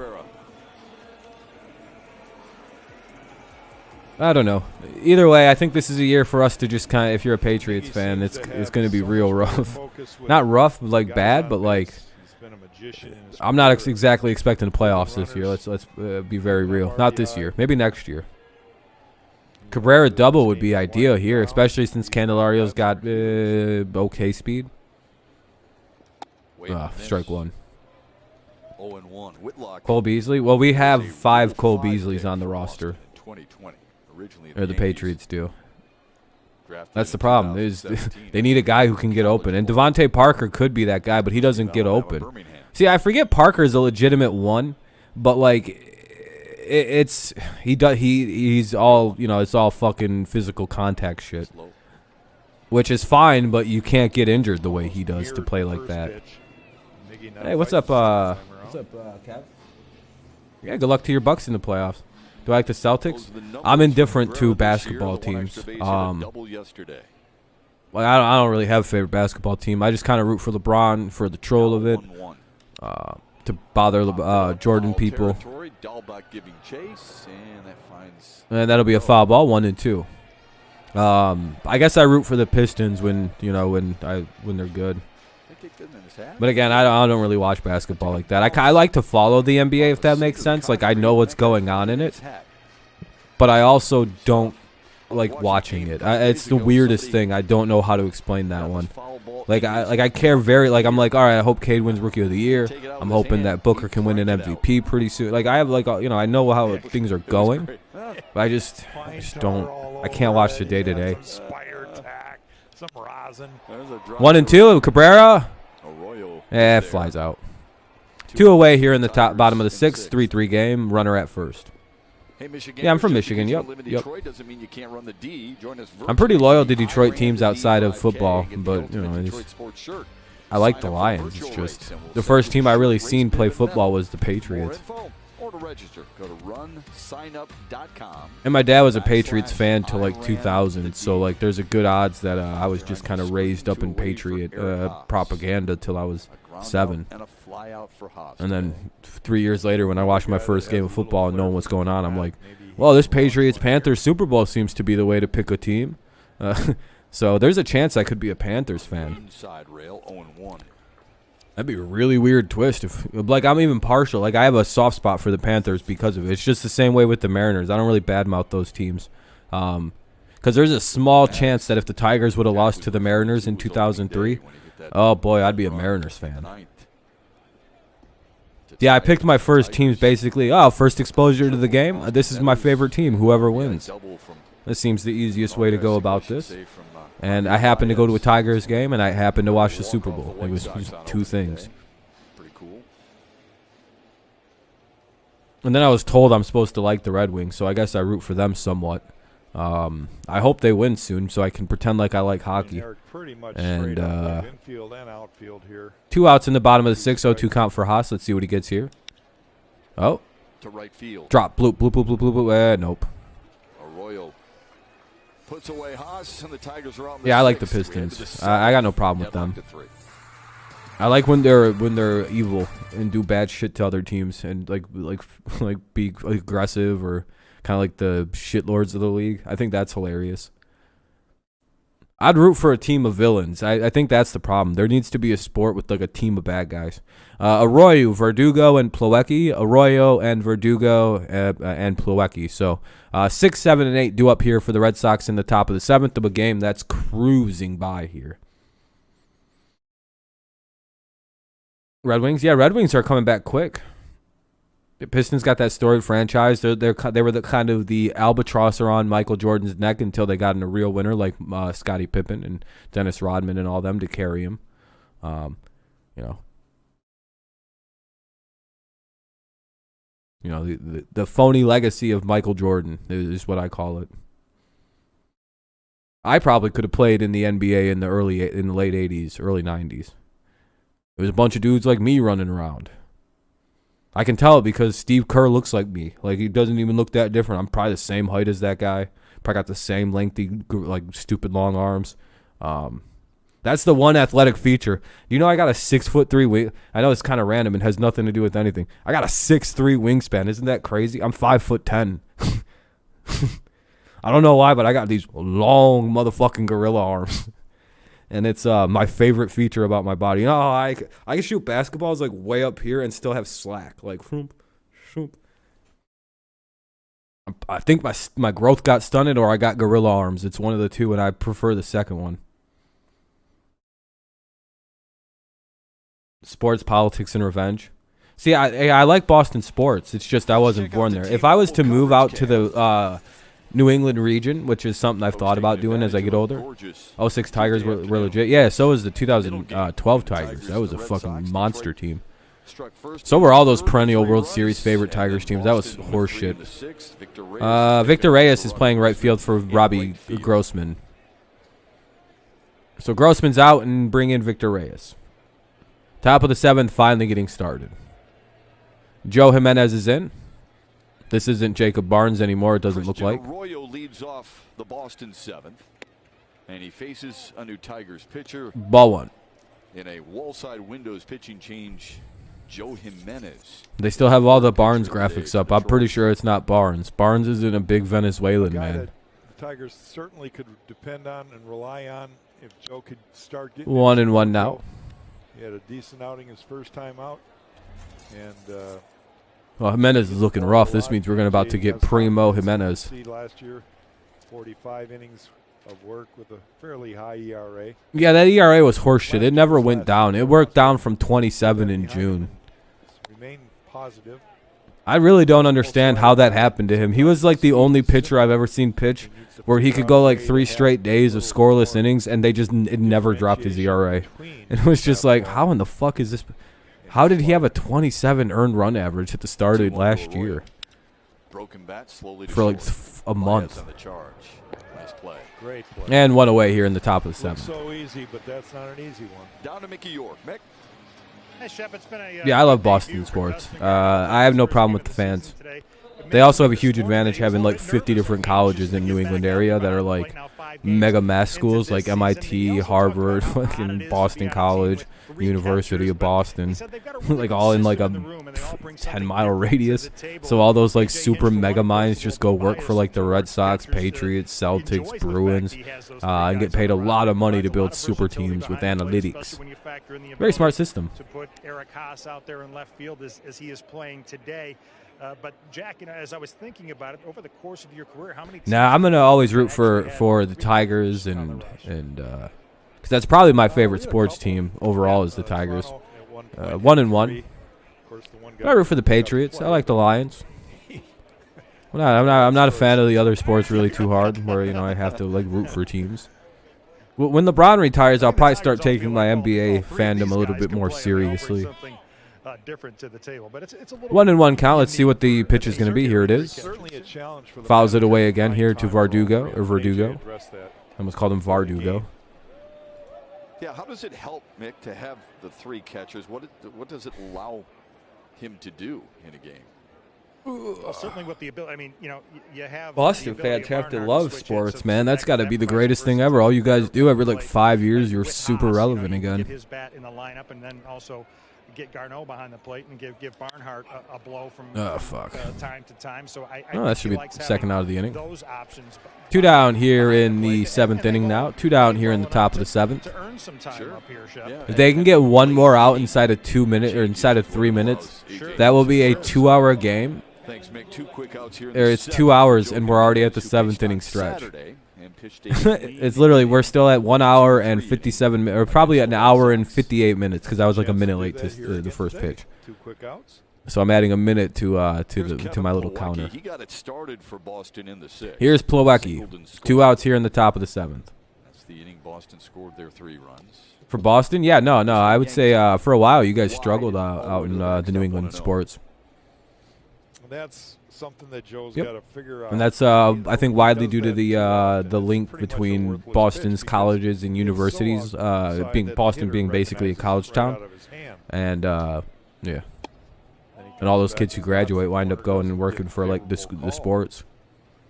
I don't know. Either way, I think this is a year for us to just kind of, if you're a Patriots fan, it's going to be real rough. Not rough, like bad, but like I'm not exactly expecting the playoffs this year. Let's be very real. Not this year. Maybe next year. Cabrera double would be ideal here, especially since Candelario's got okay speed. Strike one. 0-1. Whitlock. Cole Beasley. Well, we have 5 Cole Beasleys on the roster. 2020. Originally Or the Patriots do. drafted That's the in problem. Is 2017. they need a guy who can get open. And Devontae Parker could be that guy, but he doesn't get open. Birmingham. See, I forget Parker's a legitimate one, but like he's all, it's all fucking physical contact shit. Which is fine, but you can't get injured the way he does to play like that. Hey, what's up, Kev? Yeah, good luck to your Bucks in the playoffs. Do I like the Celtics? I'm indifferent to basketball teams. Like I don't really have a favorite basketball team. I just kind of root for LeBron for the troll of it, to bother Jordan people. And that'll be a foul ball, 1 and 2. I guess I root for the Pistons when they're good. But again, I don't really watch basketball like that. I like to follow the NBA, if that makes sense. Like, I know what's going on in it, but I also don't like watching it. It's the weirdest thing. I don't know how to explain that one. I care I'm like, all right, I hope Cade wins Rookie of the Year. I'm hoping that Booker can win an MVP pretty soon. Like, I have I know how things are going, but I just don't. I can't watch the day to day. 1 and 2, Cabrera. It flies out. 2 away here in the bottom of the 6th, 3-3 game. Runner at first. Yeah, I'm from Michigan. Yep. I'm pretty loyal to Detroit teams outside of football, but I like the Lions. It's just the first team I really seen play football was the Patriots. And my dad was a Patriots fan till like 2000, so like there's a good odds that I was just kind of raised up in Patriot propaganda till I was 7. And then 3 years later, when I watched my first game of football and knowing what's going on, I'm like, well, this Patriots-Panthers Super Bowl seems to be the way to pick a team. So there's a chance I could be a Panthers fan. That'd be a really weird twist. I'm even partial. Like, I have a soft spot for the Panthers because of it. It's just the same way with the Mariners. I don't really badmouth those teams. Because there's a small chance that if the Tigers would have lost to the Mariners in 2003, oh, boy, I'd be a Mariners fan. Yeah, I picked my first teams basically. First exposure to the game. This is my favorite team, whoever wins. This seems the easiest way to go about this. And I happened to go to a Tigers game, and I happened to watch the Super Bowl. It was 2 things. And then I was told I'm supposed to like the Red Wings, so I guess I root for them somewhat. I hope they win soon so I can pretend like I like hockey. And 2 outs in the bottom of the 6th, 0-2 count for Haas. Let's see what he gets here. Oh. Drop. Bloop, bloop, bloop, bloop, bloop, bloop. Nope. Puts away Haas, and the Tigers are out. Yeah, I like the Pistons. I got no problem with them. I like when they're evil and do bad shit to other teams and like be aggressive or kind of like the shitlords of the league. I think that's hilarious. I'd root for a team of villains. I think that's the problem. There needs to be a sport with like a team of bad guys. Arroyo, Verdugo, and Plawecki. Arroyo and Verdugo and Plawecki. So 6, 7, and 8 due up here for the Red Sox in the top of the 7th of a game that's cruising by here. Red Wings? Yeah, Red Wings are coming back quick. The Pistons got that storied franchise. They were the kind of the albatross around Michael Jordan's neck until they got in a real winner like Scottie Pippen and Dennis Rodman and all them to carry him. The phony legacy of Michael Jordan is what I call it. I probably could have played in the NBA in the late 80s, early 90s. There was a bunch of dudes like me running around. I can tell it because Steve Kerr looks like me. Like, he doesn't even look that different. I'm probably the same height as that guy. Probably got the same lengthy, like, stupid long arms. That's the one athletic feature. You know, I got a 6'3" wing. I know it's kind of random and has nothing to do with anything. I got a 6'3" wingspan. Isn't that crazy? I'm 5'10". I don't know why, but I got these long motherfucking gorilla arms. And it's my favorite feature about my body. You know, I can shoot basketballs like way up here and still have slack. Like, shoop. I think my growth got stunted or I got gorilla arms. It's one of the two, and I prefer the second one. Sports, politics, and revenge. See, I like Boston sports. It's just I wasn't born there. If I was to move out to the New England region, which is something I've thought about doing as I get older. 06 Tigers were legit. Yeah, so was the 2012 Tigers. That was a fucking monster team. So were all those perennial World Series favorite Tigers teams. That was horseshit. Victor Reyes is playing right field for Robbie Grossman. So Grossman's out and bring in Victor Reyes. Top of the 7th, finally getting started. Joe Jimenez is in. This isn't Jacob Barnes anymore, it doesn't look like. Arroyo leads off the Boston 7th, and he faces a new Tigers pitcher. Ball 1. In a wall-side windows pitching change, Joe Jimenez. They still have all the Barnes graphics up. I'm pretty sure it's not Barnes. Barnes isn't a big Venezuelan man. The Tigers certainly could depend on and rely on if Joe could start getting 1-1 now. He had a decent outing his first time out. And well, Jimenez is looking rough. This means we're about to get Primo Jimenez. Last year, 45 innings of work with a fairly high ERA. Yeah, that ERA was horseshit. It never went down. It worked down from 27 in June. Remain positive. I really don't understand how that happened to him. He was like the only pitcher I've ever seen pitch where he could go like 3 straight days of scoreless innings and it never dropped his ERA. And it was just like, how in the fuck is this? How did he have a 27 earned run average at the start of last year? Broken bat slowly for like a month. Nice play. Great play. And 1 away here in the top of the 7th. So easy, but that's not an easy one. Down to Mickey York. Mick. Hey, Shep, it's been a, yeah, I love Boston sports. I have no problem with the fans. They also have a huge advantage having like 50 different colleges in New England area that are like mega mass schools like MIT, Harvard, fucking Boston College, University of Boston, like all in like a 10-mile radius. So all those like super mega minds just go work for like the Red Sox, Patriots, Celtics, Bruins, and get paid a lot of money to build super teams with analytics. Very smart system. To put Eric Haas out there in left field as he is playing today. But Jack, you know, as I was thinking about it over the course of your career, how many? Nah, I'm gonna always root for the Tigers and because that's probably my favorite sports team overall is the Tigers. 1-1. I root for the Patriots. I like the Lions. I'm not a fan of the other sports really too hard, where you know I have to like root for teams. When LeBron retires, I'll probably start taking my NBA fandom a little bit more seriously. Different to the table, but it's a little 1-1 count. Let's see what the pitch is going to be. Here it is. Fouls it away again here to Verdugo. I almost called him Vardugo. Yeah, how does it help, Mick, to have the 3 catchers? What does it allow him to do in a game? Well, certainly with the ability. I mean, you know, you have Boston fans have to love sports, man. That's got to be the greatest thing ever. All you guys do every like 5 years, you're super relevant again. Get his bat in the lineup, and then also get Garneau behind the plate and give Barnhart a blow from time to time. So that should be second out of the inning. Those options. 2 down here in the 7th inning now. 2 down here in the top of the 7th. To earn some time up here, Shep. If they can get 1 more out inside of 2 minutes or inside of 3 minutes, that will be a 2-hour game. Thanks, Mick. 2 quick outs here. It's 2 hours and we're already at the 7th inning stretch. It's literally we're still at 1 hour and 57 or probably an hour and 58 minutes because I was like a minute late to the first pitch. 2 quick outs. So I'm adding a minute to my little counter. He got it started for Boston in the 6th. Here's Plawecki. 2 outs here in the top of the 7th. That's the inning Boston scored their 3 runs. For Boston, yeah, no. I would say for a while you guys struggled out in the New England sports. That's something that Joe's got to figure out. And that's I think widely due to the link between Boston's colleges and universities, Boston being basically a college town, and yeah, and all those kids who graduate wind up going and working for like the sports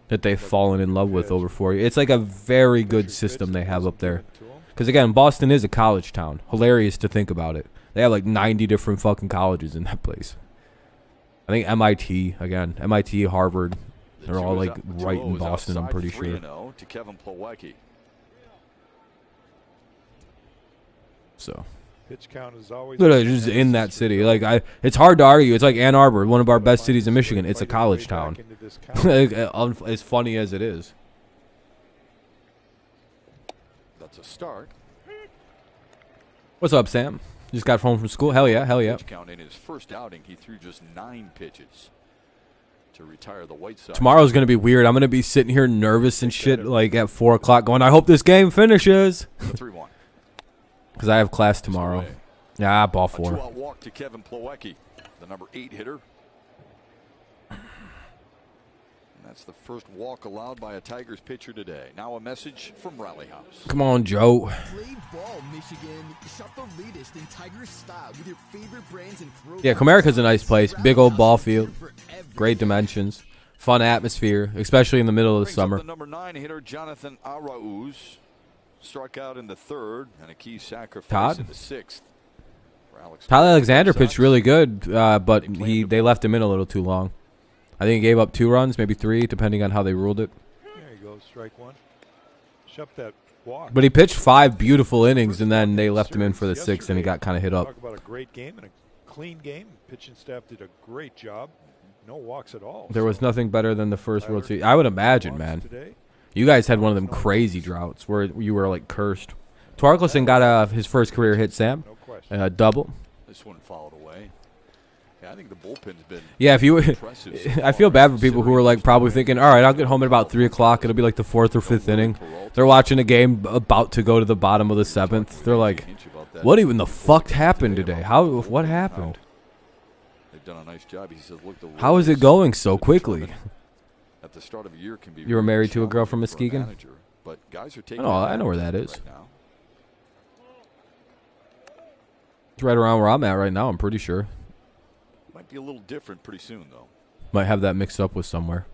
that they've fallen in love with over 4 years. It's like a very good system they have up there, because again, Boston is a college town. Hilarious to think about it. They have like 90 different fucking colleges in that place. I think MIT, Harvard, they're all like right in Boston, I'm pretty sure. To Kevin Plawecki. So pitch count is always literally just in that city. Like it's hard to argue. It's like Ann Arbor, one of our best cities in Michigan. It's a college town. As funny as it is. That's a start. What's up, Sam? Just got home from school. Hell yeah, hell yeah. Count in his first outing, he threw just 9 pitches to retire the White Sox. Tomorrow's going to be weird. I'm going to be sitting here nervous and shit like at 4 o'clock going, I hope this game finishes. 3-1. Because I have class tomorrow. Yeah, ball 4. A 2-out walk to Kevin Plawecki, the number 8 hitter. And that's the first walk allowed by a Tigers pitcher today. Now a message from Rally House. Come on, Joe. Play ball, Michigan. Shop the latest in Tigers style with your favorite brands and throw. Yeah, Comerica's a nice place. Big old ball field. Great dimensions. Fun atmosphere, especially in the middle of the summer. The number 9 hitter, Jonathan Arauz, struck out in the 3rd and a key sacrifice in the 6th. Tyler Alexander pitched really good, but they left him in a little too long. I think he gave up 2 runs, maybe 3, depending on how they ruled it. There you go, strike 1. Shut that walk. But he pitched 5 beautiful innings, and then they left him in for the 6th, and he got kind of hit up. Talk about a great game and a clean game. Pitching staff did a great job. No walks at all. There was nothing better than the first World Series. I would imagine, man. You guys had one of them crazy droughts where you were like cursed. Torkelson got his first career hit, Sam. Double. This one fouled away. Yeah, I think the bullpen's been. Yeah, if you, I feel bad for people who are like probably thinking, all right, I'll get home at about 3 o'clock. It'll be like the 4th or 5th inning. They're watching a game about to go to the bottom of the 7th. They're like, what even the fuck happened today? What happened? They've done a nice job. He says, look, how is it going so quickly? At the start of a year can be. You were married to a girl from Muskegon? But guys are taking. I know where that is. It's right around where I'm at right now, I'm pretty sure. Might be a little different pretty soon, though. Might have that mixed up with somewhere.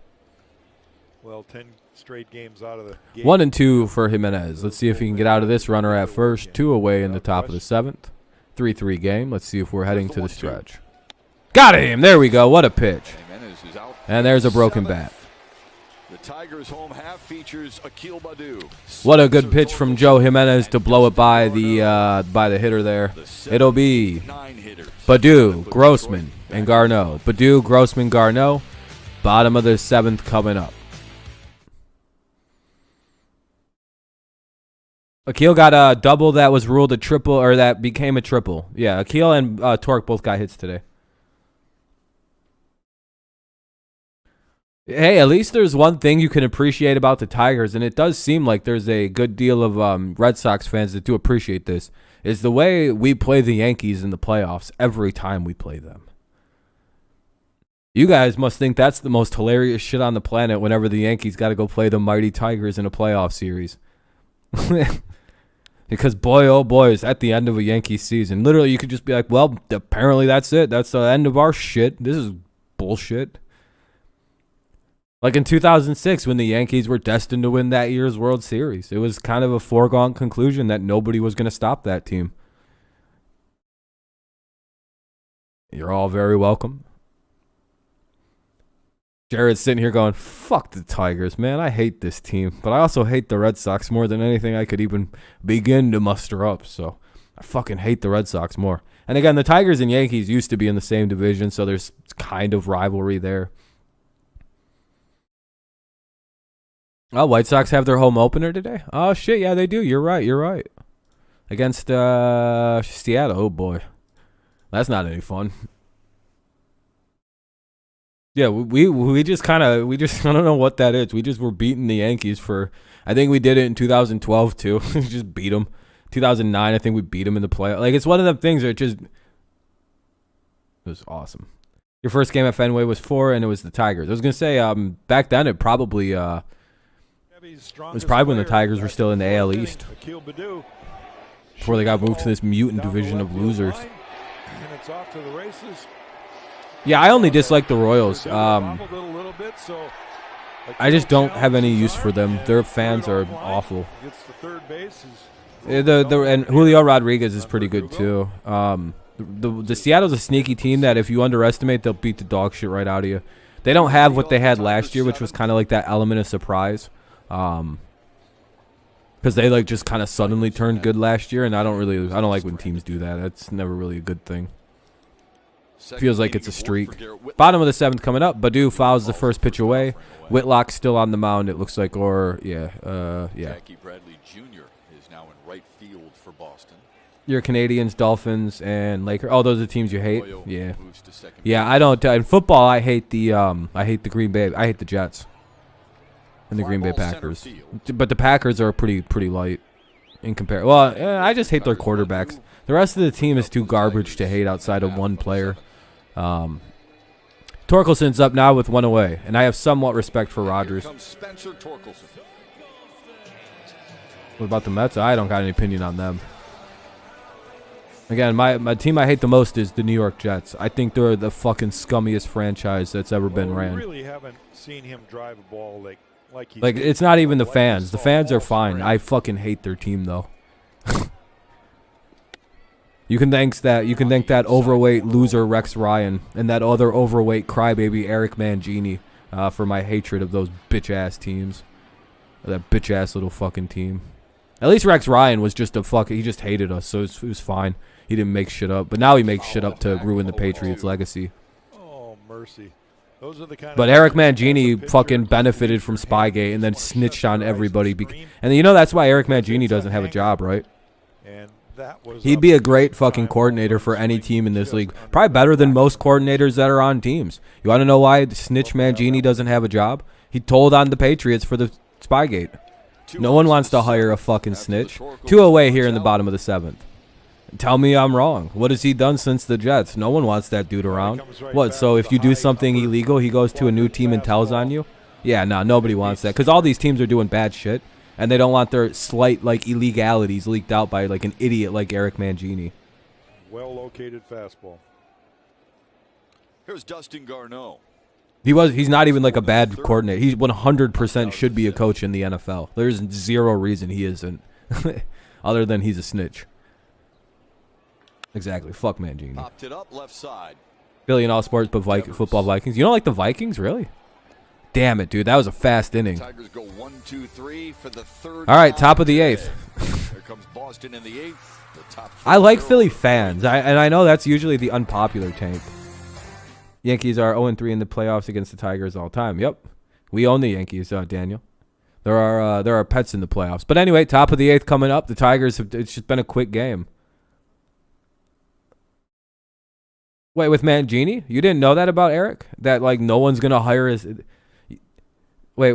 Well, 10 straight games out of the game. 1 and 2 for Jimenez. Let's see if he can get out of this runner at first. 2 away in the top of the 7th. 3-3 game. Let's see if we're heading to the stretch. Got him! There we go. What a pitch. And there's a broken bat. The Tigers' home half features Akil Baddoo. What a good pitch from Joe Jimenez to blow it by the hitter there. It'll be Baddoo, Grossman, and Garneau. Baddoo, Grossman, Garneau. Bottom of the 7th coming up. Akil got a double that was ruled a triple, or that became a triple. Yeah, Akil and Torque both got hits today. Hey, at least there's one thing you can appreciate about the Tigers, and it does seem like there's a good deal of Red Sox fans that do appreciate this, is the way we play the Yankees in the playoffs every time we play them. You guys must think that's the most hilarious shit on the planet whenever the Yankees got to go play the mighty Tigers in a playoff series. Because boy, oh boy, is at the end of a Yankees season. Literally, you could just be like, well, apparently that's it. That's the end of our shit. This is bullshit. Like in 2006 when the Yankees were destined to win that year's World Series. It was kind of a foregone conclusion that nobody was going to stop that team. You're all very welcome. Jared's sitting here going, fuck the Tigers, man. I hate this team. But I also hate the Red Sox more than anything I could even begin to muster up. So I fucking hate the Red Sox more. And again, the Tigers and Yankees used to be in the same division, so there's kind of rivalry there. Oh, White Sox have their home opener today? Oh, shit, yeah, they do. You're right. Against Seattle. Oh, boy. That's not any fun. Yeah, we just I don't know what that is. We just were beating the Yankees for, I think we did it in 2012, too. We just beat them. 2009, I think we beat them in the playoffs. Like, it's one of them things where it was awesome. Your first game at Fenway was 4, and it was the Tigers. I was going to say, back then, it probably... It was probably when the Tigers were still in the AL East. Before they got moved to this mutant division of losers. Yeah, I only dislike the Royals. I just don't have any use for them. Their fans are awful. And Julio Rodriguez is pretty good too. The Seattle's a sneaky team that if you underestimate, they'll beat the dog shit right out of you. They don't have what they had last year, which was kind of like that element of surprise. Because they like just kind of suddenly turned good last year, and I don't like when teams do that. That's never really a good thing. Feels like it's a streak. Bottom of the 7th coming up. Baddoo fouls the first pitch away. Whitlock's still on the mound, it looks like, Jackie Bradley Jr. is now in right field for Boston. Your Canadians, Dolphins, and Lakers. Oh, those are the teams you hate. Yeah, yeah. I don't. In football, I hate the Green Bay. I hate the Jets and the Green Bay Packers. But the Packers are pretty light in compare. Well, I just hate their quarterbacks. The rest of the team is too garbage to hate outside of one player. Torkelson's up now with one away, and I have somewhat respect for Rodgers. What about the Mets? I don't got any opinion on them. Again, my team I hate the most is the New York Jets. I think they're the fucking scummiest franchise that's ever been ran. We really haven't seen him drive a ball like he did. It's not even the fans. The fans are fine. I fucking hate their team though. You can thank that overweight loser Rex Ryan and that other overweight crybaby Eric Mangini for my hatred of those bitch ass teams. That bitch ass little fucking team. At least Rex Ryan was just he just hated us, so it was fine. He didn't make shit up, but now he makes shit up to ruin the Patriots' legacy. Oh, mercy. Those are the kind but Eric Mangini fucking benefited from Spygate and then snitched on everybody. And you know that's why Eric Mangini doesn't have a job, right? He'd be a great fucking coordinator for any team in this league. Probably better than most coordinators that are on teams. You want to know why Snitch Mangini doesn't have a job? He told on the Patriots for the Spygate. No one wants to hire a fucking snitch. 2 away here in the bottom of the 7th. Tell me I'm wrong. What has he done since the Jets? No one wants that dude around. What, so if you do something illegal, he goes to a new team and tells on you? Yeah, no, nobody wants that. Because all these teams are doing bad shit. And they don't want their slight, illegalities leaked out by, an idiot like Eric Mangini. Well-located fastball. Here's Dustin Garneau. He's not even, a bad coordinator. He 100% should be a coach in the NFL. There's zero reason he isn't. Other than he's a snitch. Exactly. Fuck Mangini. Popped it up left side. Billion all sports but football Vikings. You don't like the Vikings, really? Damn it, dude. That was a fast inning. Tigers go 1-2-3 for the third. All right, top of the 8th. Here comes Boston in the 8th. The top I like Philly fans. And I know that's usually the unpopular take. Yankees are 0-3 in the playoffs against the Tigers all time. Yep. We own the Yankees, Daniel. There are pets in the playoffs. But anyway, top of the 8th coming up. The Tigers it's just been a quick game. Wait, with Mangini? You didn't know that about Eric? That no one's gonna hire his. Wait,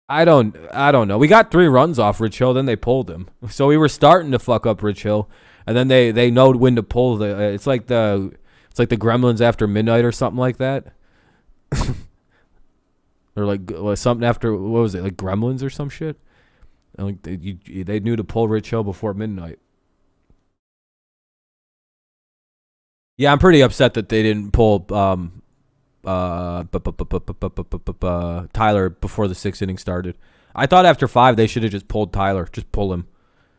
I don't know. We got 3 runs off Rich Hill, then they pulled him. So we were starting to fuck up Rich Hill, and then they know when to pull the. It's like the Gremlins after midnight or something like that. Or something after, what was it, Gremlins or some shit? And they knew to pull Rich Hill before midnight. Yeah, I'm pretty upset that they didn't pull Tyler before the 6th inning started. I thought after 5 they should have just pulled Tyler. Just pull him.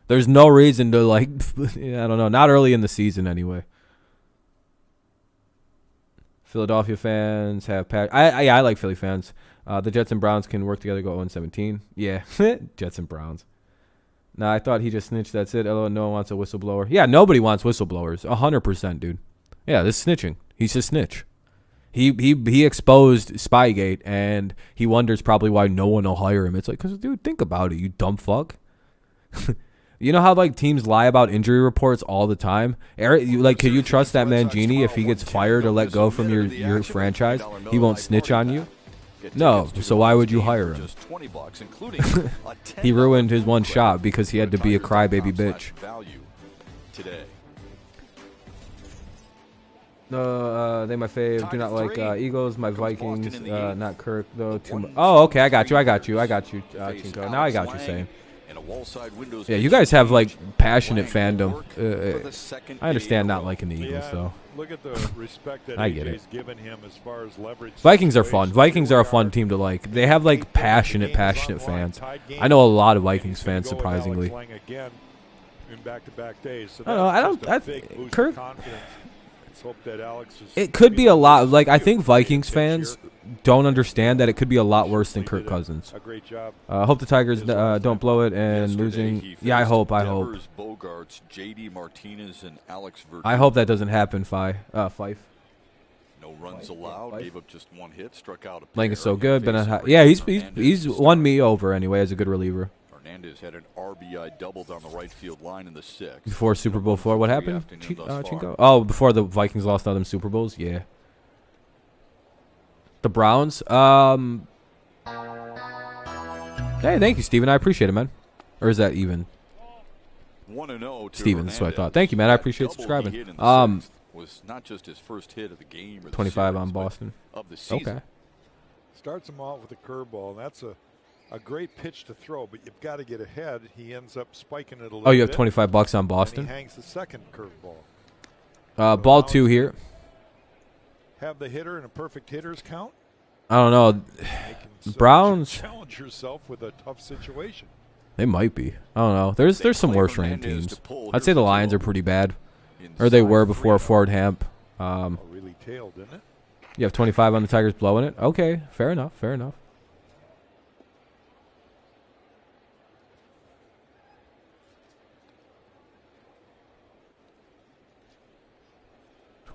There's no reason to I don't know, not early in the season anyway. Philadelphia fans have I like Philly fans. The Jets and Browns can work together, go 0-17. Yeah, Jets and Browns. Nah, I thought he just snitched. That's it. LOL, no one wants a whistleblower. Yeah, nobody wants whistleblowers. 100%, dude. Yeah, this is snitching. He's a snitch. He exposed Spygate, and he wonders probably why no one will hire him. It's because, dude, think about it, you dumb fuck. You know how teams lie about injury reports all the time? Eric, could you trust that Mangini if he gets fired or let go from your franchise? He won't snitch on you? No, so why would you hire him? He ruined his one shot because he had to be a crybaby bitch. No, they my fave. Do not like Eagles. My Vikings. Not Kirk though. Too much. Oh, okay. I got you, Chinko. Now I got you saying. Yeah, you guys have passionate fandom. I understand not liking the Eagles though. Look at the respect that I get it. given him as far as leverage. Vikings are fun. Vikings are a fun team to like. They have passionate fans. I know a lot of Vikings fans, surprisingly. In back-to-back days. So I don't know. Kirk. Hope that Alex is it could be a lot. I think Vikings fans don't understand that it could be a lot worse than Kirk Cousins. A great job. Hope the Tigers don't blow it and losing. Yeah, I hope. Bogarts, JD Martinez, and Alex I hope that doesn't happen, Fife. No runs allowed. Gave up just 1 hit. Struck out. Lang is so good, but yeah, he's won me over anyway as a good reliever. Hernandez had an RBI double down the right field line in the 6th. Before Super Bowl 4, what happened, Chinko? Oh, before the Vikings lost all them Super Bowls? Yeah. The Browns? Hey, thank you, Steven. I appreciate it, man. Or is that even? 1-0 Steven, that's what I thought. Thank you, man. I appreciate subscribing. Was not just his first hit of the game or the 25 series, on Boston. Of the season. Okay. Starts him off with a curveball, and that's a great pitch to throw, but you've got to get ahead. He ends up spiking it a little bit. Oh, you have $25 on Boston? He hangs the second curveball. Ball 2 here. Have the hitter in a perfect hitter's count? I don't know. Browns. Challenge yourself with a tough situation. They might be. I don't know. There's some worse ranked teams. I'd say the Lions are pretty bad. Or they were before Ford Hamp. Really tailed, didn't it? You have 25 on the Tigers blowing it? Okay, fair enough, fair enough.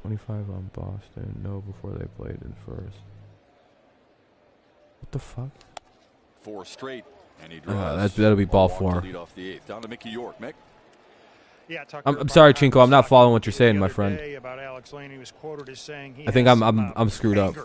$25 on Boston. No, before they played in first. What the fuck? 4 straight, and he draws. That'll be ball 4. Lead off the 8th. Down to Mickey York. Mick. Yeah, I'm sorry, Chinko. I'm not following what you're saying, my friend. About Alex Lane, he was quoted as saying he I think I'm screwed up.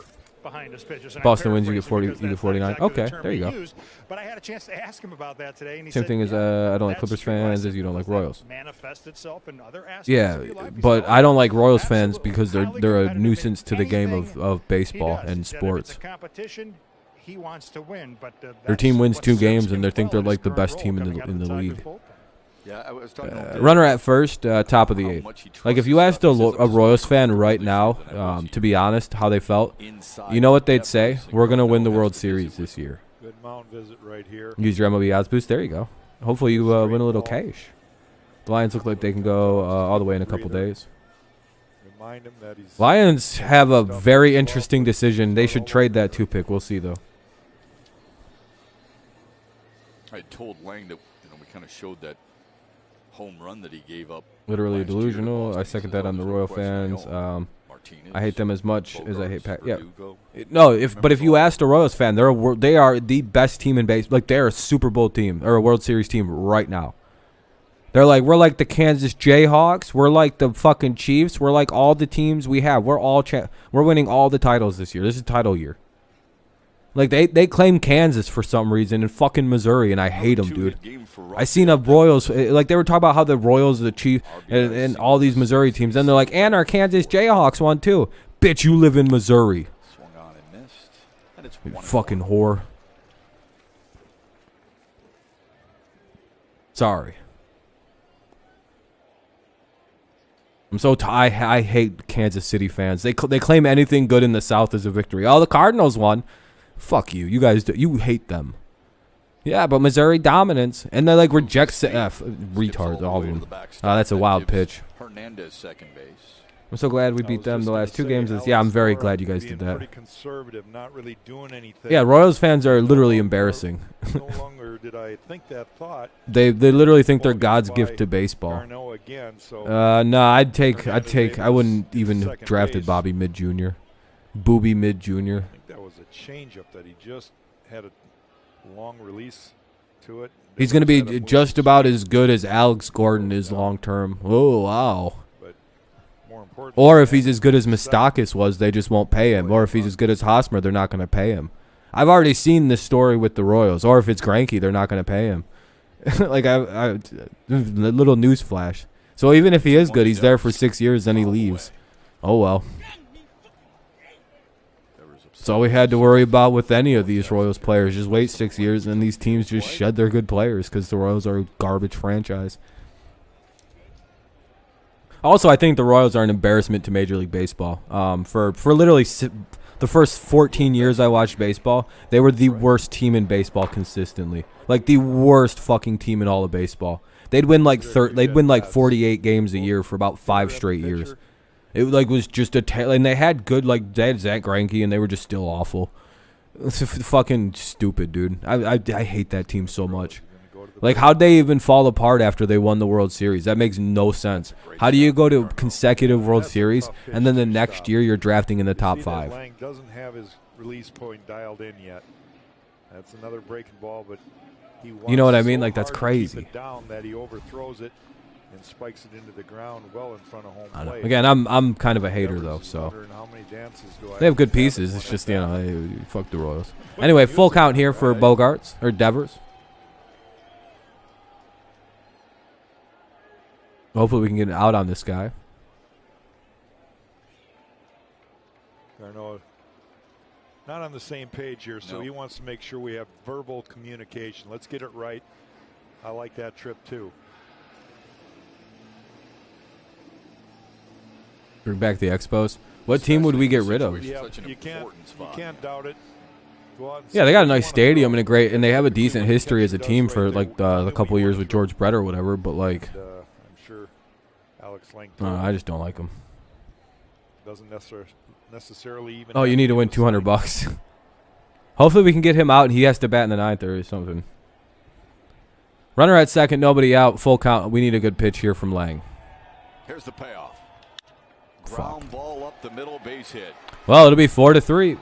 Behind his pitches. Boston wins, you get 40, you get 49. Exactly okay, there you go. Used, but I had a chance to ask him about that today, and he Same said, thing as I don't like Clippers fans as you don't like Royals. Manifest itself in other aspects yeah, of your life. but I don't like Royals fans because they're a nuisance to the game of baseball and sports. Competition, he wants to win, but their team wins 2 games and they think they're like the best team in the league. Yeah, I was talking runner at first, top of the 8th. Like if you asked a Royals fan right now, to be honest, how they felt, you know what they'd say? We're gonna win the World Series this year. Good mound visit right here. Use your MLB odds boost. There you go. Hopefully you win a little cash. The Lions look like they can go all the way in a couple days. Lions have a very interesting decision. They should trade that 2 pick. We'll see though. I told Lang that we kind of showed that home run that he gave up. Literally delusional. I second that on the Royal fans. I hate them as much as I hate Pat. Yeah. No, but if you asked a Royals fan, they are the best team in base. Like they're a Super Bowl team or a World Series team right now. They're like we're like the Kansas Jayhawks. We're like the fucking Chiefs. We're like all the teams we have. We're winning all the titles this year. This is title year. Like they claim Kansas for some reason and fucking Missouri, and I hate them, dude. I seen a Royals like they were talking about how the Royals, the Chiefs, and all these Missouri teams, and they're like, and our Kansas Jayhawks won too. Bitch, you live in Missouri. Swung on and missed. And it's fucking whore. Sorry. I'm so I hate Kansas City fans. They claim anything good in the South is a victory. Oh, the Cardinals won. Fuck you. You guys you hate them. Yeah, but Missouri dominance. And they like reject retards, all of them. That's a wild pitch. Hernandez second base. I'm so glad we beat them the last 2 games. Yeah, I'm very glad you guys did that. Pretty conservative, not really doing anything. Yeah, Royals fans are literally embarrassing. No longer did I think that thought. They literally think they're God's gift to baseball. Again, so no, I wouldn't even have drafted Bobby Mid Jr. Booby Mid Jr. I think that was a changeup that he just had a long release to it. He's going to be just about as good as Alex Gordon is long term. Oh, wow. Or if he's as good as Moustakis was, they just won't pay him. Or if he's as good as Hosmer, they're not going to pay him. I've already seen this story with the Royals. Or if it's Greinke, they're not going to pay him. Like a little news flash. So even if he is good, he's there for 6 years, then he leaves. Oh well. That's all we had to worry about with any of these Royals players. Just wait 6 years, and these teams just shed their good players because the Royals are a garbage franchise. Also, I think the Royals are an embarrassment to Major League Baseball. For literally the first 14 years I watched baseball, they were the worst team in baseball consistently. Like the worst fucking team in all of baseball. They'd win like 48 games a year for about 5 straight years. It like was just and they had good they had Zach Greinke and they were just still awful. It's fucking stupid, dude. I hate that team so much. Like, how'd they even fall apart after they won the World Series? That makes no sense. How do you go to consecutive World Series, and then the next year you're drafting in the top 5? Lang doesn't have his release point dialed in yet. That's another breaking ball, but You know what I mean? So like, that's hard to crazy. keep it down that he overthrows it and spikes it into the ground well in front of home plate. Again, I'm kind of a hater, though, so. They have good pieces. It's just, fuck the Royals. Anyway, full count here for Bogarts, or Devers. Hopefully we can get out on this guy. Garneau not on the same page here, so he wants to make sure we have verbal communication. Let's get it right. I like that trip, too. Bring back the Expos. What team would we get rid of? Yeah, you can't doubt it. Yeah, they got a nice stadium and they have a decent history as a team for like the couple years with George Brett or whatever. But like, I'm sure Alex Lang. I just don't like him. Doesn't necessarily even. Oh, you need to win $200. Hopefully we can get him out and he has to bat in the ninth or something. Runner at second, nobody out, full count. We need a good pitch here from Lang. Here's the payoff. Ground ball up the middle, base hit. Well, it'll be 4-3.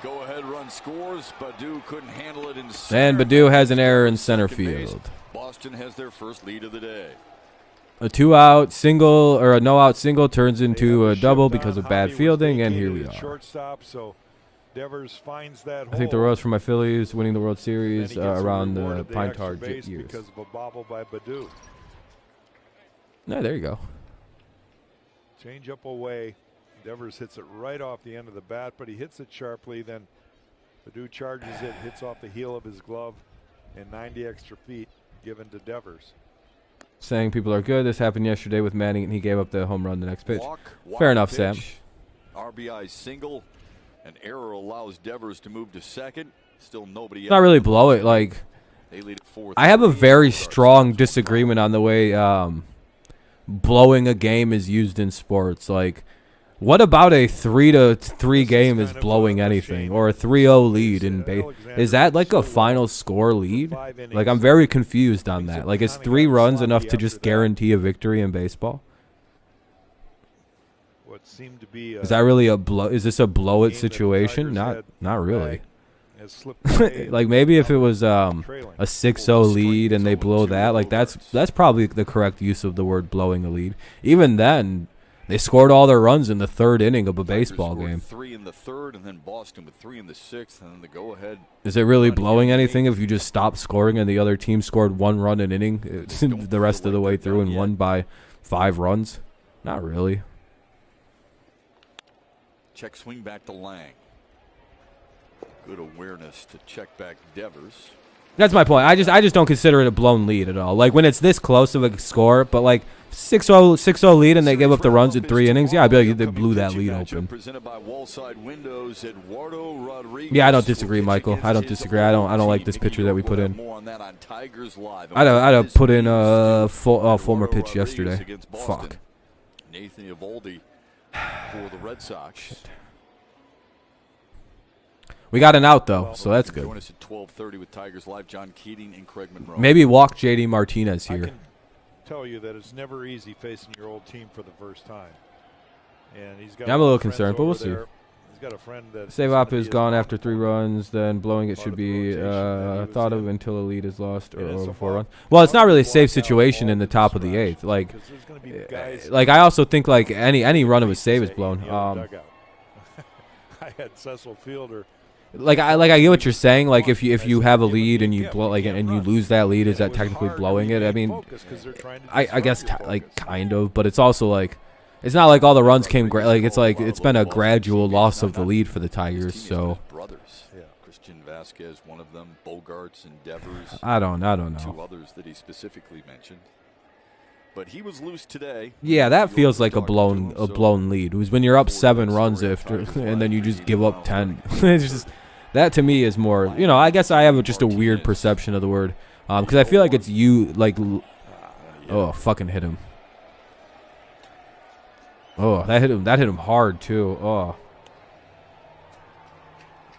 Go ahead run scores. Baddoo couldn't handle it in And Baddoo has an error in center field. Boston has their first lead of the day. A 2-out single or a no-out single turns into a double because of bad fielding, and here we are. Shortstop, so Devers finds that I think the Royals for my Phillies winning the World Series around the Pine Tar years. Because of a bobble by Baddoo. No, there you go. Change up away. Devers hits it right off the end of the bat, but he hits it sharply. Then Baddoo charges it, hits off the heel of his glove, and 90 extra feet given to Devers. Saying people are good. This happened yesterday with Manning, and he gave up the home run the next pitch. Fair enough, Sam. RBI single. An error allows Devers to move to second. Still nobody. Not really blow it. Like, I have a very strong disagreement on the way blowing a game is used in sports. Like, what about a 3-3 game is blowing anything, or a 3-0 lead in base? Is that like a final score lead? Like, I'm very confused on that. Like, is 3 runs enough to just guarantee a victory in baseball? What seemed to be is that really a blow? Is this a blow it situation? Not really. Like, maybe if it was a 6-0 lead and they blow that, like that's probably the correct use of the word blowing a lead. Even then, they scored all their runs in the third inning of a baseball game. 3 in the third, and then Boston with 3 in the sixth, and then the go-ahead. Is it really blowing anything if you just stopped scoring and the other team scored 1 run an inning the rest of the way through and won by 5 runs? Not really. Check swing back to Lang. Good awareness to check back Devers. That's my point. I just don't consider it a blown lead at all. Like, when it's this close of a score, but like 6-0 lead and they give up the runs in 3 innings, yeah, I'd be like, they blew that lead open. Yeah, I don't disagree, Michael. I don't disagree. I don't like this pitcher that we put in. I'd have put in a Fulmer pitch yesterday. Fuck. Nathan Eovaldi for the Red Sox. Shit. We got an out, though, so that's good. Join us at 12:30 with Tigers Live. John Keating and Craig Monroe. Maybe walk J.D. Martinez here. I can tell you that it's never easy facing your old team for the first time. And he's got I'm a little concerned, but we'll see. He's got a friend that Save op is gone after 3 runs, then blowing it should be thought of until a lead is lost or over 4 runs. Well, it's not really a safe situation in the top of the 8th. Like I also think like any run of a save is blown. I had Cecil Fielder. Like I get what you're saying. Like if you have a lead and you blow and you lose that lead, is that technically blowing it? I mean, I guess like kind of, but it's also like it's not like all the runs came great. Like it's been a gradual loss of the lead for the Tigers. So brothers, Christian Vasquez, one of them, Bogarts and Devers. I don't know. 2 others that he specifically mentioned. But he was loose today. Yeah, that feels like a blown lead. It was when you're up 7 runs after, and then you just give up 10. It's just that to me is more. I guess I have just a weird perception of the word, because I feel like it's fucking hit him. Oh, that hit him. That hit him hard too. Oh.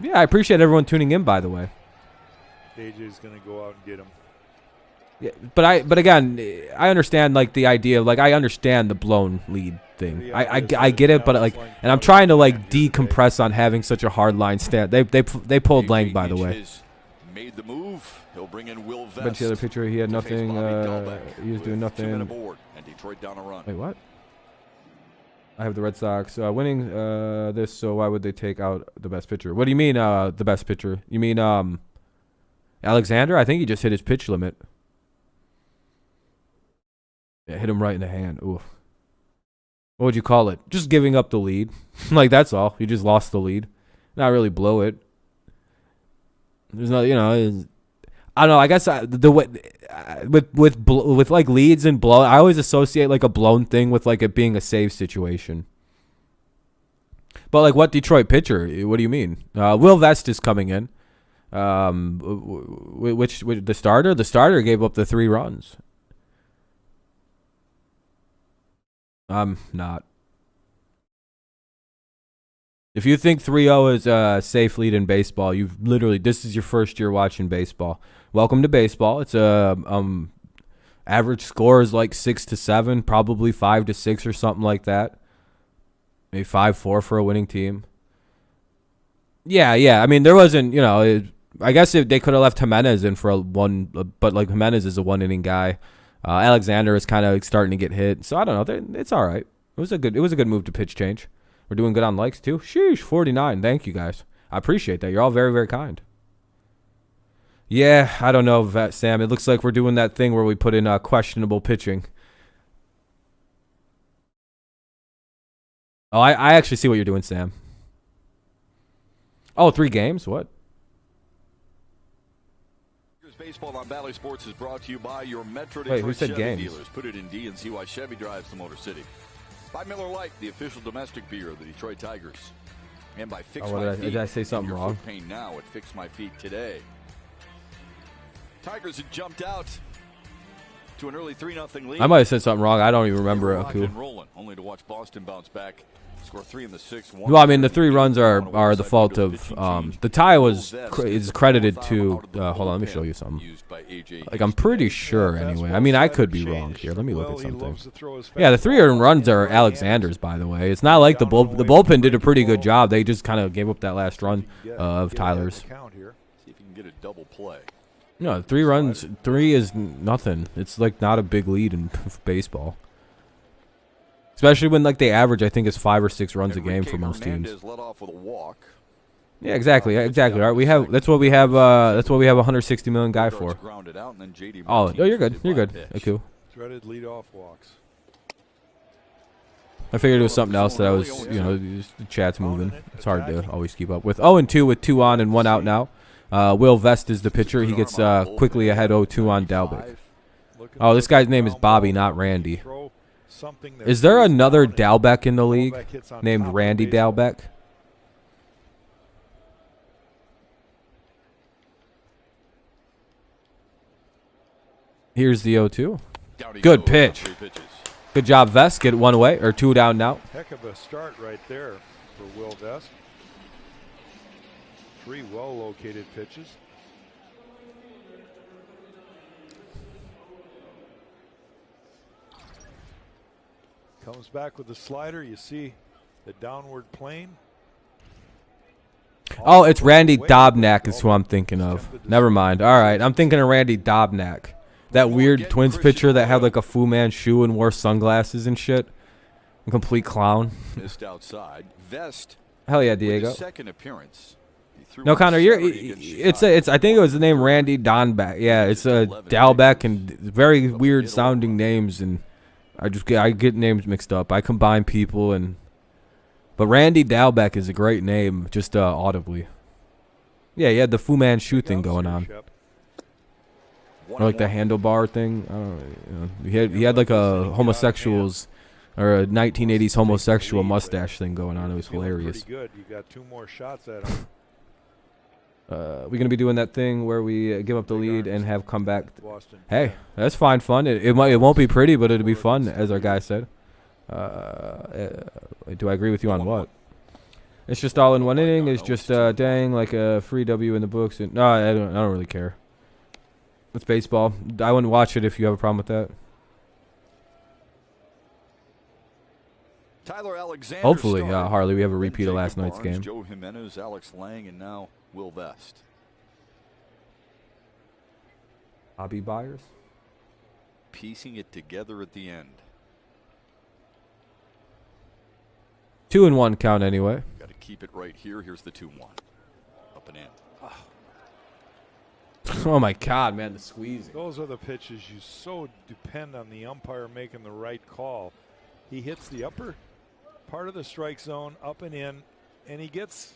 Yeah, I appreciate everyone tuning in. By the way. AJ's gonna go out and get him. Yeah, but again, I understand like the idea of like I understand the blown lead thing. I get it, but like, and I'm trying to like decompress on having such a hard line stand. They pulled Lang, by the way. Made the move. He'll bring in Will Vest. Bet the other pitcher, he had nothing. He was doing nothing. And Detroit down a run. Wait, what? I have the Red Sox winning this, so why would they take out the best pitcher? What do you mean the best pitcher? You mean Alexander? I think he just hit his pitch limit. Yeah, hit him right in the hand. Oof. What would you call it? Just giving up the lead. Like, that's all. You just lost the lead. Not really blow it. There's no, I don't know. I guess the way with like leads and blow, I always associate like a blown thing with like it being a save situation. But like, what Detroit pitcher? What do you mean? Will Vest is coming in. Which the starter? The starter gave up the 3 runs. I'm not. If you think 3-0 is a safe lead in baseball, you've literally, this is your first year watching baseball. Welcome to baseball. It's average score is like 6-7, probably 5-6 or something like that. Maybe 5-4 for a winning team. Yeah. I mean, there wasn't, I guess they could have left Jimenez in for but like Jimenez is a 1-inning guy. Alexander is kind of starting to get hit, so I don't know. It's all right. It was a good move to pitch change. We're doing good on likes too. Sheesh, 49. Thank you guys. I appreciate that. You're all very, very kind. Yeah, I don't know, Sam. It looks like we're doing that thing where we put in questionable pitching. Oh, I actually see what you're doing, Sam. Oh, 3 games? What? Baseball on Valley Sports is brought to you by your Metro Wait, Detroit who said Chevy games? dealers. Put it in D and see why Chevy drives the Motor City. By Miller Lite, the official domestic beer of the Detroit Tigers. And by Fix My Feet. Did I say something wrong? Foot pain now at Fix My Feet today. Tigers had jumped out to an early 3-0 lead. I might have said something wrong. I don't even remember. Rolling, only to watch Boston bounce back. Score 3 in the 6th. Well, I mean, the 3 runs are the fault of the tie is credited to. Hold on, let me show you something. Like, I'm pretty sure anyway. I mean, I could be wrong here. Let me look at something. Yeah, the 3 earned runs are Alexander's, by the way. It's not like the bullpen did a pretty good job. They just kind of gave up that last run of Tyler's. See if you can get a double play. No, 3 runs. 3 is nothing. It's like not a big lead in baseball. Especially when like they average, I think it's 5 or 6 runs a game for most teams. Led off with a walk. Yeah, exactly. All right, that's what we have a 160 million guy for. Oh, you're good. You're good. Okay, cool. Threaded leadoff walks. I figured it was something else that I was, just the chat's moving. It's hard to always keep up with. 0-2 with 2 on and 1 out now. Will Vest is the pitcher. He gets quickly ahead 0-2 on Dalbec. Oh, this guy's name is Bobby, not Randy. Is there another Dalbec in the league named Randy Dalbec? Here's the 0-2. Good pitch. Good job, Vest. Get it 1 away or 2 down now. Heck of a start right there for Will Vest. 3 well-located pitches. Comes back with the slider. You see the downward plane. Oh, it's Randy Dobnak is who I'm thinking of. Never mind. All right, I'm thinking of Randy Dobnak. That weird Twins pitcher that had like a Fu Manchu and wore sunglasses and shit. A complete clown. Missed outside. Vest. Hell yeah, Diego. Second appearance. No, Connor, I think it was the name Randy Donback. Yeah, it's a Dalbec and very weird sounding names, and I get names mixed up. I combine people but Randy Dalbec is a great name, just audibly. Yeah, he had the Fu Manchu thing going on, or like the handlebar thing. I don't know, he had like a homosexuals or a 1980s homosexual mustache thing going on. It was hilarious. Good. You got 2 more shots at him. We're going to be doing that thing where we give up the lead and have come back. Hey, that's fine fun. It won't be pretty, but it'll be fun, as our guy said. Do I agree with you on what? It's just all in 1 inning. It's just dang like a free W in the books. No, I don't really care. It's baseball. I wouldn't watch it if you have a problem with that. Tyler Alexander. Hopefully, Harley, we have a repeat of last night's game. Joe Jimenez, Alex Lang, and now Will Vest. Hobby buyers. Piecing it together at the end. 2-1 count anyway. Got to keep it right here. Here's the 2-1. Up and in. Oh my God, man, the squeezing. Those are the pitches you so depend on the umpire making the right call. He hits the upper part of the strike zone, up and in, and he gets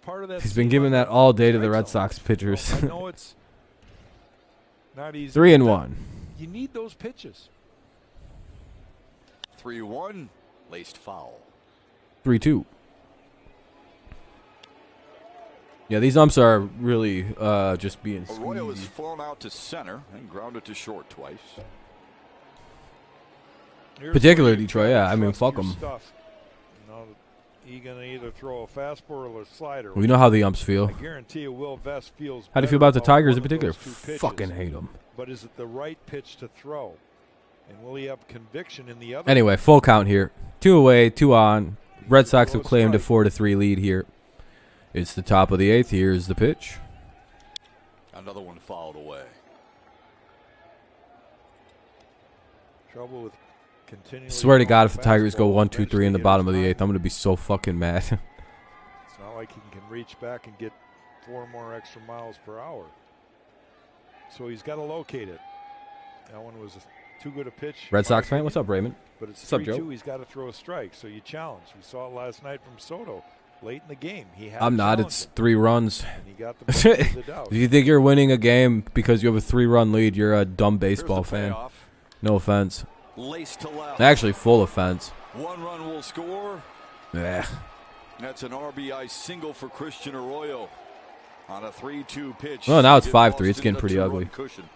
part of that. He's been giving that all day to the Red Sox pitchers. So I know it's not easy. 3-1. You need those pitches. 3-1. Laced foul. 3-2. Yeah, these umps are really just being Arroyo is squeezy. flown out to center and grounded to short twice. Particularly Detroit, yeah. I mean, fuck them. He's going to either throw a fastball or a slider. We know how the umps feel. I guarantee you Will Vest feels How do you feel better about the Tigers in one of particular? those two pitches. Fucking hate them. But is it the right pitch to throw? And will he have conviction in the other? Anyway, full count here. 2 away, 2 on. Red Sox have claimed a 4-3 lead here. It's the top of the 8th. Here's the pitch. Another one fouled away. Trouble with continually. Swear to God, if the Tigers go fastball, 1, 2, 3 in the eventually bottom of it the is 8th, I'm going to be so fucking mad. It's not like he can reach back and get 4 more extra miles per hour. So he's got to locate it. That one was too good a pitch. Red Sox fan? What's up, Raymond? But it's What's up, 3-2. Joe? He's got to throw a strike. So you challenge. We saw it last night from Soto late in the game. He had I'm not. It's 3 runs. and he got the benefit of the doubt. If you think you're winning a game because you have a 3-run lead, you're a dumb baseball Here's the fan. payoff. No offense. Laced to left. Actually, full offense. 1 run will score. Yeah. That's an RBI single for Christian Arroyo on a 3-2 pitch. Well, now it's Get 5-3. lost It's in getting a pretty 2-run ugly. Cushion.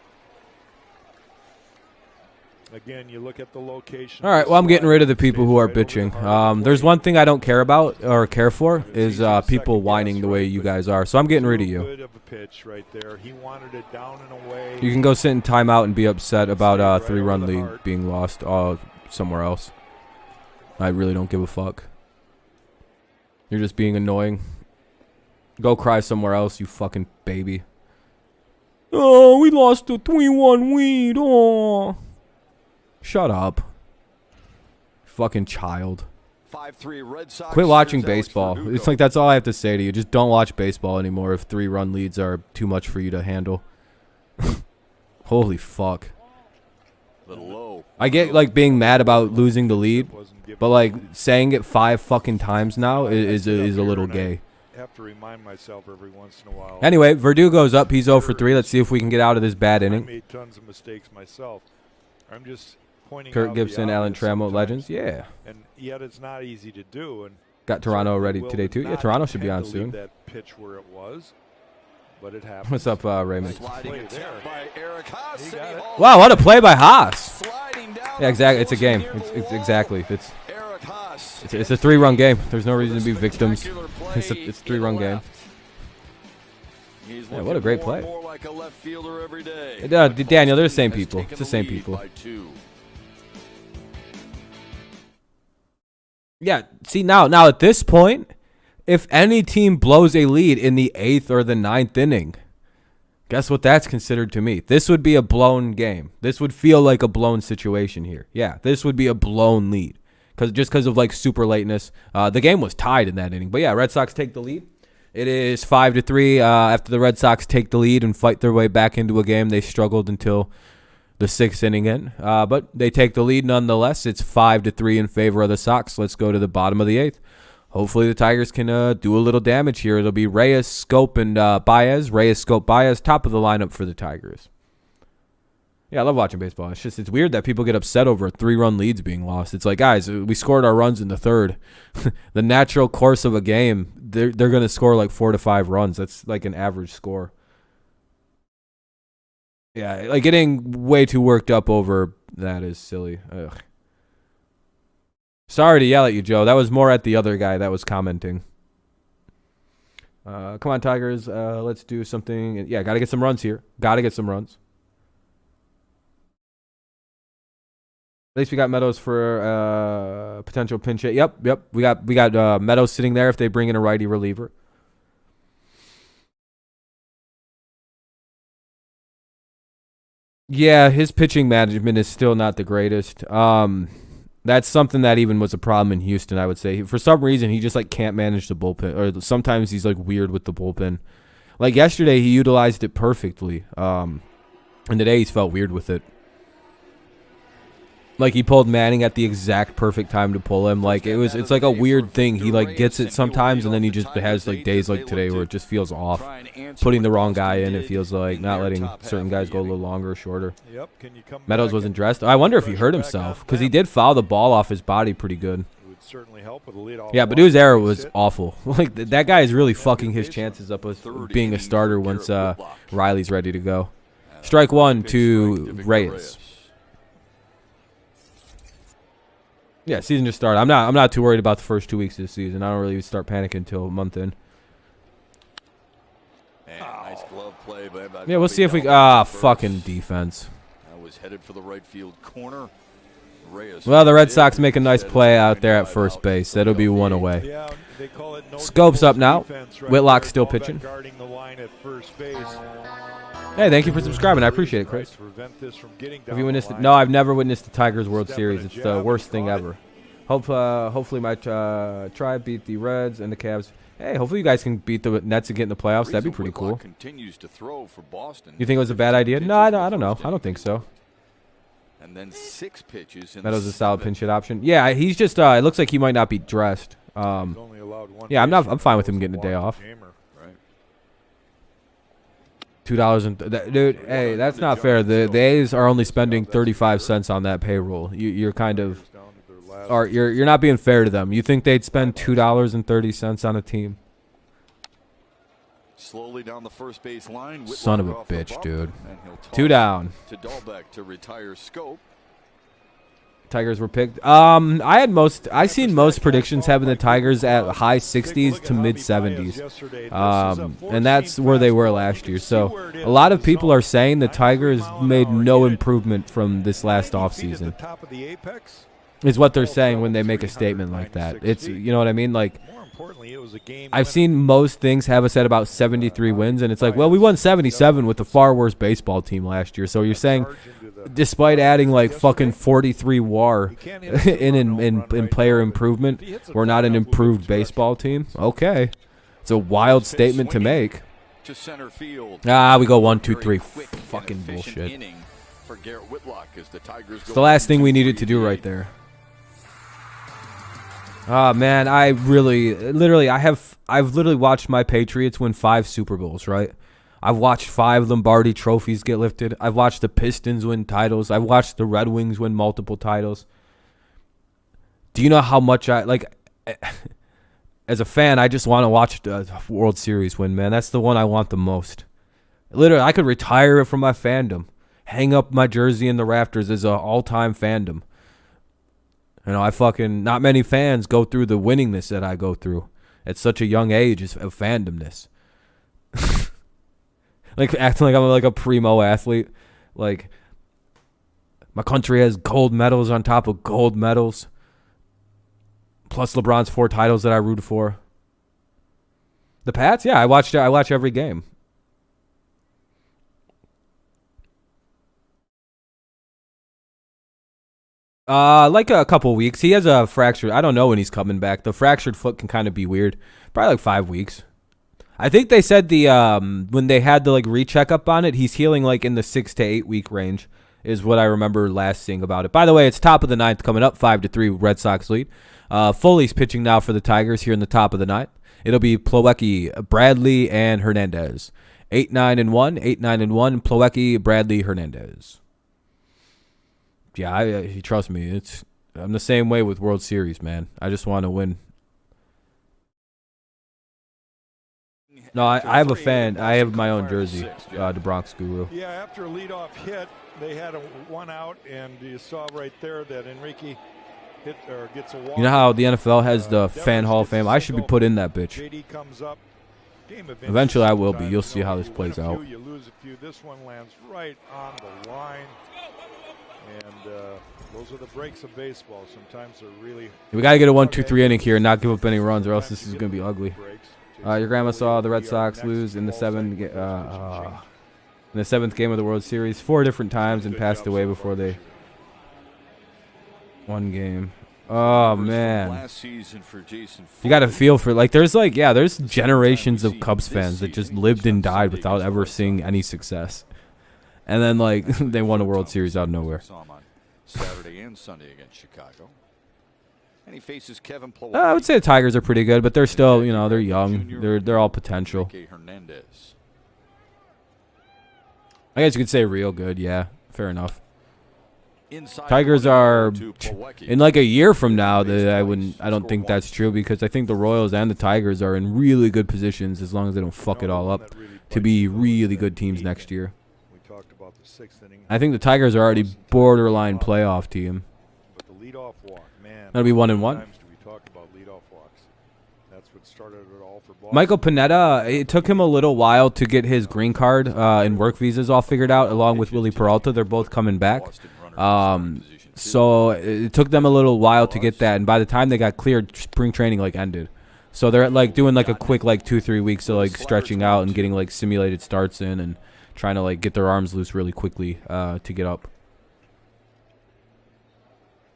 Again, you look at the location. All right, well, I'm getting rid of the people who are bitching. There's one thing I don't care about or care for is people whining the way you guys are. So I'm getting rid of you. Good of a pitch right there. He wanted it down and away. You can go sit in timeout and be upset about a 3-run lead being lost somewhere else. I really don't give a fuck. You're just being annoying. Go cry somewhere else, you fucking baby. Oh, we lost a 3-1 lead. Oh. Shut up. Fucking child. 5-3 Red Sox. Quit watching Here's Alex baseball. Verdugo. It's like that's all I have to say to you. Just don't watch baseball anymore if 3-run leads are too much for you to handle. Holy fuck. Little low. I get like being mad about losing the lead, but like saying it 5 fucking times now is a little gay. I have to remind myself every once in a while. Anyway, Verdugo's up. He's 0 for 3. Let's see if we can get out of this bad I inning. made tons of mistakes myself. I'm just pointing Kurt out Gibson, the Alan obvious Trammell, sometimes. legends. Yeah. And yet it's not easy to do. And Got Toronto certainly ready Will today did too. Yeah, not Toronto should be on intend to leave soon. That pitch where it was, but it happened. What's up, Raymond? Sliding Play attempt there. by Eric Haas. He got it. Wow, what a play by Haas. Sliding down Yeah, exactly. It's a the game. near the It's wall. exactly. Eric Haas. It's a 3-run game. There's no reason to be victims. Spectacular play It's a in 3-run the game. left. He's Yeah, what a looking great more and play. more like a left fielder every day. Daniel, they're the same Has people. taken It's the same lead people. by 2. Yeah, see now at this point, if any team blows a lead in the 8th or the 9th inning, guess what that's considered to me? This would be a blown game. This would feel like a blown situation here. Yeah, this would be a blown lead because of like super lateness. The game was tied in that inning. But yeah, Red Sox take the lead. It is 5-3 after the Red Sox take the lead and fight their way back into a game. They struggled until the 6th inning in, but they take the lead nonetheless. It's 5-3 in favor of the Sox. Let's go to the bottom of the 8th. Hopefully the Tigers can do a little damage here. It'll be Reyes, Scope, and Baez. Reyes, Scope, Baez, top of the lineup for the Tigers. Yeah, I love watching baseball. It's weird that people get upset over 3-run leads being lost. It's like, guys, we scored our runs in the 3rd. The natural course of a game, they're going to score like 4 to 5 runs. That's like an average score. Yeah, like getting way too worked up over that is silly. Ugh. Sorry to yell at you, Joe. That was more at the other guy that was commenting. Come on, Tigers. Let's do something. Yeah, got to get some runs here. Got to get some runs. At least we got Meadows for potential pinch hit. Yep. We got Meadows sitting there if they bring in a righty reliever. Yeah, his pitching management is still not the greatest. That's something that even was a problem in Houston, I would say. For some reason, he just like can't manage the bullpen, or sometimes he's like weird with the bullpen. Like yesterday, he utilized it perfectly. And today he's felt weird with it. Like he pulled Manning at the exact perfect time to pull him. Like it's like a weird thing. He like gets it sometimes, and then he just has like days like today where it just feels off. Putting the wrong guy in, it feels like not letting certain guys go a little longer or shorter. Meadows wasn't dressed. I wonder if he hurt himself because he did foul the ball off his body pretty good. Yeah, Badu's error was awful. Like that guy is really fucking his chances up with being a starter once Riley's ready to go. Strike one to Reyes. Yeah, season just started. I'm not too worried about the first 2 weeks of the season. I don't really start panicking until a month in. Nice glove play, yeah, we'll see if we fucking defense. I was headed for the right field corner. Well, the Red Sox make a nice play out there at first base. That'll be one away. Scope's up now. Whitlock's still pitching. Hey, thank you for subscribing. I appreciate it, Chris. Have you witnessed it? No, I've never witnessed the Tigers World Series. It's the worst thing ever. Hopefully my tribe beat the Reds and the Cavs. Hey, hopefully you guys can beat the Nets and get in the playoffs. That'd be pretty cool. You think it was a bad idea? No, I don't know. I don't think so. And then 6 pitches. Meadows a solid pinch hit option. Yeah, he's just. It looks like he might not be dressed. Yeah, I'm fine with him getting a day off. $2 and dude, hey, that's not fair. The A's are only spending 35 cents on that payroll. You're kind of, or you're not being fair to them. You think they'd spend $2.30 on a team? Slowly down the first base line. Son of a bitch, dude. 2 down. To Dahlbeck to retire Scope. Tigers were picked. I seen most predictions having the Tigers at high 60s to mid 70s. And that's where they were last year. So a lot of people are saying the Tigers made no improvement from this last offseason. Is what they're saying when they make a statement like that. It's, you know what I mean? Like, I've seen most things have us at about 73 wins, and it's like, well, we won 77 with a far worse baseball team last year. So you're saying, despite adding like fucking 43 WAR in player improvement, we're not an improved baseball team? Okay. It's a wild statement to make. We go 1, 2, 3. Fucking bullshit. It's the last thing we needed to do right there. Oh man, I've literally watched my Patriots win 5 Super Bowls, right? I've watched 5 Lombardi trophies get lifted. I've watched the Pistons win titles. I've watched the Red Wings win multiple titles. Do you know how much I like? As a fan, I just want to watch the World Series win, man. That's the one I want the most. Literally, I could retire from my fandom, hang up my jersey in the rafters as an all-time fandom. You know, not many fans go through the winningness that I go through at such a young age of fandomness. Like acting like I'm like a primo athlete. Like my country has gold medals on top of gold medals. Plus LeBron's 4 titles that I root for. The Pats? Yeah, I watch every game. Like a couple weeks. He has a fracture. I don't know when he's coming back. The fractured foot can kind of be weird. Probably like 5 weeks. I think they said when they had the like recheck-up on it, he's healing like in the 6 to 8 week range is what I remember last seeing about it. By the way, it's top of the 9th coming up, 5-3 Red Sox lead. Foley's pitching now for the Tigers here in the top of the 9th. It'll be Plawecki, Bradley, and Hernandez. 8-9-1, 8-9-1, Plawecki, Bradley, Hernandez. Yeah, trust me. I'm the same way with World Series, man. I just want to win. No, I have a fan. I have my own jersey, the Bronx Guru. Yeah, after a leadoff hit, they had a 1 out, and you saw right there that Enrique gets a walk. You know how the NFL has the Fan Hall of Fame? I should be put in that bitch. Eventually I will be. You'll see how this plays out. You lose a few. This one lands right on the line. And those are the breaks of baseball. Sometimes they're really... We got to get a 1-2-3 inning here and not give up any runs, or else this is going to be ugly. Your grandma saw the Red Sox lose in the 7. in the 7th game of the World Series 4 different times and passed away before they won game. Oh man, you got to feel for like there's generations of Cubs fans that just lived and died without ever seeing any success, and then like they won a World Series out of nowhere. Saturday and Sunday against Chicago. And he faces Kevin Plowecki. I would say the Tigers are pretty good, but they're still, they're young. They're all potential. I guess you could say real good. Yeah, fair enough. Tigers are in like a year from now. I don't think that's true because I think the Royals and the Tigers are in really good positions as long as they don't fuck it all up to be really good teams next year. I think the Tigers are already borderline playoff team. That'll be 1-1. Michael Pineda, it took him a little while to get his green card and work visas all figured out, along with Willie Peralta. They're both coming back. So it took them a little while to get that, and by the time they got cleared, spring training like ended. So they're like doing like a quick like 2-3 weeks of like stretching out and getting like simulated starts in and trying to like get their arms loose really quickly to get up.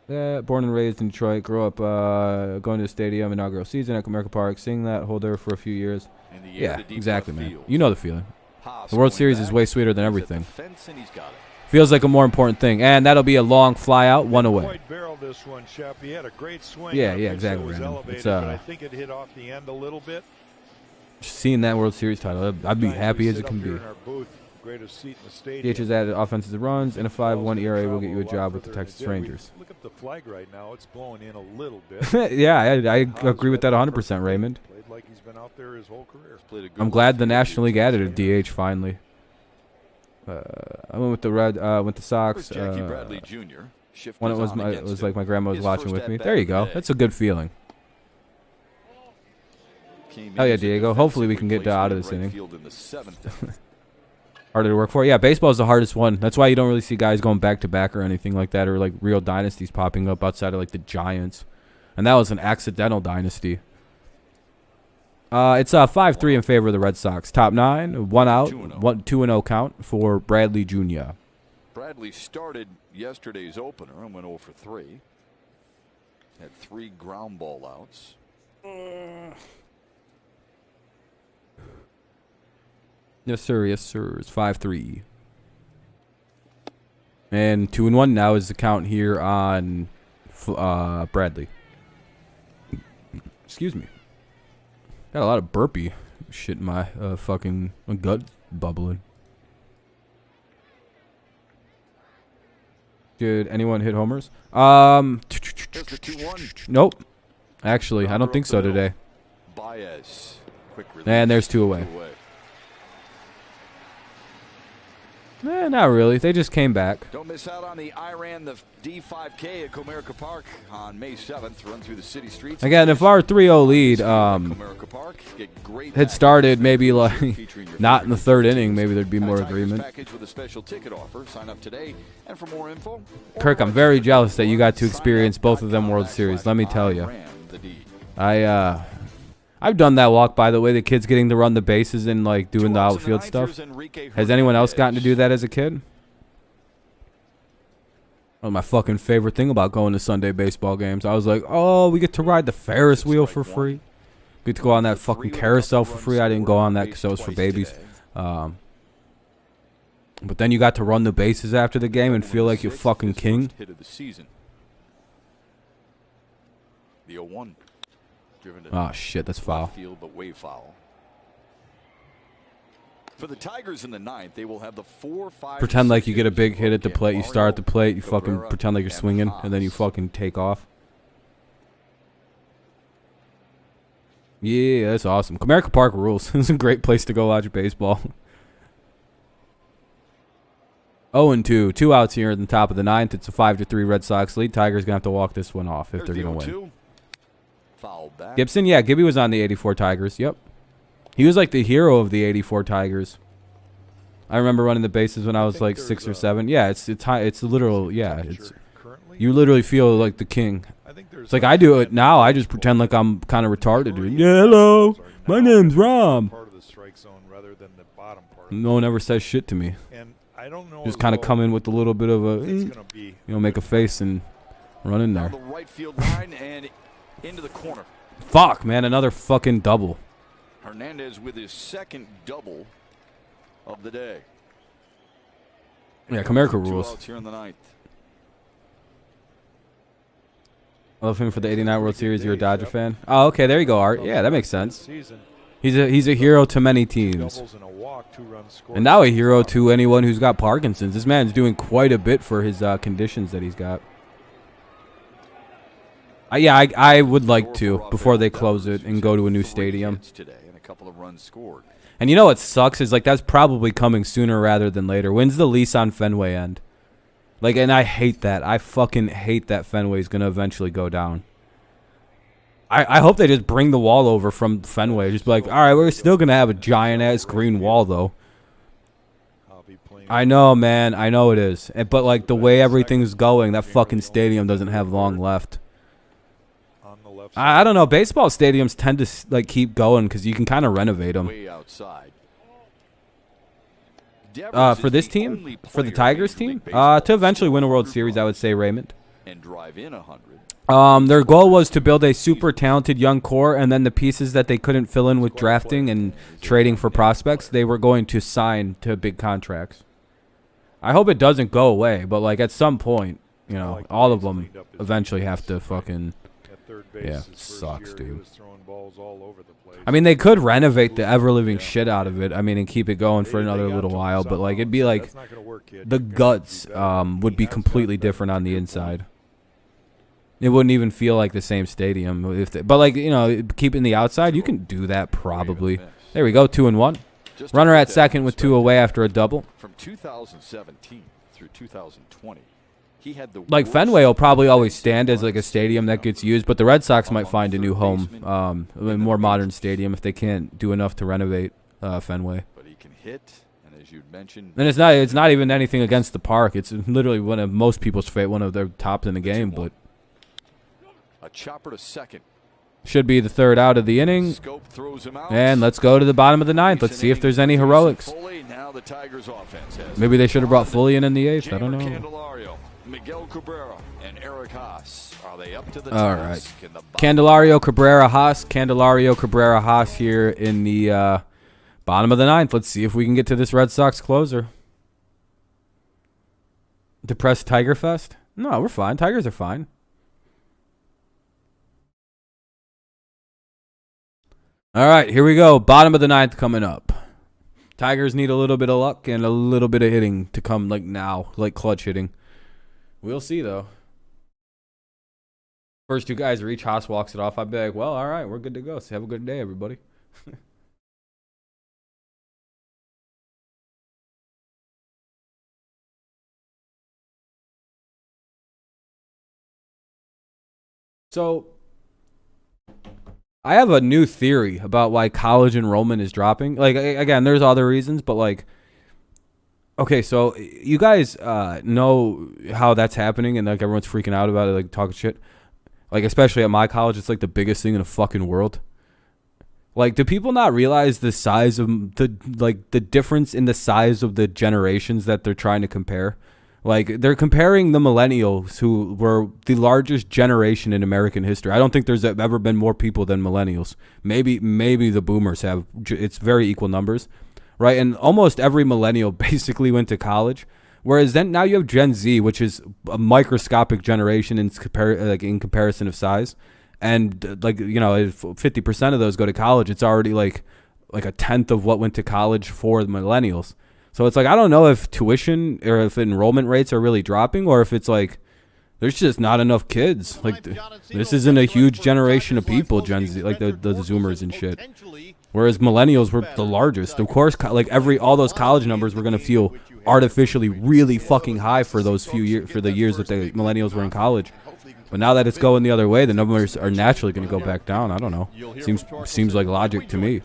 Born and raised in Detroit, grew up going to the stadium, inaugural season at Comerica Park, seeing that, hold there for a few years. Yeah, exactly, man. You know the feeling. The World Series is way sweeter than everything. Feels like a more important thing, and that'll be a long fly out, one away. Yeah, exactly. It's I think it hit off the end a little bit. Seeing that World Series title, I'd be happy as it can be. DH has added offensive runs, and a 5.1 ERA will get you a job with the Texas Rangers. Look at the flag right now; it's blowing in a little bit. Yeah, I agree with that 100%, Raymond. Played like he's been out there his whole career. I'm glad the National League added a DH finally. I went with the Sox. When it was like my grandma was watching with me. There you go. That's a good feeling. Hell yeah, Diego. Hopefully we can get out of this inning. Harder to work for. Yeah, baseball is the hardest one. That's why you don't really see guys going back-to-back or anything like that, or like real dynasties popping up outside of like the Giants. And that was an accidental dynasty. It's 5-3 in favor of the Red Sox. Top 9, 1 out, 2-0 count for Bradley Jr. Bradley started yesterday's opener and went 0 for 3. Had 3 ground ball outs. Yes, sir. Yes, sir. It's 5-3. And 2-1 now is the count here on Bradley. Excuse me. Got a lot of burpee shit in my fucking gut bubbling. Did anyone hit homers? Nope. Actually, I don't think so today. And there's 2 away. Not really. They just came back. Don't miss out on the Iran the D5K at Comerica Park on May 7th. Run through the city streets. Again, if our 3-0 lead had started maybe like not in the 3rd inning, maybe there'd be more agreement. Kirk, I'm very jealous that you got to experience both of them World Series. Let me tell you. I've done that walk, by the way, the kids getting to run the bases and like doing the outfield stuff. Has anyone else gotten to do that as a kid? That was my fucking favorite thing about going to Sunday baseball games. I was like, oh, we get to ride the Ferris wheel for free. Get to go on that fucking carousel for free. I didn't go on that because it was for babies. But then you got to run the bases after the game and feel like you're fucking king. The 0-1. Oh shit, that's foul. Field, but way foul. For the Tigers in the 9th, they will have the 4, 5. Pretend like you get a big hit at the plate. You start at the plate. You fucking pretend like you're swinging, and then you fucking take off. Yeah, that's awesome. Comerica Park rules. It's a great place to go watch baseball. 0-2, 2 outs here in the top of the 9th. It's a 5-3 Red Sox lead. Tigers gonna have to walk this one off if they're gonna win. Gibson, yeah, Gibby was on the 84 Tigers. Yep. He was like the hero of the 84 Tigers. I remember running the bases when I was like 6 or 7. Yeah, it's literal. Yeah, it's you literally feel like the king. It's like I do it now. I just pretend like I'm kind of retarded. Yeah, hello, my name's Rom. strike zone rather than the bottom part. No one ever says shit to me. And I don't know. Just kind of come in with a little bit of a, make a face and run in there. The right field line and into the corner. Fuck, man, another fucking double. Hernandez with his second double of the day. Yeah, Comerica rules. 2 outs here in the ninth. I love him for the '89 World Series. You're a Dodger fan? Oh, okay, there you go, Art. Yeah, that makes sense. He's a hero to many teams, and now a hero to anyone who's got Parkinson's. This man's doing quite a bit for his conditions that he's got. Yeah, I would like to before they close it and go to a new stadium. And you know what sucks is like that's probably coming sooner rather than later. When's the lease on Fenway end? Like, and I hate that. I fucking hate that Fenway's gonna eventually go down. I hope they just bring the wall over from Fenway. Just be like, all right, we're still gonna have a giant ass green wall though. I know, man. I know it is. But like the way everything's going, that fucking stadium doesn't have long left. I don't know. Baseball stadiums tend to like keep going because you can kind of renovate them. For this team, for the Tigers team, to eventually win a World Series, I would say Raymond. And drive in 100. Their goal was to build a super talented young core, and then the pieces that they couldn't fill in with drafting and trading for prospects, they were going to sign to big contracts. I hope it doesn't go away, but like at some point, you know, all of them eventually have to fucking. Yeah, it sucks, dude. I mean, they could renovate the ever-living shit out of it. I mean, and keep it going for another little while, but like it'd be like the guts would be completely different on the inside. It wouldn't even feel like the same stadium if but like, you know, keeping the outside, you can do that probably. There we go, 2-1. Runner at second with 2 away after a double. From 2017 through 2020. He had the like Fenway will probably always stand as like a stadium that gets used, but the Red Sox might find a new home, a more modern stadium if they can't do enough to renovate Fenway. But he can hit, and as you mentioned, and it's not even anything against the park. It's literally one of most people's one of their tops in the game. But a chopper to second. Should be the third out of the inning. And let's go to the bottom of the ninth. Let's see if there's any heroics. Maybe they should have brought Foley in the eighth. I don't know. Miguel Cabrera and Eric Haas, are they up to the all right. Candelario, Cabrera, Haas. Candelario, Cabrera, Haas here in the bottom of the ninth. Let's see if we can get to this Red Sox closer. Depressed Tiger Fest? No, we're fine. Tigers are fine. All right, here we go. Bottom of the ninth coming up. Tigers need a little bit of luck and a little bit of hitting to come like now, like clutch hitting. We'll see, though. First 2 guys reach, Haas walks it off. I'd be like, well, all right, we're good to go. So have a good day, everybody. So, I have a new theory about why college enrollment is dropping. Like, again, there's other reasons, but like, okay, so you guys know how that's happening and like everyone's freaking out about it, like talking shit. Like especially at my college, it's like the biggest thing in the fucking world. Like, do people not realize the size of the difference in the size of the generations that they're trying to compare? Like, they're comparing the millennials, who were the largest generation in American history. I don't think there's ever been more people than millennials. Maybe the boomers have. It's very equal numbers. Right, and almost every millennial basically went to college, whereas then now you have Gen Z, which is a microscopic generation in comparison of size, and like, you know, if 50% of those go to college, it's already like a tenth of what went to college for the millennials. So it's like, I don't know if tuition or if enrollment rates are really dropping, or if it's like there's just not enough kids. Like this isn't a huge generation of people, Gen Z, like the Zoomers and shit. Whereas millennials were the largest. Of course, like all those college numbers were going to feel artificially really fucking high for those few years, for the years that the millennials were in college. But now that it's going the other way, the numbers are naturally going to go back down. I don't know. Seems like logic to me.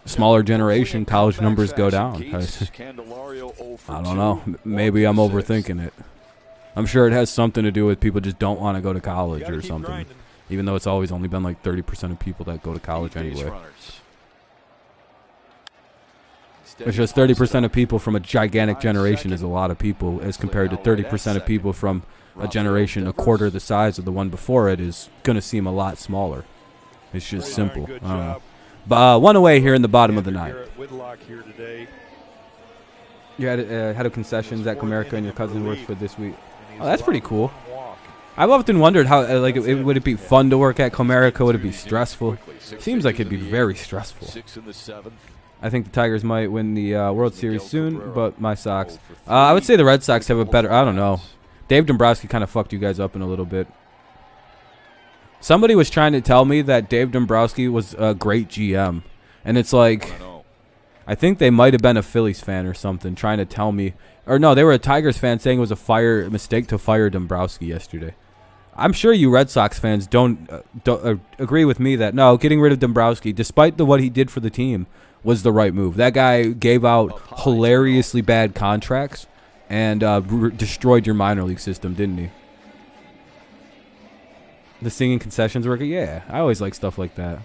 Smaller generation, college numbers go down. I don't know. Maybe I'm overthinking it. I'm sure it has something to do with people just don't want to go to college or something. Even though it's always only been like 30% of people that go to college anyway. It's just 30% of people from a gigantic generation is a lot of people, as compared to 30% of people from a generation a quarter the size of the one before it is going to seem a lot smaller. It's just simple. But one away here in the bottom of the ninth. You had a concessions at Comerica and your cousin worked for this week. Oh, that's pretty cool. I've often wondered how, would it be fun to work at Comerica? Would it be stressful? Seems like it'd be very stressful. I think the Tigers might win the World Series soon, but my Sox. I would say the Red Sox have a better, I don't know. Dave Dombrowski kind of fucked you guys up in a little bit. Somebody was trying to tell me that Dave Dombrowski was a great GM. And it's like, I think they might have been a Phillies fan or something trying to tell me. Or no, they were a Tigers fan saying it was a mistake to fire Dombrowski yesterday. I'm sure you Red Sox fans don't agree with me that, no, getting rid of Dombrowski, despite what he did for the team, was the right move. That guy gave out hilariously bad contracts and destroyed your minor league system, didn't he? The singing concessions worker? Yeah, I always like stuff like that.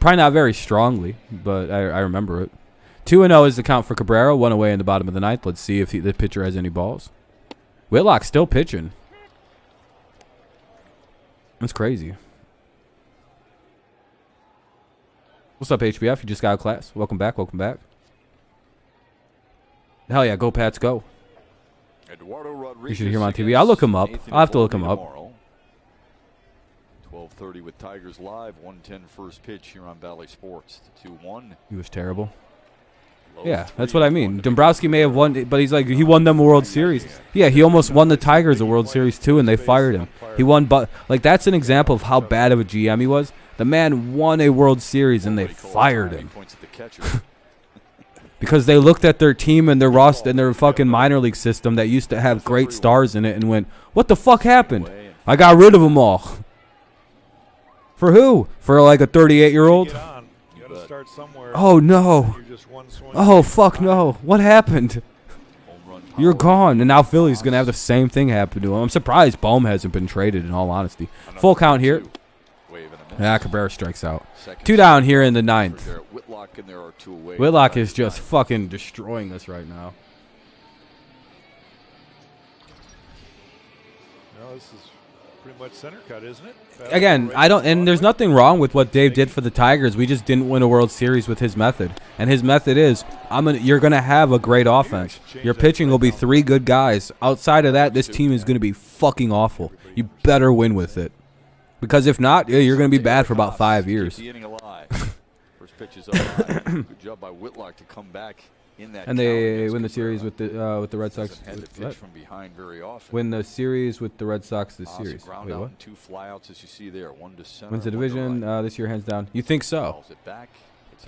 Probably not very strongly, but I remember it. 2-0 is the count for Cabrera. 1 away in the bottom of the ninth. Let's see if the pitcher has any balls. Whitlock's still pitching. That's crazy. What's up, HBF? You just got out of class. Welcome back. Welcome back. Hell yeah, go Pats, go. You should hear him on TV. I'll look him up. I'll have to look him up. 12:30 with Tigers Live. 1:10 first pitch here on Valley Sports. 2-1. He was terrible. Yeah, that's what I mean. Dombrowski may have won, but he's like, he won them a World Series. Yeah, he almost won the Tigers a World Series too, and they fired him. He won, but like that's an example of how bad of a GM he was. The man won a World Series and they fired him because they looked at their team and their roster and their fucking minor league system that used to have great stars in it and went, "What the fuck happened? I got rid of them all." For who? For like a 38-year-old? Oh no. Oh fuck no. What happened? You're gone. And now Philly's going to have the same thing happen to him. I'm surprised Bohm hasn't been traded, in all honesty. Full count here. Cabrera strikes out. 2 down here in the ninth. Whitlock is just fucking destroying us right now. No, this is pretty much center cut, isn't it? Again, and there's nothing wrong with what Dave did for the Tigers. We just didn't win a World Series with his method. And his method is, you're going to have a great offense. Your pitching will be 3 good guys. Outside of that, this team is going to be fucking awful. You better win with it. Because if not, you're going to be bad for about 5 years. First pitch is up. Good job by Whitlock to come back in that. And they win the series with the Red Sox. From behind very often. Win the series with the Red Sox this series. Wait, what? 2 flyouts as you see there. 1 to center. Wins the division this year, hands down. You think so?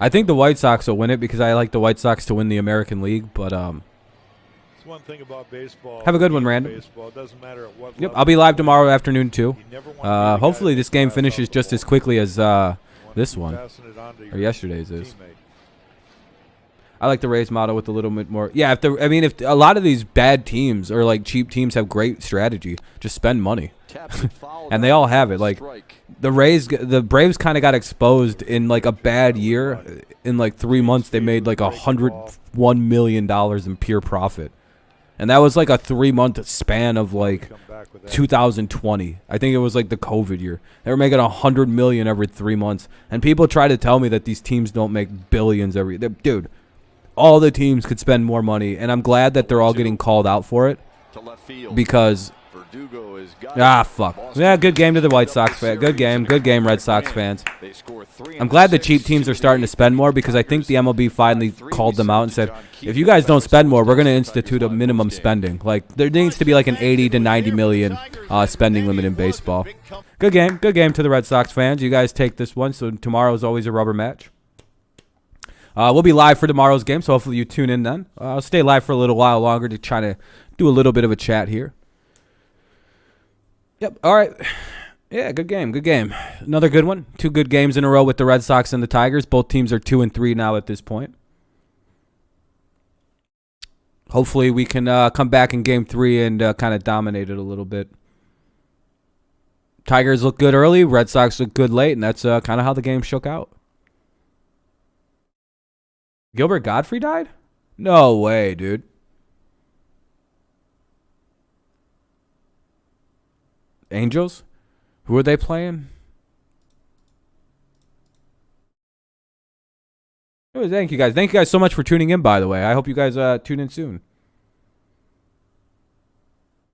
I think the White Sox will win it because I like the White Sox to win the American League, but it's one thing about baseball. Have a good one, Random. It doesn't matter at what yep, I'll be live tomorrow afternoon too. Hopefully this game finishes just as quickly as this one or yesterday's is. I like the Rays model with a little bit more. Yeah, if a lot of these bad teams or like cheap teams have great strategy, just spend money, and they all have it. Like the Braves kind of got exposed in like a bad year. In like 3 months, they made like $101 million in pure profit. And that was like a 3-month span of like 2020. I think it was like the COVID year. They were making $100 million every 3 months. And people try to tell me that these teams don't make billions every. Dude, all the teams could spend more money, and I'm glad that they're all getting called out for it. Because fuck. Yeah, good game to the White Sox fans. Good game, Red Sox fans. I'm glad the cheap teams are starting to spend more because I think the MLB finally called them out and said, if you guys don't spend more, we're going to institute a minimum spending. Like there needs to be like an 80 to 90 million spending limit in baseball. Good game to the Red Sox fans. You guys take this one, so tomorrow is always a rubber match. We'll be live for tomorrow's game, so hopefully you tune in then. I'll stay live for a little while longer to try to do a little bit of a chat here. Yep, all right. Yeah, good game. Another good one. 2 good games in a row with the Red Sox and the Tigers. Both teams are 2-3 now at this point. Hopefully we can come back in Game 3 and kind of dominate it a little bit. Tigers look good early. Red Sox look good late, and that's kind of how the game shook out. Gilbert Godfrey died? No way, dude. Angels? Who are they playing? Oh, thank you guys. Thank you guys so much for tuning in, by the way. I hope you guys tune in soon.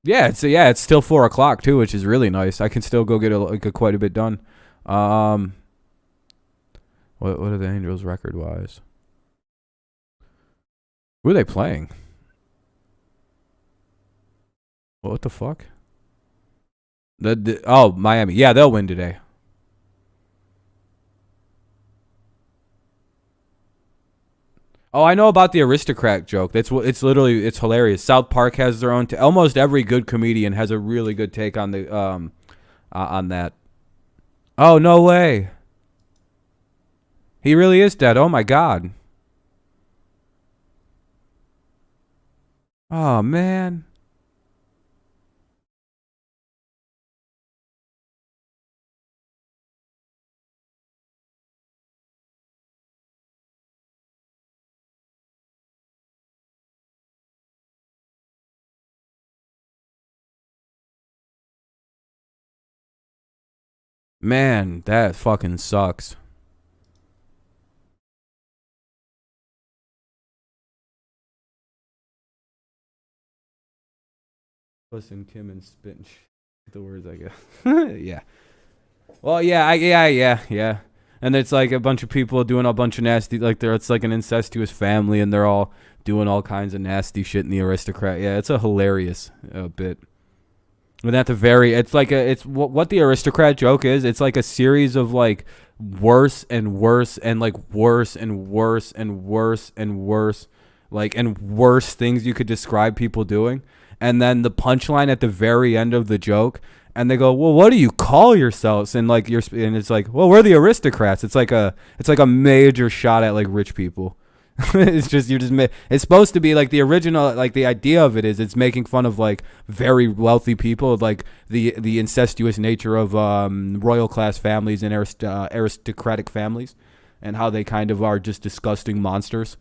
Yeah, it's still 4 o'clock too, which is really nice. I can still go get quite a bit done. What are the Angels record wise? Who are they playing? What the fuck? Miami. Yeah, they'll win today. Oh, I know about the aristocrat joke. It's hilarious. South Park has their own. Almost every good comedian has a really good take on the on that. Oh, no way. He really is dead. Oh my God. Oh man. Man, that fucking sucks. Listen, Kim and spit and the words, I guess. Yeah. Well, yeah. And it's like a bunch of people doing a bunch of nasty, it's like an incestuous family, and they're all doing all kinds of nasty shit in the aristocrat. Yeah, it's a hilarious bit. And at the it's what the aristocrat joke is. It's like a series of like worse and worse and like worse and worse and worse and worse, like and worse things you could describe people doing. And then the punchline at the very end of the joke, and they go, "Well, what do you call yourselves?" And like and it's like, "Well, we're the aristocrats." It's like a major shot at like rich people. It's supposed to be like the original, like the idea of it is it's making fun of like very wealthy people, like the incestuous nature of royal class families and aristocratic families, and how they kind of are just disgusting monsters.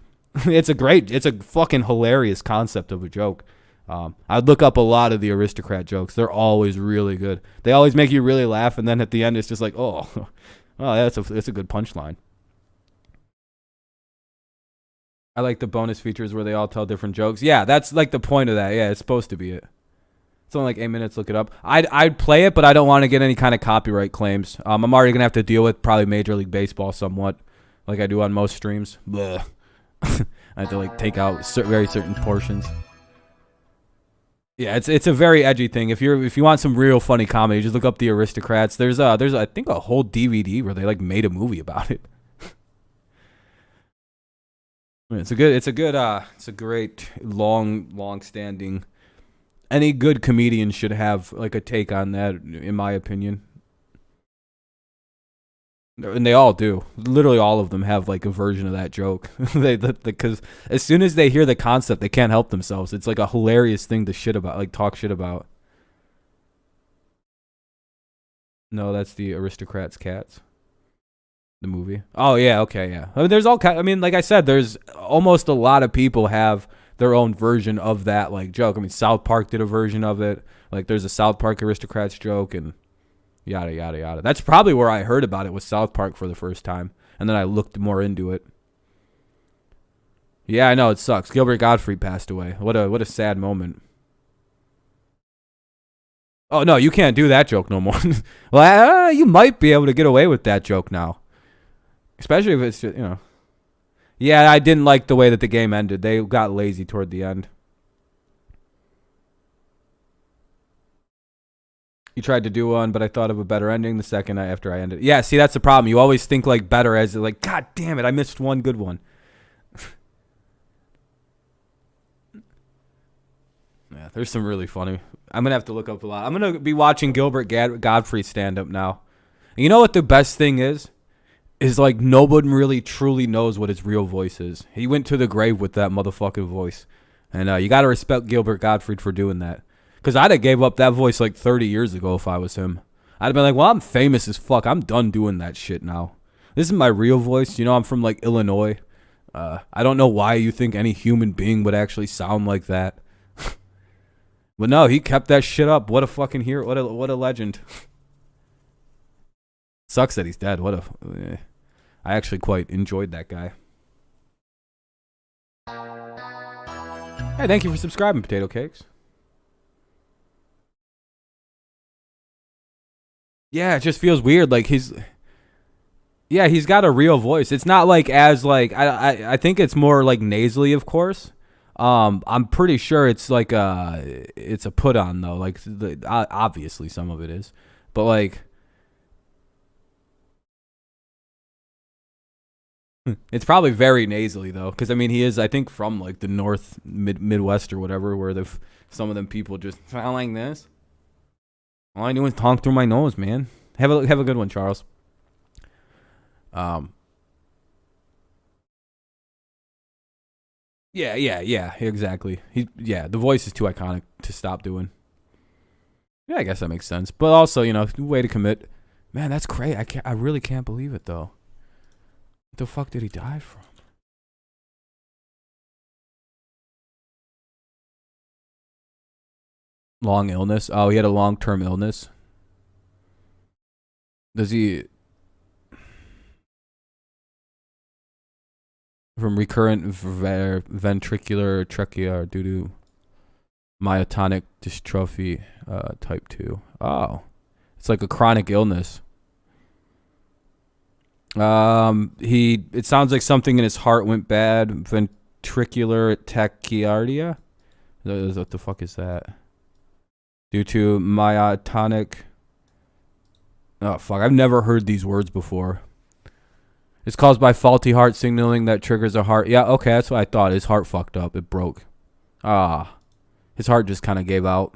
It's a fucking hilarious concept of a joke. I'd look up a lot of the aristocrat jokes. They're always really good. They always make you really laugh, and then at the end it's just like, oh, that's a good punchline. I like the bonus features where they all tell different jokes. Yeah, that's like the point of that. Yeah, it's supposed to be it. It's only like 8 minutes. Look it up. I'd play it, but I don't want to get any kind of copyright claims. I'm already gonna have to deal with probably Major League Baseball somewhat, like I do on most streams. Blech. I have to like take out very certain portions. Yeah, it's a very edgy thing. If you want some real funny comedy, just look up the Aristocrats. There's I think a whole DVD where they like made a movie about it. It's a great long standing. Any good comedian should have like a take on that, in my opinion. And they all do. Literally all of them have like a version of that joke. Because as soon as they hear the concept, they can't help themselves. It's like a hilarious thing to talk shit about. No, that's the Aristocrats Cats. The movie. Oh yeah, okay, yeah. I mean, there's all kind. I mean, like I said, there's almost a lot of people have their own version of that like joke. I mean, South Park did a version of it. Like, there's a South Park Aristocrats joke and yada yada yada. That's probably where I heard about it, was South Park for the first time, and then I looked more into it. Yeah, I know it sucks. Gilbert Gottfried passed away. What a sad moment. Oh no, you can't do that joke no more. Well, you might be able to get away with that joke now. Especially if it's just, Yeah, I didn't like the way that the game ended. They got lazy toward the end. You tried to do one, but I thought of a better ending the second after I ended. Yeah, see, that's the problem. You always think like better as like, God damn it, I missed one good one. Yeah, there's some really funny. I'm going to have to look up a lot. I'm going to be watching Gilbert Godfrey stand up now. And you know what the best thing is? Is like no one really truly knows what his real voice is. He went to the grave with that motherfucking voice. And you got to respect Gilbert Gottfried for doing that. Because I'd have gave up that voice like 30 years ago if I was him. I'd have been like, well, I'm famous as fuck. I'm done doing that shit now. This is my real voice. I'm from like Illinois. I don't know why you think any human being would actually sound like that. But no, he kept that shit up. What a fucking hero. What a legend. Sucks that he's dead. I actually quite enjoyed that guy. Hey, thank you for subscribing, Potato Cakes. Yeah, it just feels weird. Like he's got a real voice. It's not like as like I think it's more like nasally, of course. I'm pretty sure it's like it's a put on though. Like obviously some of it is, but like it's probably very nasally though, because I mean he is I think from like the North Midwest or whatever, where some of them people just sound like this. All I do is talk through my nose, man. Have a good one, Charles. Yeah, exactly. The voice is too iconic to stop doing. Yeah, I guess that makes sense. But also, way to commit. Man, that's crazy. I really can't believe it though. What the fuck did he die from? Long illness. Oh, he had a long-term illness. Does he from recurrent ventricular trachea due to myotonic dystrophy type 2. Oh. It's like a chronic illness. It sounds like something in his heart went bad. Ventricular tachycardia? What the fuck is that? Due to myotonic. Oh, fuck. I've never heard these words before. It's caused by faulty heart signaling that triggers a heart. Yeah, okay, that's what I thought. His heart fucked up. It broke. His heart just kind of gave out.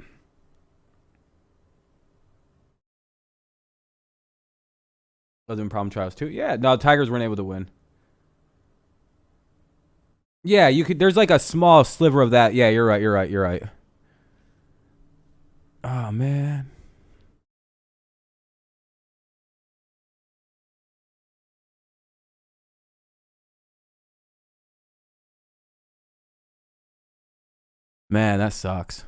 Was in problem trials too. Yeah, no, Tigers weren't able to win. Yeah, there's like a small sliver of that. Yeah, you're right. Oh, man. Man, that sucks.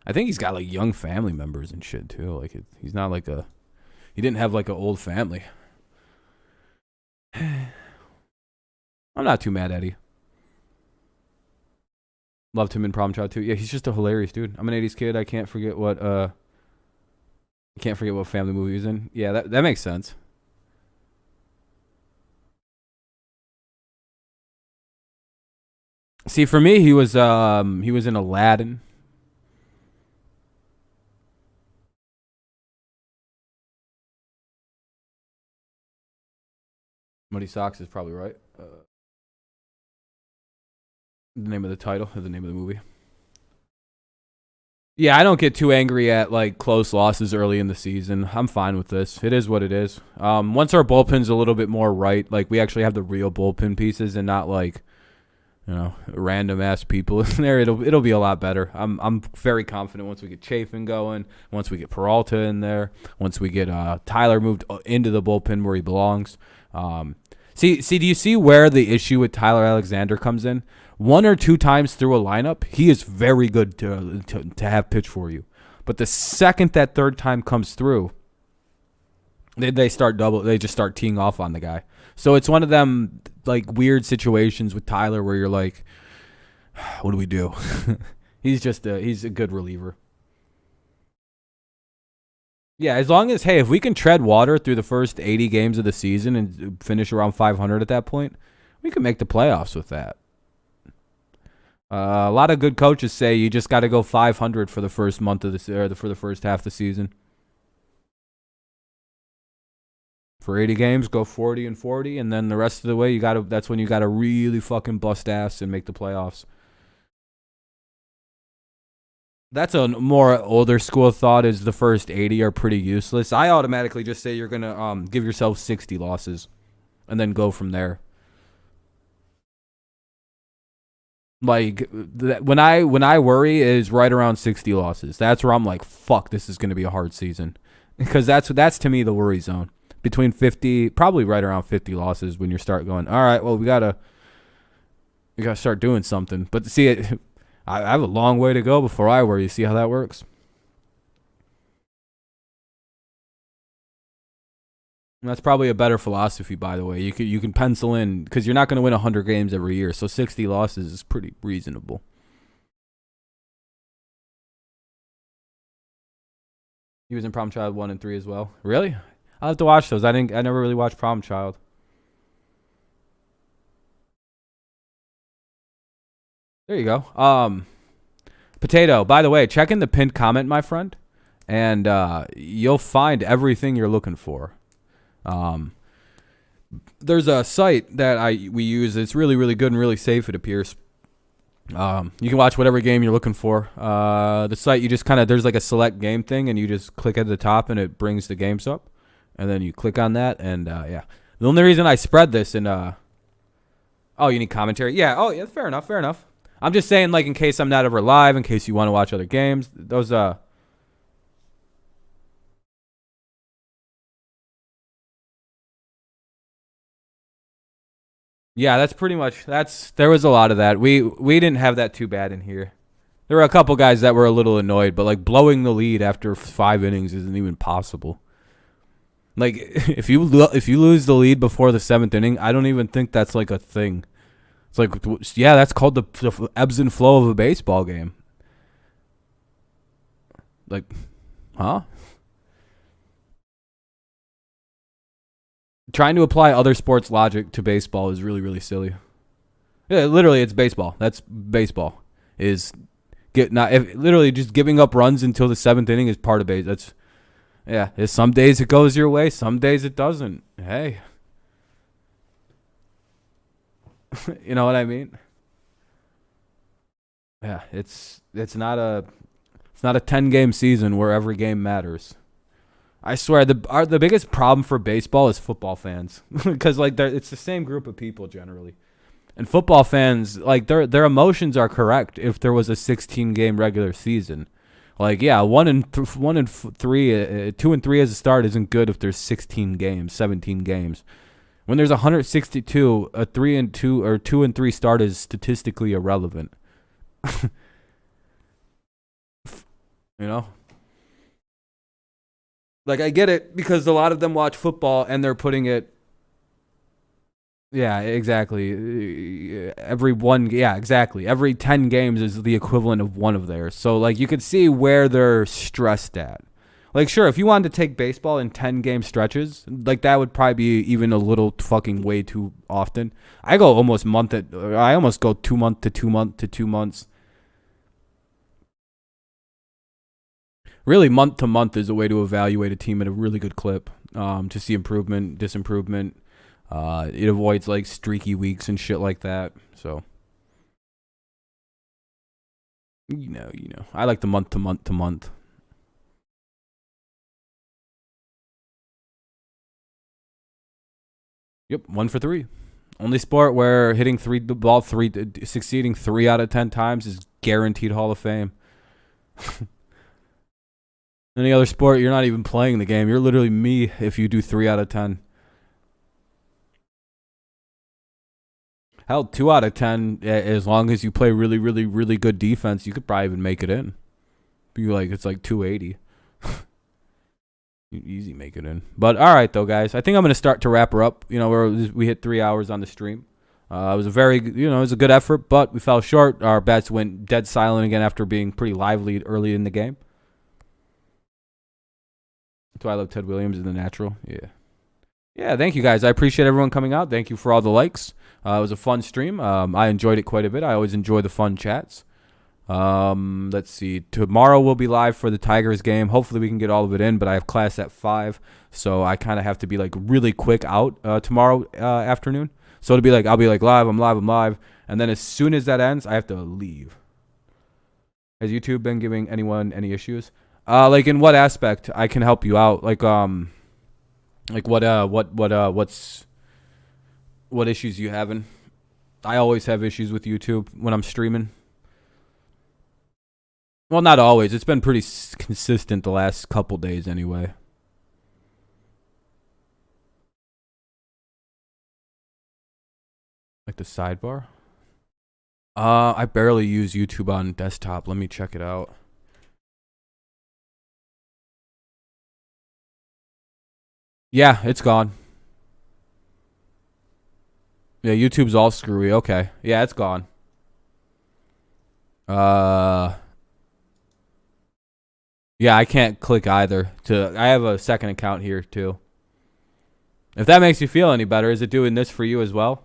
I think he's got like young family members and shit too. Like he's not like he didn't have like an old family. I'm not too mad at he. Loved him in Prom Child too. Yeah, he's just a hilarious dude. I'm an 80s kid. I can't forget what family movie he's in. Yeah, that makes sense. See, for me, he was in Aladdin. Muddy Socks is probably right. The name of the title, or the name of the movie. Yeah, I don't get too angry at like close losses early in the season. I'm fine with this. It is what it is. Once our bullpen's a little bit more right, like we actually have the real bullpen pieces and not like, random ass people in there, it'll be a lot better. I'm very confident once we get Chafin going, once we get Peralta in there, once we get Tyler moved into the bullpen where he belongs. See, do you see where the issue with Tyler Alexander comes in? One or two times through a lineup, he is very good to have pitch for you. But the second that third time comes through, they just start teeing off on the guy. So it's one of them like weird situations with Tyler where you're like, what do we do? He's a good reliever. Yeah, as long as, if we can tread water through the first 80 games of the season and finish around 500 at that point, we can make the playoffs with that. A lot of good coaches say you just got to go 500 for the first month of for the first half of the season. For 80 games, go 40-40, and then the rest of the way that's when you gotta really fucking bust ass and make the playoffs. That's a more older school thought, is the first 80 are pretty useless. I automatically just say you're gonna give yourself 60 losses and then go from there. Like when I worry is right around 60 losses. That's where I'm like, fuck, this is gonna be a hard season. Because that's to me the worry zone. Between 50, probably right around 50 losses when you start going, all right, well, we got to You gotta start doing something. But see, I have a long way to go before I worry. You see how that works? And that's probably a better philosophy, by the way. You can pencil in, because you're not going to win 100 games every year, so 60 losses is pretty reasonable. He was in Problem Child 1 and 3 as well. Really? I'll have to watch those. I never really watched Problem Child. There you go. Potato, by the way, check in the pinned comment, my friend, and you'll find everything you're looking for. There's a site that we use. It's really, really good and really safe, it appears. You can watch whatever game you're looking for. The site, you just there's like a select game thing, and you just click at the top, and it brings the games up. And then you click on that, and yeah. The only reason I spread this and oh, you need commentary? Yeah, oh, yeah, fair enough. I'm just saying, like, in case I'm not ever live, in case you want to watch other games, those, yeah, that's pretty much, there was a lot of that. We didn't have that too bad in here. There were a couple guys that were a little annoyed, but, like, blowing the lead after 5 innings isn't even possible. Like, if you lose the lead before the 7th inning, I don't even think that's, like, a thing. It's like, yeah, that's called the ebbs and flow of a baseball game. Like, huh? Trying to apply other sports logic to baseball is really, really silly. Yeah, literally, it's baseball. That's baseball. Literally just giving up runs until the 7th inning is part of baseball. Some days it goes your way, some days it doesn't. Hey. You know what I mean? Yeah, it's not a 10-game season where every game matters. I swear the biggest problem for baseball is football fans, because like it's the same group of people generally, and football fans, like, their emotions are correct if there was a 16-game regular season. Like, yeah, 1 and 3, 2 and 3 as a start isn't good if there's 16 games, 17 games. When there's 162, a 3 and 2 or 2 and 3 start is statistically irrelevant. You know? Like, I get it, because a lot of them watch football and they're putting it. Yeah, exactly. Every 10 games is the equivalent of one of theirs. So, like, you could see where they're stressed at. Like, sure, if you wanted to take baseball in 10-game stretches, like, that would probably be even a little fucking way too often. I almost go 2 month to 2 month to 2 months. Really, month to month is a way to evaluate a team at a really good clip, to see improvement, disimprovement. It avoids, like, streaky weeks and shit like that. So, you know, I like the month to month to month. Yep, 1 for 3. Only sport where hitting succeeding 3 out of 10 times is guaranteed Hall of Fame. Any other sport, you're not even playing the game. You're literally me if you do 3 out of 10. Hell, 2 out of 10, as long as you play really, really, really good defense, you could probably even make it in. It's like 280. Easy make it in. But all right, though, guys. I think I'm going to start to wrap her up. You know, we hit 3 hours on the stream. It was it was a good effort, but we fell short. Our bats went dead silent again after being pretty lively early in the game. That's why I love Ted Williams in The Natural. Yeah. Yeah, thank you, guys. I appreciate everyone coming out. Thank you for all the likes. It was a fun stream. I enjoyed it quite a bit. I always enjoy the fun chats. Let's see. Tomorrow we'll be live for the Tigers game. Hopefully we can get all of it in, but I have class at 5, so I kind of have to be, like, really quick out tomorrow afternoon. So it'll be like, I'll be like, I'm live, and then as soon as that ends, I have to leave. Has YouTube been giving anyone any issues? Like, in what aspect I can help you out? Like what issues you having? I always have issues with YouTube when I'm streaming. Well, not always. It's been pretty consistent the last couple days anyway. Like the sidebar? I barely use YouTube on desktop. Let me check it out. Yeah, it's gone. Yeah, YouTube's all screwy. Okay. Yeah, it's gone. Yeah, I can't click either. I have a second account here too. If that makes you feel any better, is it doing this for you as well?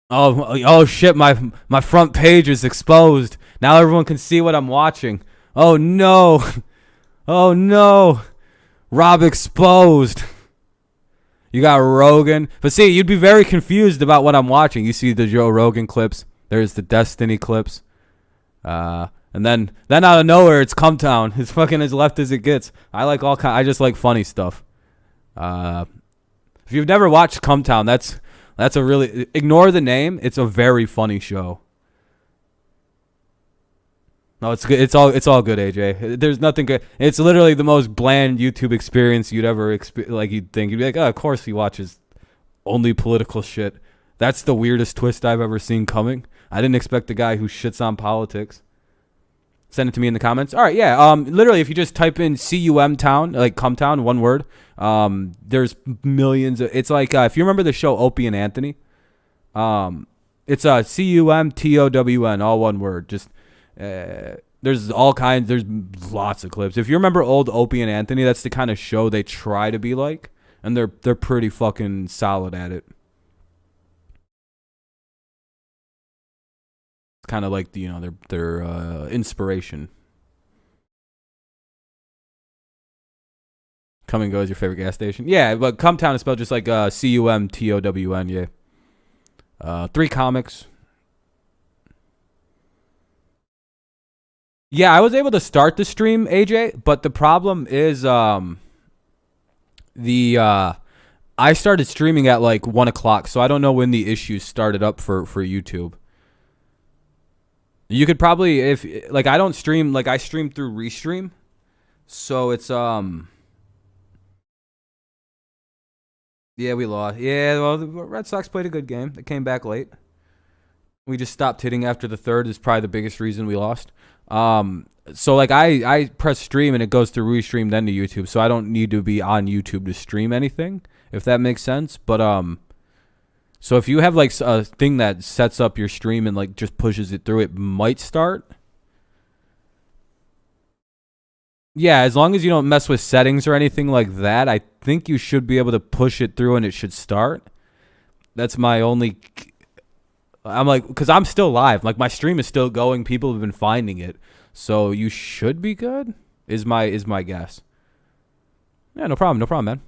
Oh shit, my front page is exposed. Now everyone can see what I'm watching. Oh no. Oh no. Rob exposed. You got Rogan. But see, you'd be very confused about what I'm watching. You see the Joe Rogan clips. There's the Destiny clips. And then out of nowhere, it's Come Town. It's fucking as left as it gets. I just like funny stuff. If you've never watched Come Town, that's a really, ignore the name. It's a very funny show. No, it's good. It's all good, AJ. There's nothing good. It's literally the most bland YouTube experience you'd ever you'd think. You'd be like, oh, of course he watches only political shit. That's the weirdest twist I've ever seen coming. I didn't expect a guy who shits on politics. Send it to me in the comments. All right, yeah. Literally, if you just type in CUM Town, like Come Town, one word, there's millions. It's like if you remember the show Opie and Anthony, it's CUMTOWN, all one word. Just there's all kinds. There's lots of clips. If you remember old Opie and Anthony, that's the kind of show they try to be like, and they're pretty fucking solid at it. Kind of like their inspiration. Come and Go is your favorite gas station. Yeah, but Come Town is spelled just like CUMTOWN. Yeah. 3 comics. Yeah, I was able to start the stream, AJ, but the problem is I started streaming at like 1 o'clock, so I don't know when the issues started up for YouTube. You could probably, if like I don't stream, like I stream through Restream, so it's yeah, we lost. Yeah, well, the Red Sox played a good game. They came back late. We just stopped hitting after the third is probably the biggest reason we lost. So like I press stream and it goes to Restream then to YouTube, so I don't need to be on YouTube to stream anything, if that makes sense. But so if you have like a thing that sets up your stream and like just pushes it through, it might start. Yeah, as long as you don't mess with settings or anything like that, I think you should be able to push it through and it should start. That's my only. I'm like, because I'm still live. Like my stream is still going. People have been finding it, so you should be good. Is my guess. Yeah, no problem, man.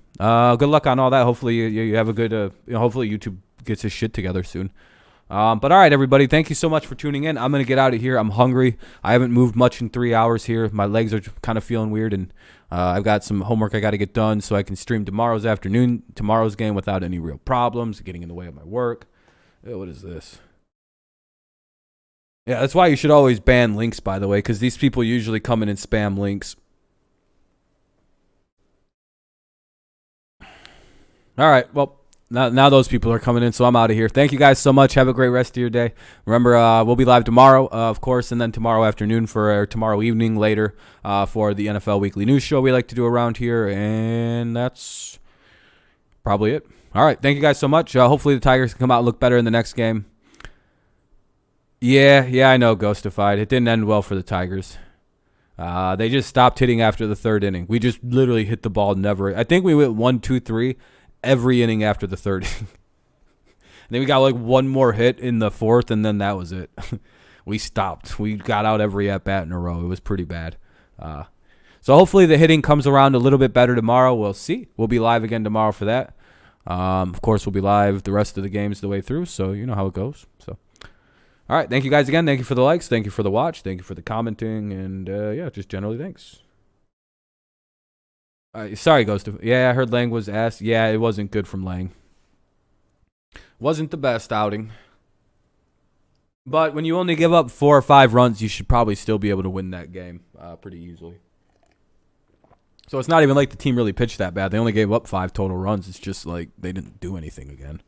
Good luck on all that. Hopefully you have a good. Hopefully YouTube gets his shit together soon. But all right, everybody, thank you so much for tuning in. I'm gonna get out of here. I'm hungry. I haven't moved much in 3 hours here. My legs are kind of feeling weird, and I've got some homework I got to get done so I can stream tomorrow's game without any real problems getting in the way of my work. What is this? Yeah, that's why you should always ban links, by the way, because these people usually come in and spam links. All right, well, now those people are coming in, so I'm out of here. Thank you guys so much. Have a great rest of your day. Remember, we'll be live tomorrow, of course, and then tomorrow afternoon or tomorrow evening later for the NFL Weekly News Show we like to do around here, and that's probably it. All right, thank you guys so much. Hopefully the Tigers can come out and look better in the next game. Yeah, I know, Ghostified. It didn't end well for the Tigers. They just stopped hitting after the third inning. We just literally hit the ball never. I think we went 1, 2, 3 every inning after the third inning. And then we got like one more hit in the fourth, and then that was it. We stopped. We got out every at-bat in a row. It was pretty bad. So hopefully the hitting comes around a little bit better tomorrow. We'll see. We'll be live again tomorrow for that. Of course, we'll be live the rest of the games the way through, so you know how it goes. So. All right, thank you guys again. Thank you for the likes. Thank you for the watch. Thank you for the commenting. And, yeah, just generally thanks. Sorry, Ghost. Yeah, I heard Lang was asked. Yeah, it wasn't good from Lang. Wasn't the best outing. But when you only give up 4 or 5 runs, you should probably still be able to win that game pretty easily. So it's not even like the team really pitched that bad. They only gave up 5 total runs. It's just like they didn't do anything again.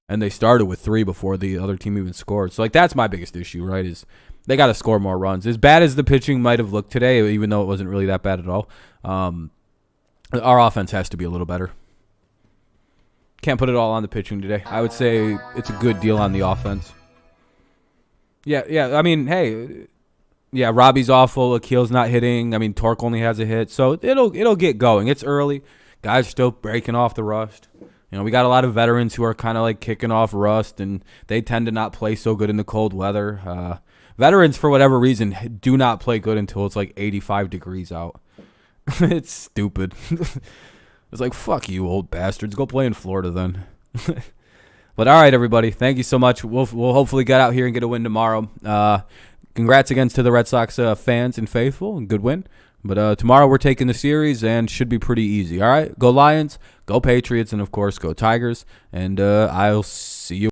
And they started with 3 before the other team even scored. So, like, that's my biggest issue, right, is they got to score more runs. As bad as the pitching might have looked today, even though it wasn't really that bad at all, our offense has to be a little better. Can't put it all on the pitching today. I would say it's a good deal on the offense. Yeah. I mean, hey, yeah, Robbie's awful. Akil's not hitting. I mean, Torque only has a hit. So it'll get going. It's early. Guys still breaking off the rust. You know, we got a lot of veterans who are kind of like kicking off rust, and they tend to not play so good in the cold weather. Veterans, for whatever reason, do not play good until it's like 85 degrees out. It's stupid. It's like, fuck you, old bastards. Go play in Florida then. But all right, everybody. Thank you so much. We'll hopefully get out here and get a win tomorrow. Congrats again to the Red Sox fans and faithful, and good win. But tomorrow we're taking the series and should be pretty easy. All right, go Lions, go Patriots, and of course go Tigers. And I'll see you.